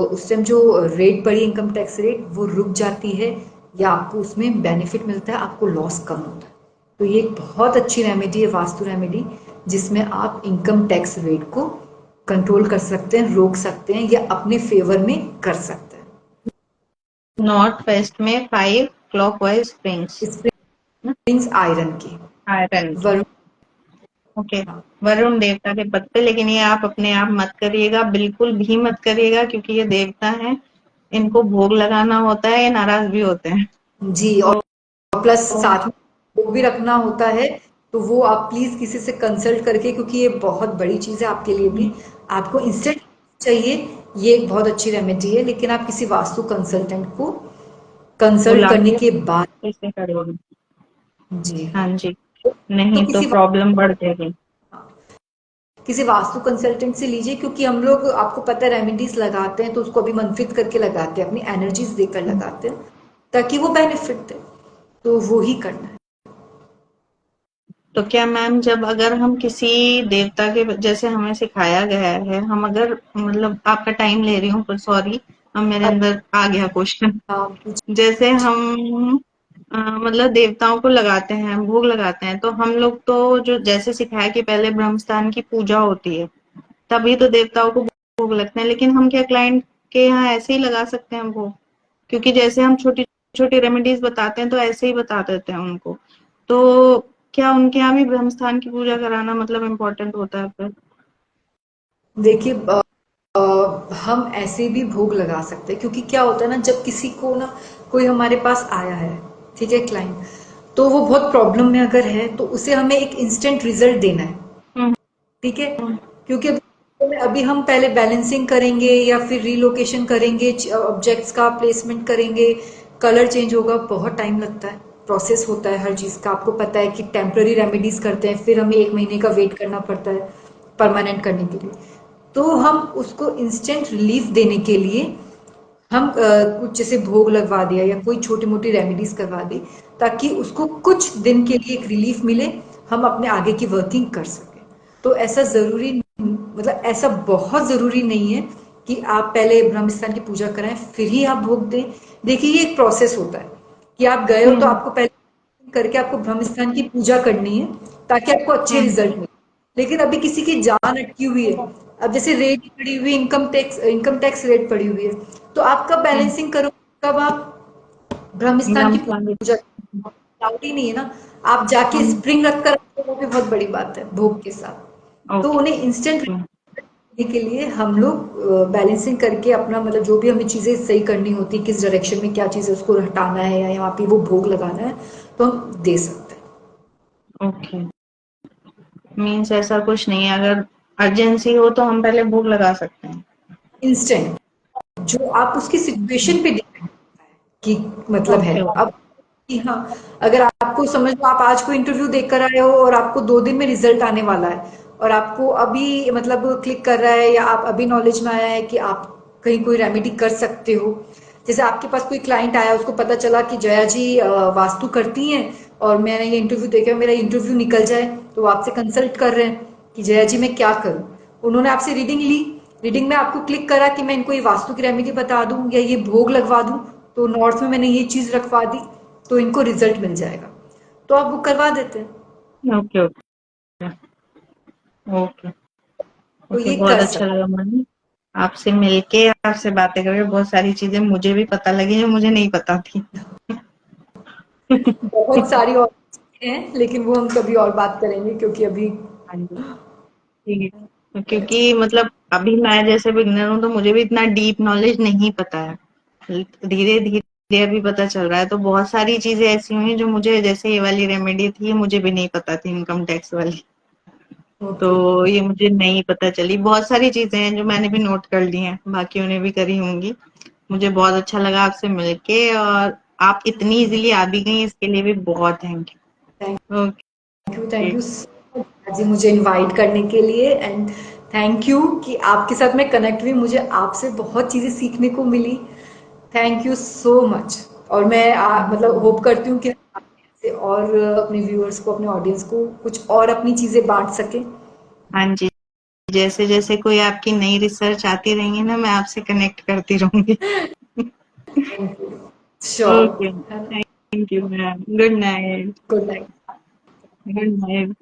उस टाइम जो रेट पड़ी इनकम टैक्स रेट वो रुक जाती है, या आपको उसमें बेनिफिट मिलता है, आपको लॉस कम होता है। तो ये एक बहुत अच्छी रेमेडी है वास्तु रेमेडी, जिसमें आप इनकम टैक्स रेट को कंट्रोल कर सकते हैं, रोक सकते हैं, या अपने फेवर में कर सकते हैं। नॉर्थ वेस्ट में 5 क्लॉकवाइज स्प्रिंग्स। स्प्रिंग्स आयरन की, आयरन की। वरुण, ओके। हाँ वरुण देवता के पद पे, लेकिन ये आप अपने आप मत करिएगा, बिल्कुल भी मत करिएगा, क्योंकि ये देवता है, इनको भोग लगाना होता है, ये नाराज भी होते हैं। जी, और तो प्लस साथ में वो भी रखना होता है तो वो आप प्लीज़ किसी से कंसल्ट करके, क्योंकि ये बहुत बड़ी चीज़ है आपके लिए भी। आपको इंस्टेंट चाहिए, ये एक बहुत अच्छी रेमेडी है, लेकिन आप किसी वास्तु कंसल्टेंट को कंसल्ट बुला करने के के बाद, कैसे करोगे? जी हाँ, हाँ जी। तो नहीं तो किसी प्रॉब्लम बढ़ जाएगी। किसी वास्तु कंसल्टेंट से लीजिए, क्योंकि हम लोग, आपको पता है, रेमेडीज लगाते हैं तो उसको अभी मंत्रित करके लगाते हैं, अपनी एनर्जीज देकर लगाते हैं ताकि वो बेनिफिट दे, तो वो ही करना है। तो क्या मैम, जब अगर हम किसी देवता के जैसे हमें सिखाया गया है, हम अगर मतलब आपका टाइम ले रही हूँ पर सॉरी, अब मेरे अब अंदर आ गया क्वेश्चन। आप जैसे हम मतलब देवताओं को लगाते हैं, भोग लगाते हैं, तो हम लोग तो जो जैसे सिखाया कि पहले ब्रह्मस्थान की पूजा होती है, तभी तो देवताओं को भोग लगते हैं। लेकिन हम क्या क्लाइंट के यहाँ ऐसे ही लगा सकते हैं भोग? क्योंकि जैसे हम छोटी छोटी रेमेडीज बताते हैं तो ऐसे ही बता देते हैं उनको। तो क्या उनके यहाँ भी ब्रह्मस्थान की पूजा कराना मतलब इम्पोर्टेंट होता है फिर? देखिए, हम ऐसे भी भोग लगा सकते हैं, क्योंकि क्या होता है ना, जब किसी को ना, कोई हमारे पास आया है, ठीक है, क्लाइंट, तो वो बहुत प्रॉब्लम में अगर है तो उसे हमें एक इंस्टेंट रिजल्ट देना है, हम्म, ठीक है, हम्म, क्योंकि अभी हम पहले बैलेंसिंग करेंगे या फिर रीलोकेशन करेंगे, ऑब्जेक्ट्स का प्लेसमेंट करेंगे, कलर चेंज होगा, बहुत टाइम लगता है, प्रोसेस होता है हर चीज़ का। आपको पता है कि टेम्पररी रेमेडीज करते हैं, फिर हमें 1 महीने का वेट करना पड़ता है परमानेंट करने के लिए। तो हम उसको इंस्टेंट रिलीफ देने के लिए हम कुछ जैसे भोग लगवा दिया या कोई छोटी मोटी रेमेडीज करवा दी, ताकि उसको कुछ दिन के लिए एक रिलीफ मिले, हम अपने आगे की वर्किंग कर सकें। तो ऐसा जरूरी, मतलब ऐसा बहुत जरूरी नहीं है कि आप पहले ब्रह्मस्थान की पूजा कराएं फिर ही आप भोग दें। देखिए, ये एक प्रोसेस होता है कि आप गए हो तो हम्म, आपको पहले करके आपको ब्रह्मस्थान की पूजा करनी है ताकि आपको अच्छे हम्म, रिजल्ट मिले। लेकिन अभी किसी की जान अटकी हुई है, अब जैसे रेट पड़ी हुई, इनकम टैक्स रेट पड़ी हुई है, तो आप कब हम्म, बैलेंसिंग करो, कब आप ब्रह्मस्थान की ब्रह्मस्थान की। पूजा, डाउट ही नहीं है ना। आप जाके हम्म, स्प्रिंग रख कर, वो भी बहुत बड़ी बात है भोग के साथ। तो ओके। उन्हें इंस्टेंट के लिए हम लोग बैलेंसिंग करके अपना, मतलब जो भी हमें चीजें सही करनी होती, किस डायरेक्शन में क्या चीज है उसको हटाना है या यहाँ पे वो भोग लगाना है, तो हम दे सकते हैं ओके, मीन्स ऐसा कुछ नहीं है, अगर अर्जेंसी हो तो हम पहले भोग लगा सकते हैं। इंस्टेंट, जो आप उसकी सिचुएशन पे डिपेंड की, मतलब है ओके, अब, कि हाँ, अगर आपको समझ लो, आप आज को इंटरव्यू देकर आए हो और आपको 2 दिन में रिजल्ट आने वाला है, और आपको अभी मतलब क्लिक कर रहा है या आप अभी नॉलेज में आया है कि आप कहीं कोई रेमेडी कर सकते हो, जैसे आपके पास कोई क्लाइंट आया, उसको पता चला कि जया जी वास्तु करती हैं, और मैंने ये इंटरव्यू देखा, मेरा इंटरव्यू निकल जाए, तो वो आपसे कंसल्ट कर रहे हैं कि जया जी मैं क्या करूं। उन्होंने आपसे रीडिंग ली, रीडिंग में आपको क्लिक करा कि मैं इनको ये वास्तु की रेमेडी बता दूं या ये भोग लगवा दूं, तो नॉर्थ में मैंने ये चीज रखवा दी, तो इनको रिजल्ट मिल जाएगा, तो आप वो करवा देते हैं। ओके, ओके, ओके, तो ओके, ये बहुत कर अच्छा सकते लगा मैम आपसे मिलके, आपसे बातें करके। बहुत सारी चीजें मुझे भी पता लगी जो मुझे नहीं पता थी। हैं। बहुत सारी और चीजें हैं, लेकिन वो हम कभी और बात करेंगे, क्योंकि अभी हाँ जी, ठीक है। क्योंकि मतलब अभी मैं जैसे बिगनर हूँ तो मुझे भी इतना डीप नॉलेज नहीं पता है। धीरे धीरे अभी पता चल रहा है, तो बहुत सारी चीजें ऐसी हुई जो मुझे, जैसे ये वाली रेमेडी थी, ये मुझे भी नहीं पता थी, इनकम टैक्स वाली। तो ओके, ये मुझे नहीं पता चली। बहुत सारी चीजें हैं जो मैंने भी नोट कर ली हैं, बाकियों ने भी करी होंगी। मुझे बहुत अच्छा लगा आपसे मिलके, और आप इतनी इजीली आ भी गई, इसके लिए भी बहुत thank thank you. Okay. You, thank you so much ji मुझे इनवाइट करने के लिए, एंड थैंक यू कि आपके साथ मैं कनेक्ट हुई, मुझे आपसे बहुत चीजें सीखने को मिली। Thank you so much. और मैं मतलब होप करती हूँ कि आप से और अपने व्यूअर्स को, अपने ऑडियंस को कुछ और अपनी चीजें बांट सके। हाँ जी, जैसे जैसे कोई आपकी नई रिसर्च आती रहेंगी ना, मैं आपसे कनेक्ट करती रहूंगी। थैंक यू, श्योर, ओके, है ना, thank you ma'am, good night. Good night. Good night.